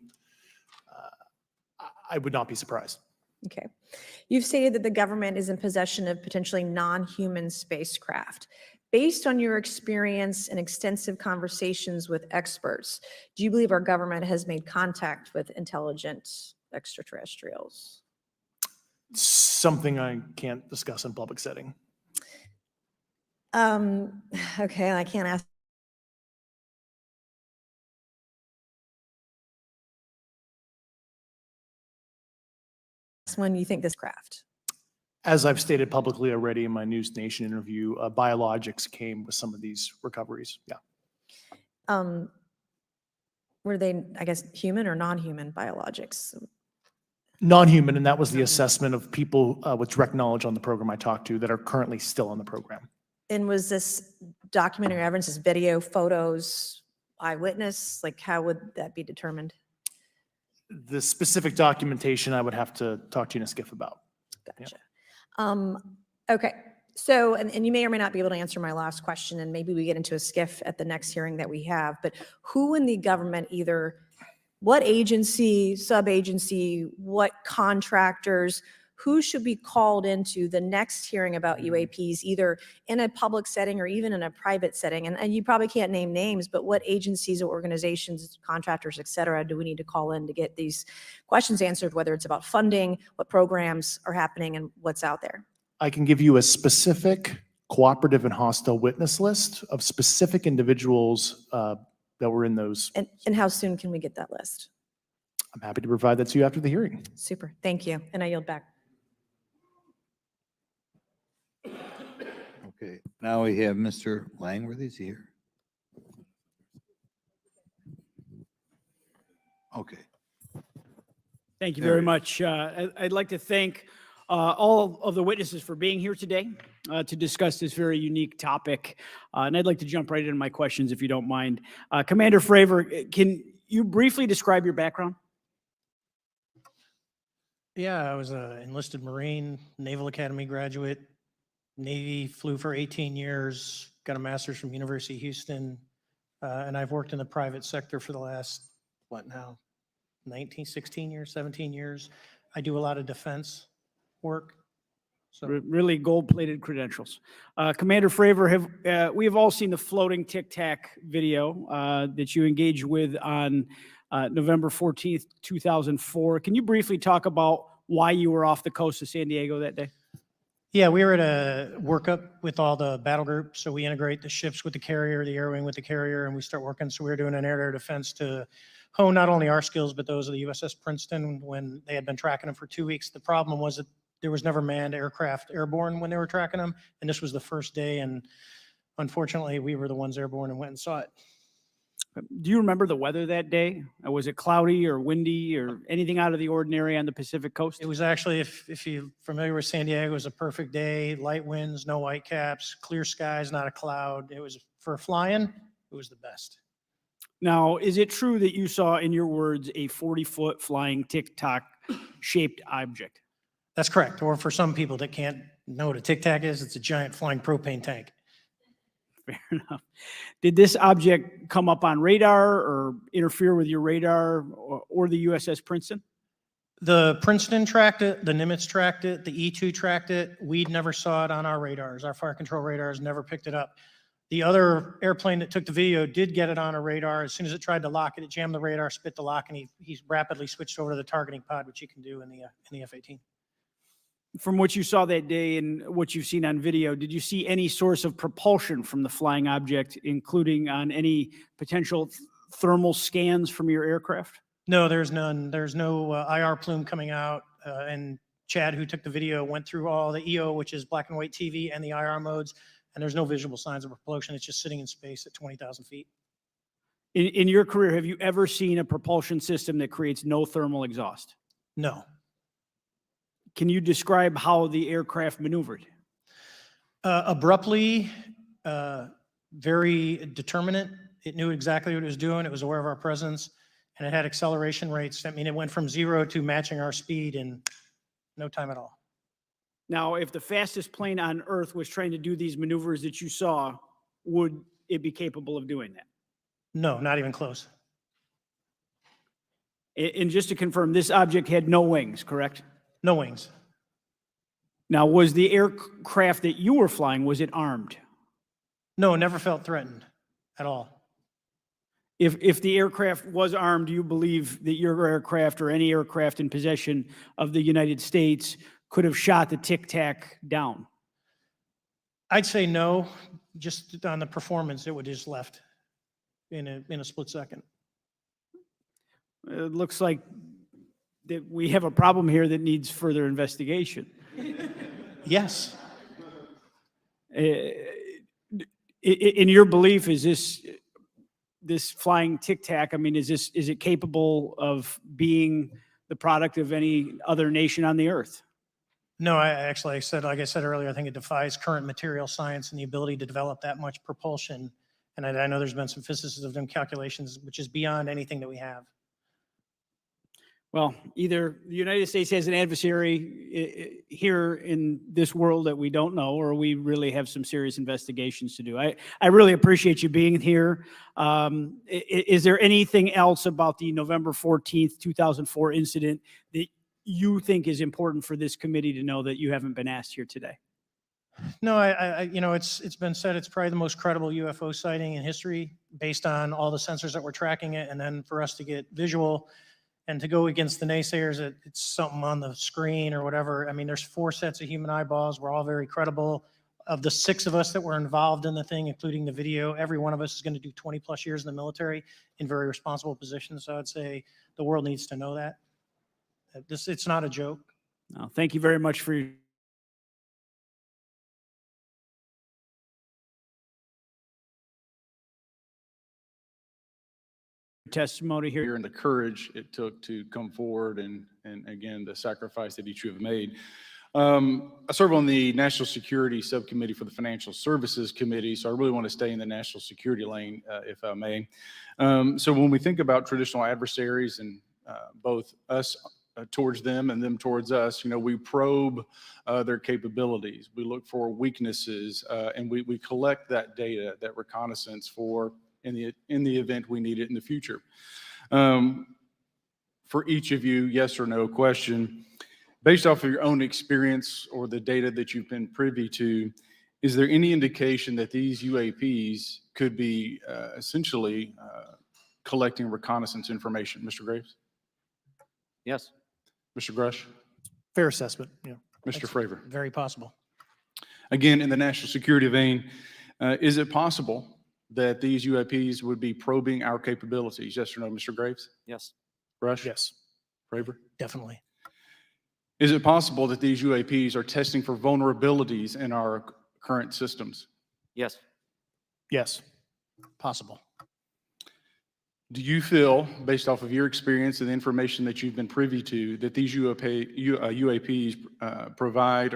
I would not be surprised. Okay. You've stated that the government is in possession of potentially non-human spacecraft. Based on your experience and extensive conversations with experts, do you believe our government has made contact with intelligent extraterrestrials? Something I can't discuss in public setting. Okay, I can't ask. When you think this craft? As I've stated publicly already in my News Nation interview, biologics came with some of these recoveries. Yeah. Were they, I guess, human or non-human biologics? Non-human, and that was the assessment of people with direct knowledge on the program I talked to that are currently still on the program. And was this documentary evidence, this video, photos, eyewitness? Like, how would that be determined? The specific documentation I would have to talk to you in a skiff about. Gotcha. Okay. So, and you may or may not be able to answer my last question, and maybe we get into a skiff at the next hearing that we have, but who in the government, either what agency, sub-agency, what contractors, who should be called into the next hearing about UAPs, either in a public setting or even in a private setting? And you probably can't name names, but what agencies or organizations, contractors, et cetera, do we need to call in to get these questions answered, whether it's about funding, what programs are happening, and what's out there? I can give you a specific cooperative and hostile witness list of specific individuals that were in those. And how soon can we get that list? I'm happy to provide that to you after the hearing. Super. Thank you. And I yield back. Okay, now we have Mr. Langworthy. Is he here? Okay. Thank you There very it is. much. I'd like to thank all of the witnesses for being here today to discuss this very unique topic. And I'd like to jump right into my questions, if you don't mind. Commander Fravor, can you briefly describe your background? Yeah, I was an enlisted Marine, Naval Academy graduate, Navy, flew for 18 years, got a master's from University of Houston, and I've worked in the private sector for the last, 16 years, 17 years. I do a lot of defense work. So Really gold-plated credentials. Commander Fravor, we have all seen the floating Tic Tac video that you engaged with on November 14th, 2004. Can you briefly talk about why you were off the coast of San Diego that day? yeah, we were at a workup with all the battle groups. So we integrate the ships with the carrier, the air wing with the carrier, and we start working. So we were doing an air-to-air defense to hone not only our skills, but those of the USS Princeton when they had been tracking them for 2 weeks. The problem was that there was never manned aircraft airborne when they were tracking them. And this was the first day. And unfortunately, we were the ones airborne and went and saw it. Do you remember the weather that day? Was it cloudy or windy or anything out of the ordinary on the Pacific coast? It was actually, if you're familiar with San Diego, it was a perfect day, light winds, no white caps, clear skies, not a cloud. It was, for flying, it was the best. Now, is it true that you saw, in your words, a 40-foot flying Tic-Tac shaped object? That's correct. Or for some people that can't know what a Tic Tac is, it's a giant flying propane tank. Fair enough. Did this object come up on radar or interfere with your radar or the USS Princeton? The Princeton tracked it, the Nimitz tracked it, the E-2 tracked it. We never saw it on our radars. Our fire control radars never picked it up. The other airplane that took the video did get it on a radar. As soon as it tried to lock it, it jammed the radar, spit the lock, and he rapidly switched over to the targeting pod, which you can do in the F-18. From what you saw that day and what you've seen on video, did you see any source of propulsion from the flying object, including on any potential thermal scans from your aircraft? No, there's none. There's no IR plume coming out. And Chad, who took the video, went through all the EO, which is black and white TV, and the IR modes, and there's no visible signs of propulsion. It's just sitting in space at 20,000 feet. In your career, have you ever seen a propulsion system that creates no thermal exhaust? No. Can you describe how the aircraft maneuvered? Abruptly, very determinate. It knew exactly what it was doing. It was aware of our presence, and it had acceleration rates. I mean, it went from 0 to matching our speed in no time at all. Now, if the fastest plane on Earth was trying to do these maneuvers that you saw, would it be capable of doing that? No, not even close. And just to confirm, this object had no wings, correct? No wings. Now, was the aircraft that you were flying, was it armed? No, never felt threatened at all. If the aircraft was armed, do you believe that your aircraft or any aircraft in possession of the United States could have shot the Tic Tac down? I'd say no, just on the performance, it would just left in a split second. It looks like that we have a problem here that needs further investigation. Yes. In your belief, is this flying Tic Tac, I mean, is it capable of being the product of any other nation on the earth? No, I said, like I said earlier, I think it defies current material science and the ability to develop that much propulsion. And I know there's been some physicists of them calculations, which is beyond anything that we have. Well, either the United States has an adversary here in this world that we don't know, or we really have some serious investigations to do. I really appreciate you being here. Is there anything else about the November 14th, 2004 incident that you think is important for this committee to know that you haven't been asked here today? No, it's been said it's probably the most credible UFO sighting in history based on all the sensors that were tracking it. And then for us to get visual and to go against the naysayers that it's something on the screen or whatever. I mean, there's 4 sets of human eyeballs. We're all very credible. Of the 6 of us that were involved in the thing, including the video, every one of us is going to do 20 plus years in the military in very responsible positions. So I'd say the world needs to know that. It's not a joke. No, thank you very much for your testimony here. And the courage it took to come forward and again, the sacrifice that each of you have made. I serve on the National Security Subcommittee for the Financial Services Committee, so I really want to stay in the national security lane, if I may. So when we think about traditional adversaries and both us towards them and them towards us, we probe their capabilities. We look for weaknesses, and we collect that data, that reconnaissance for in the event we need it in the future. For each of you, yes or no question, based off of your own experience or the data that you've been privy to, is there any indication that these UAPs could be essentially collecting reconnaissance information? Mr. Graves? Yes. Mr. Grusch? Fair assessment, yeah. Mr. Fravor? Very possible. Again, in the national security vein, is it possible that these UAPs would be probing our capabilities? Yes or no, Mr. Graves? Yes. Grusch? Yes. Fravor? Definitely. Is it possible that these UAPs are testing for vulnerabilities in our current systems? Yes. Yes. Possible. Do you feel, based off of your experience and the information that you've been privy to, that these UAPs provide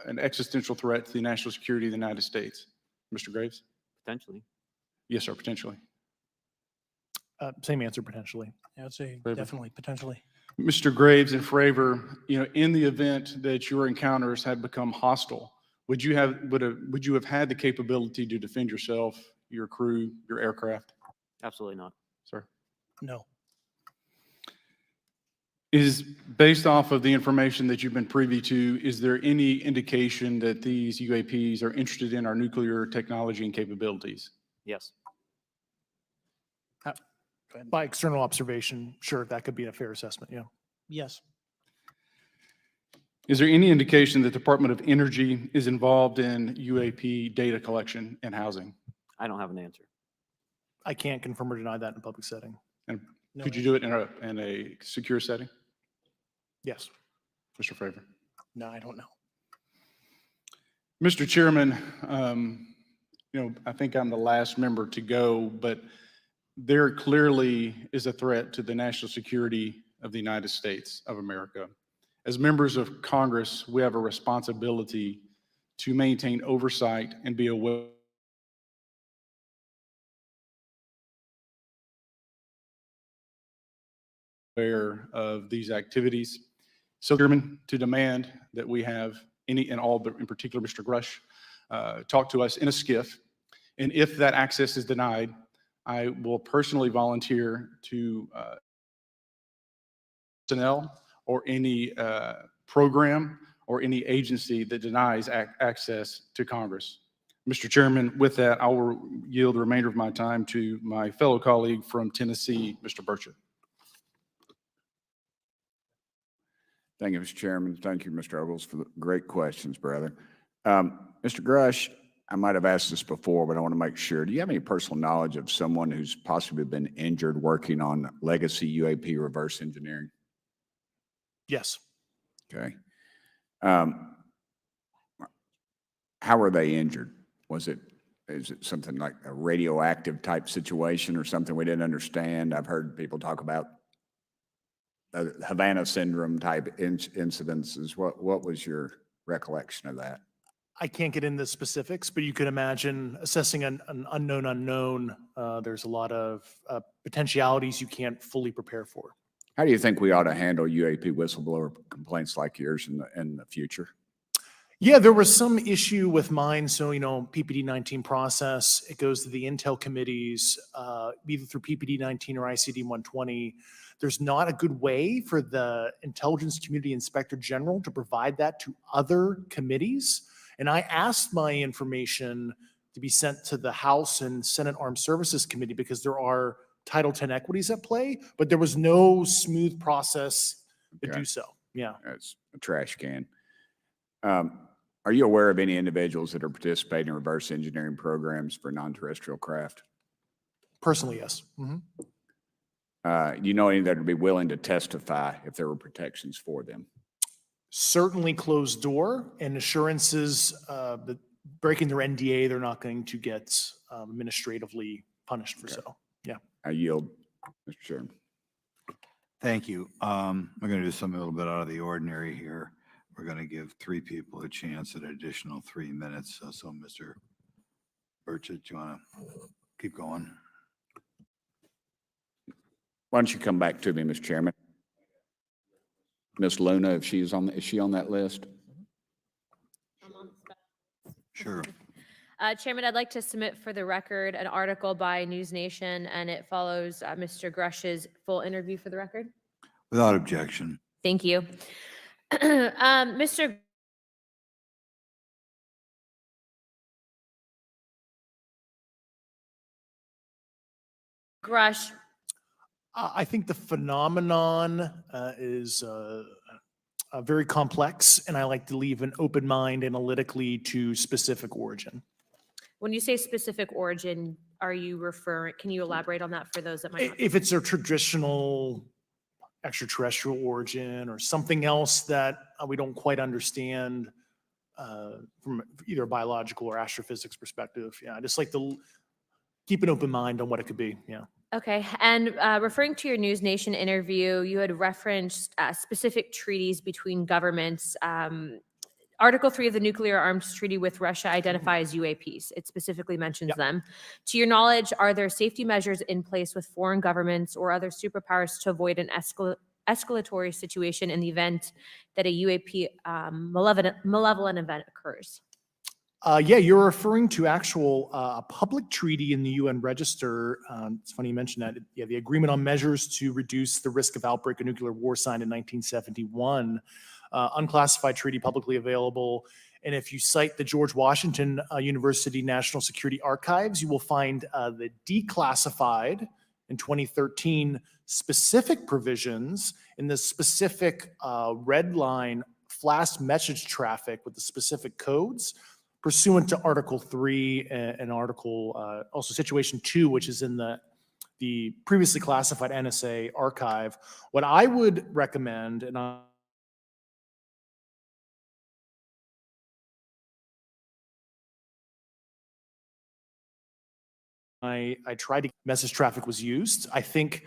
an existential threat to the national security of the United States? Mr. Graves? Potentially. Yes, sir, potentially. Same answer, potentially. I would say Fravor? definitely, potentially. Mr. Graves and Fravor, in the event that your encounters had become hostile, would you have had the capability to defend yourself, your crew, your aircraft? Absolutely not. Sir? No. Is based off of the information that you've been privy to, is there any indication that these UAPs are interested in our nuclear technology and capabilities? Yes. By external observation, sure, that could be a fair assessment, yeah. Yes. Is there any indication that the Department of Energy is involved in UAP data collection and housing? I don't have an answer. I can't confirm or deny that in a public setting. And No could you do it in a secure setting? Yes. Mr. Fravor? No, I don't know. Mr. Chairman, I think I'm the last member to go, but there clearly is a threat to the national security of the United States of America. As members of Congress, we have a responsibility to maintain oversight and be aware of these activities. So, Chairman, to demand that we have any and all, but in particular Mr. Grusch, talk to us in a skiff. And if that access is denied, I will personally volunteer to personnel or any program or any agency that denies access to Congress. Mr. Chairman, with that, I will yield the remainder of my time to my fellow colleague from Tennessee, Mr. Burchett. Thank you, Mr. Chairman. Thank you, Mr. Ogles, for the great questions, brother. Mr. Grusch, I might have asked this before, but I want to make sure. Do you have any personal knowledge of someone who's possibly been injured working on legacy UAP reverse engineering? Yes. Okay. How were they injured? Is it something like a radioactive type situation or something we didn't understand? I've heard people talk about Havana syndrome type incidences. What was your recollection of that? I can't get into specifics, but you could imagine assessing an unknown unknown. There's a lot of potentialities you can't fully prepare for. How do you think we ought to handle UAP whistleblower complaints like yours in the future? Yeah, there was some issue with mine. So, PPD 19 process, it goes to the Intel committees, either through PPD 19 or ICD 120. There's not a good way for the Intelligence Community Inspector General to provide that to other committees. And I asked my information to be sent to the House and Senate Armed Services Committee because there are Title 10 equities at play, but there was no smooth process to do so. Yeah. That's a trash can. Are you aware of any individuals that are participating in reverse engineering programs for non-terrestrial craft? Personally, yes. Do you know any that would be willing to testify if there were protections for them? Certainly closed door and assurances that breaking their NDA, they're not going to get administratively punished for so. Yeah. I yield, Mr. Chairman. Thank you. We're going to do something a little bit out of the ordinary here. We're going to give 3 people a chance at an additional 3 minutes. So Mr. Burchett, do you want to keep going? Why don't you come back to me, Mr. Chairman? Miss Luna, if she's on, is she on that list? Sure. Chairman, I'd like to submit for the record an article by News Nation, and it follows Mr. Grush's full interview for the record. Without objection. Thank you. Mr. Grusch. I think the phenomenon is very complex, and I like to leave an open mind analytically to specific origin. When you say specific origin, are you referring, can you elaborate on that for those that might not? If it's a traditional extraterrestrial origin or something else that we don't quite understand from either a biological or astrophysics perspective. Yeah, I just like to keep an open mind on what it could be. Yeah. Okay. And referring to your News Nation interview, you had referenced specific treaties between governments. Article 3 of the Nuclear Arms Treaty with Russia identifies UAPs. It specifically mentions them. To your knowledge, are there safety measures in place with foreign governments or other superpowers to avoid an escalatory situation in the event that a UAP malevolent event occurs? Yeah, you're referring to actual public treaty in the UN Register. It's funny you mentioned that. Yeah, the Agreement on Measures to Reduce the Risk of Outbreak of Nuclear War signed in 1971. Unclassified treaty publicly available. And if you cite the George Washington University National Security Archives, you will find the declassified in 2013 specific provisions in the specific red line flash message traffic with the specific codes pursuant to Article 3 and Article, also Situation 2, which is in the previously classified NSA archive. What I would recommend, and I tried to, message traffic was used. I think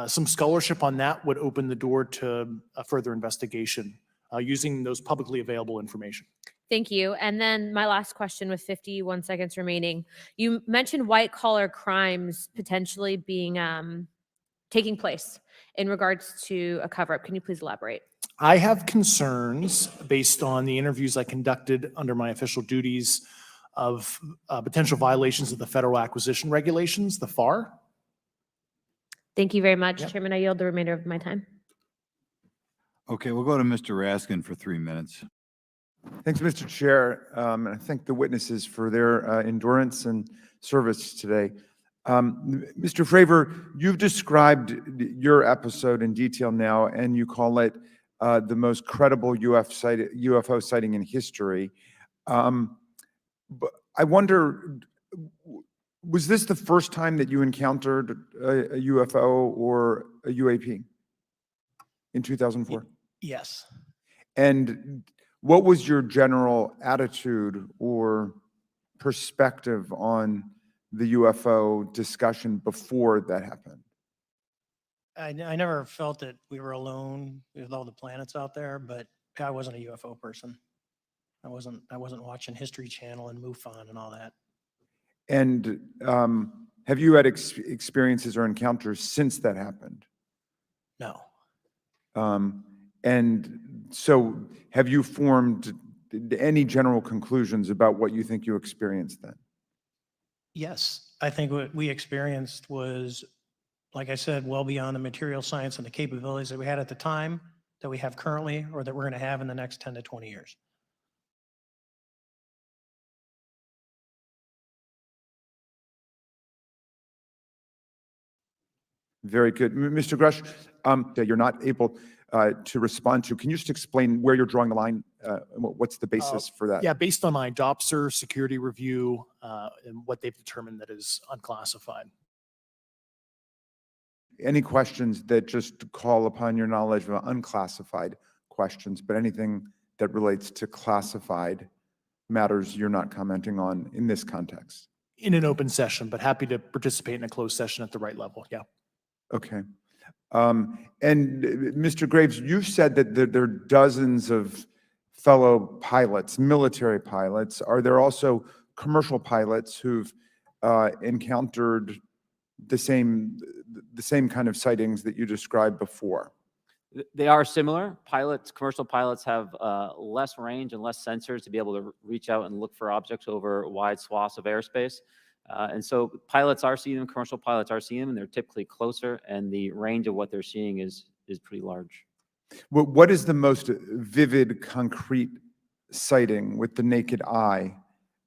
some scholarship on that would open the door to a further investigation using those publicly available information. Thank you. And then my last question with 51 seconds remaining. You mentioned white collar crimes potentially being taking place in regards to a cover up. Can you please elaborate? I have concerns based on the interviews I conducted under my official duties of potential violations of the Federal Acquisition Regulations, the FAR. Thank you very much, Chairman. I yield the remainder of my time. Okay, we'll go to Mr. Raskin for 3 minutes. Thanks, Mr. Chair, and I thank the witnesses for their endurance and service today. Mr. Fravor, you've described your episode in detail now, and you call it the most credible UFO sighting in history. But I wonder, was this the first time that you encountered a UFO or a UAP in 2004? Yes. And what was your general attitude or perspective on the UFO discussion before that happened? I never felt that we were alone with all the planets out there, but I wasn't a UFO person. I wasn't watching History Channel and MUFON and all that. And have you had experiences or encounters since that happened? No. And so have you formed any general conclusions about what you think you experienced then? Yes, I think what we experienced was, like I said, well beyond the material science and the capabilities that we had at the time, that we have currently, or that we're going to have in the next 10 to 20 years. Very good. Mr. Grusch, that you're not able to respond to, can you just explain where you're drawing the line? What's the basis for that? Yeah, based on my DOPSR security review and what they've determined that is unclassified. Any questions that just call upon your knowledge of unclassified questions, but anything that relates to classified matters you're not commenting on in this context? In an open session, but happy to participate in a closed session at the right level. Yeah. Okay. And Mr. Graves, you've said that there are dozens of fellow pilots, military pilots. Are there also commercial pilots who've encountered the same kind of sightings that you described before? They are similar. Commercial pilots have less range and less sensors to be able to reach out and look for objects over wide swaths of airspace. And so pilots are seeing them, commercial pilots are seeing them, and they're typically closer, and the range of what they're seeing is pretty large. What is the most vivid, concrete sighting with the naked eye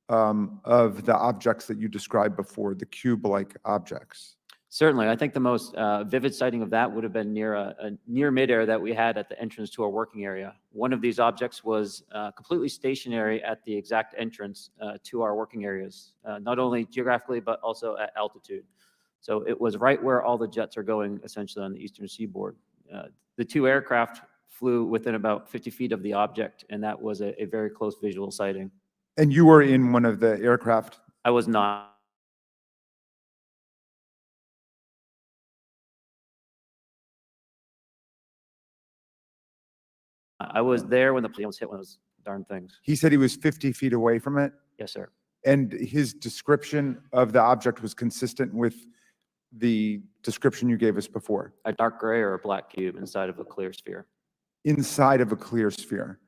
of the objects that you described before, the cube-like objects? Certainly, I think the most vivid sighting of that would have been near near midair that we had at the entrance to our working area. One of these objects was completely stationary at the exact entrance to our working areas, not only geographically, but also at altitude. So it was right where all the jets are going, essentially on the eastern seaboard. The two aircraft flew within about 50 feet of the object, and that was a very close visual sighting. And you were in one of the aircraft? I was not. I was there when the plane was hit one of those darn things. He said he was 50 feet away from it? Yes, sir. And his description of the object was consistent with the description you gave us before? A dark gray or a black cube inside of a clear sphere. Inside of a clear sphere?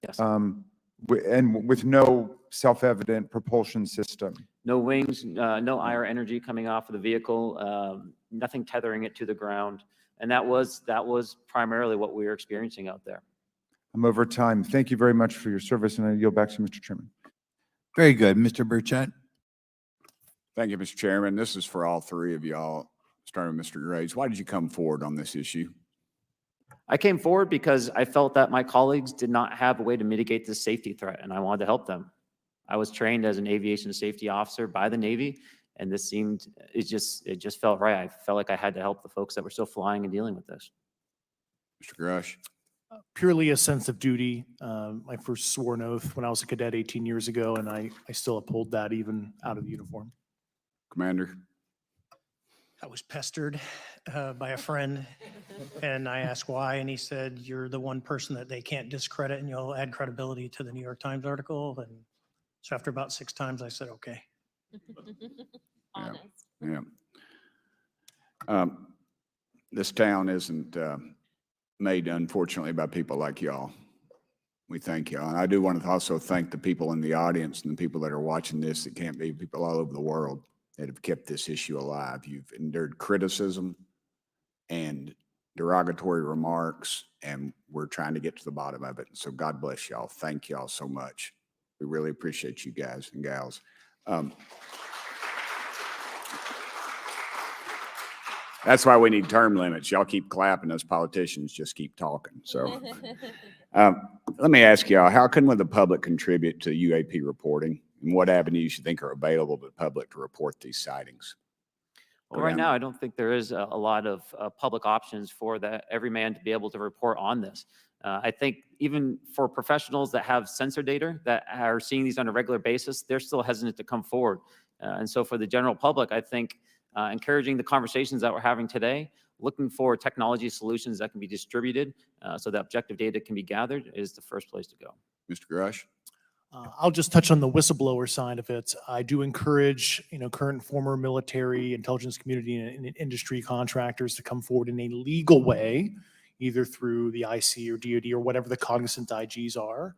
Yes. And with no self-evident propulsion system? No wings, no IR energy coming off of the vehicle, nothing tethering it to the ground. And that was primarily what we were experiencing out there. I'm over time. Thank you very much for your service, and I yield back to Mr. Chairman. Very good. Mr. Burchett? Thank you, Mr. Chairman. This is for all three of y'all, starting with Mr. Graves. Why did you come forward on this issue? I came forward because I felt that my colleagues did not have a way to mitigate this safety threat, and I wanted to help them. I was trained as an aviation safety officer by the Navy, and this it just felt right. I felt like I had to help the folks that were still flying and dealing with this. Mr. Grusch? Purely a sense of duty. My first sworn oath when I was a cadet 18 years ago, and I still uphold that even out of the uniform. Commander? I was pestered by a friend, and I asked why, and he said, "You're the one person that they can't discredit, and you'll add credibility to the New York Times article." And so after about 6 times, I said, "Okay." Honest. Yeah. This town isn't made, unfortunately, by people like y'all. We thank y'all. And I do want to also thank the people in the audience and the people that are watching this that can't be, people all over the world that have kept this issue alive. You've endured criticism and derogatory remarks, and we're trying to get to the bottom of it. So God bless y'all. Thank y'all so much. We really appreciate you guys and gals. That's why we need term limits. Y'all keep clapping, us politicians just keep talking. So let me ask y'all, how can the public contribute to UAP reporting? And what avenues you think are available to the public to report these sightings? Well, right now, I don't think there is a lot of public options for every man to be able to report on this. I think even for professionals that have sensor data that are seeing these on a regular basis, they're still hesitant to come forward. And so for the general public, I think encouraging the conversations that we're having today, looking for technology solutions that can be distributed so that objective data can be gathered is the first place to go. Mr. Grusch? I'll just touch on the whistleblower side of it. I do encourage, current and former military, intelligence community, and industry contractors to come forward in a legal way, either through the IC or DoD or whatever the cognizant IGs are,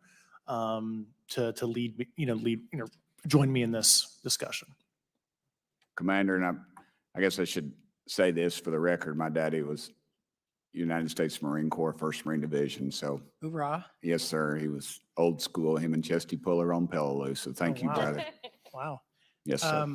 to lead, join me in this discussion. Commander, and I guess I should say this for the record. My daddy was United States Marine Corps, 1st Marine Division. So, Hoorah. Yes, sir. He was old school, him and Chesty Puller on Peleliu. So thank you, wow. brother. Wow. Yes, sir.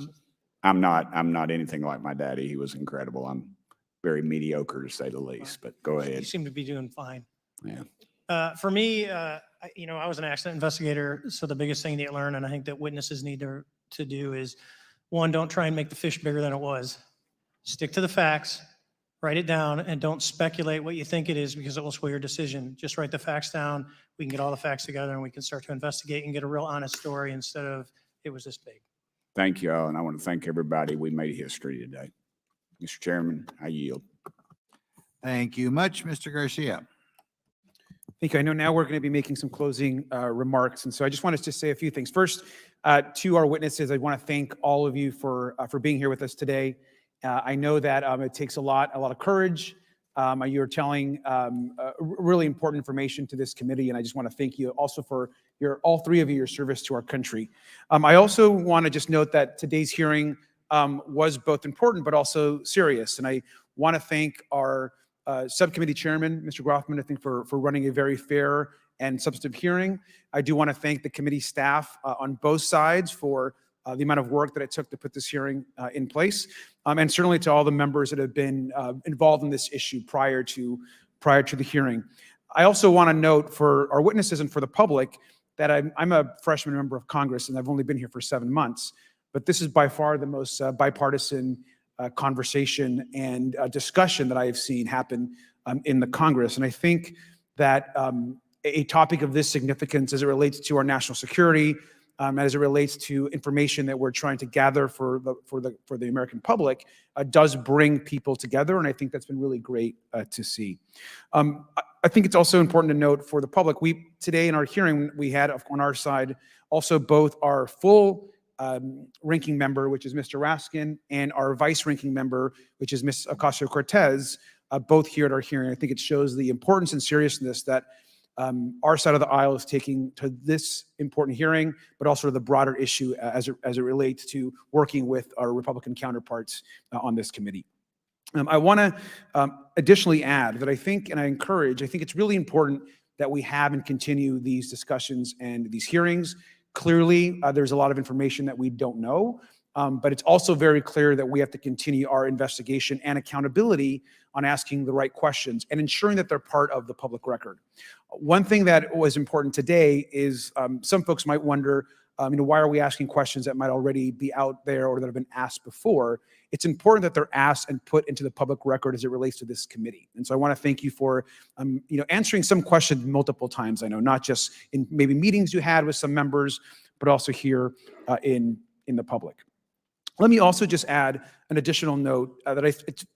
I'm not anything like my daddy. He was incredible. I'm very mediocre to say the least, but go ahead. You seem to be doing fine. Yeah. For me, I was an accident investigator, so the biggest thing that you learn, and I think that witnesses need to do is, one, don't try and make the fish bigger than it was. Stick to the facts, write it down, and don't speculate what you think it is because it will sway your decision. Just write the facts down. We can get all the facts together and we can start to investigate and get a real honest story instead of it was this big. Thank you all, and I want to thank everybody. We made history today. Mr. Chairman, I yield. Thank you much, Mr. Garcia. Thank you. I know now we're going to be making some closing remarks, and so I just wanted to say a few things. First, to our witnesses, I want to thank all of you for being here with us today. I know that it takes a lot of courage. You're telling really important information to this committee, and I just want to thank you also for all three of you, your service to our country. I also want to just note that today's hearing was both important but also serious, and I want to thank our subcommittee chairman, Mr. Grothman, I think for running a very fair and substantive hearing. I do want to thank the committee staff on both sides for the amount of work that it took to put this hearing in place, and certainly to all the members that have been involved in this issue prior to the hearing. I also want to note for our witnesses and for the public that I'm a freshman member of Congress and I've only been here for 7 months, but this is by far the most bipartisan conversation and discussion that I have seen happen in the Congress. And I think that a topic of this significance as it relates to our national security, as it relates to information that we're trying to gather for the American public, does bring people together, and I think that's been really great to see. I think it's also important to note for the public, today in our hearing, we had on our side also both our full ranking member, which is Mr. Raskin, and our vice ranking member, which is Ms. Ocasio-Cortez, both here at our hearing. I think it shows the importance and seriousness that our side of the aisle is taking to this important hearing, but also to the broader issue as it relates to working with our Republican counterparts on this committee. I want to additionally add that I think it's really important that we have and continue these discussions and these hearings. Clearly, there's a lot of information that we don't know, but it's also very clear that we have to continue our investigation and accountability on asking the right questions and ensuring that they're part of the public record. One thing that was important today is some folks might wonder, why are we asking questions that might already be out there or that have been asked before? It's important that they're asked and put into the public record as it relates to this committee. And so I want to thank you for, answering some questions multiple times. I know not just in maybe meetings you had with some members, but also here in the public. Let me also just add an additional note that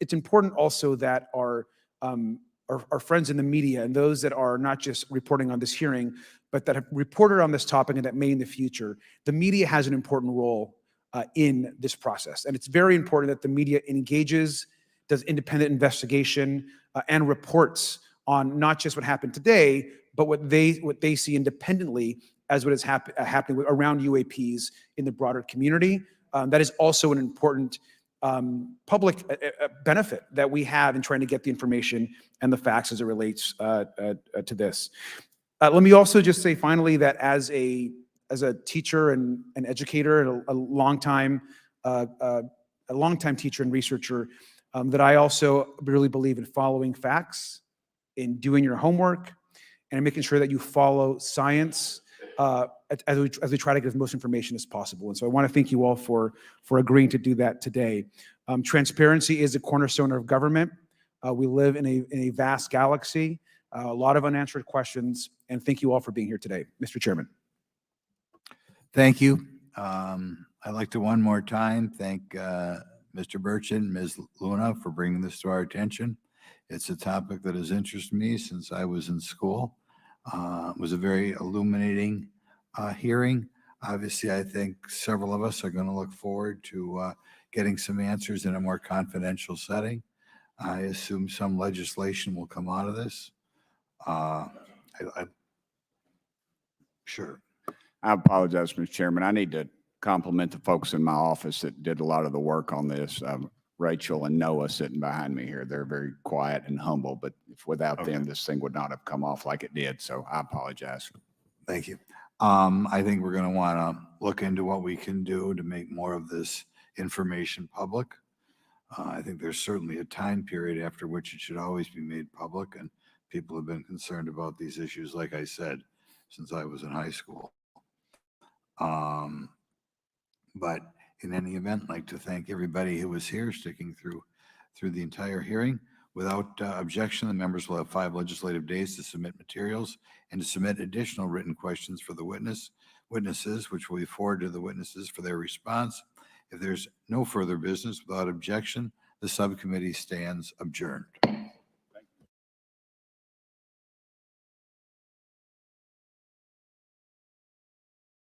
it's important also that our friends in the media and those that are not just reporting on this hearing, but that have reported on this topic and that may in the future, the media has an important role in this process. And it's very important that the media engages, does independent investigation, and reports on not just what happened today, but what they see independently as what is happening around UAPs in the broader community. That is also an important public benefit that we have in trying to get the information and the facts as it relates to this. Let me also just say finally that as a teacher and an educator and a longtime teacher and researcher, that I also really believe in following facts, in doing your homework, and making sure that you follow science as we try to get as most information as possible. And so I want to thank you all for agreeing to do that today. Transparency is a cornerstone of government. We live in a vast galaxy, a lot of unanswered questions, and thank you all for being here today. Mr. Chairman. Thank you. I'd like to one more time thank Mr. Burchett and Ms. Luna for bringing this to our attention. It's a topic that has interested me since I was in school. It was a very illuminating hearing. Obviously, I think several of us are going to look forward to getting some answers in a more confidential setting. I assume some legislation will come out of this. Sure. I apologize, Mr. Chairman. I need to compliment the folks in my office that did a lot of the work on this. Rachel and Noah sitting behind me here. They're very quiet and humble, but if without them, this thing would not have come off like it did. So I apologize. Thank you. I think we're going to want to look into what we can do to make more of this information public. I think there's certainly a time period after which it should always be made public, and people have been concerned about these issues, like I said, since I was in high school. But in any event, I'd like to thank everybody who was here, sticking through the entire hearing. Without objection, the members will have 5 legislative days to submit materials and to submit additional written questions for the witnesses, which will be forwarded to the witnesses for their response. If there's no further business, without objection, the subcommittee stands adjourned.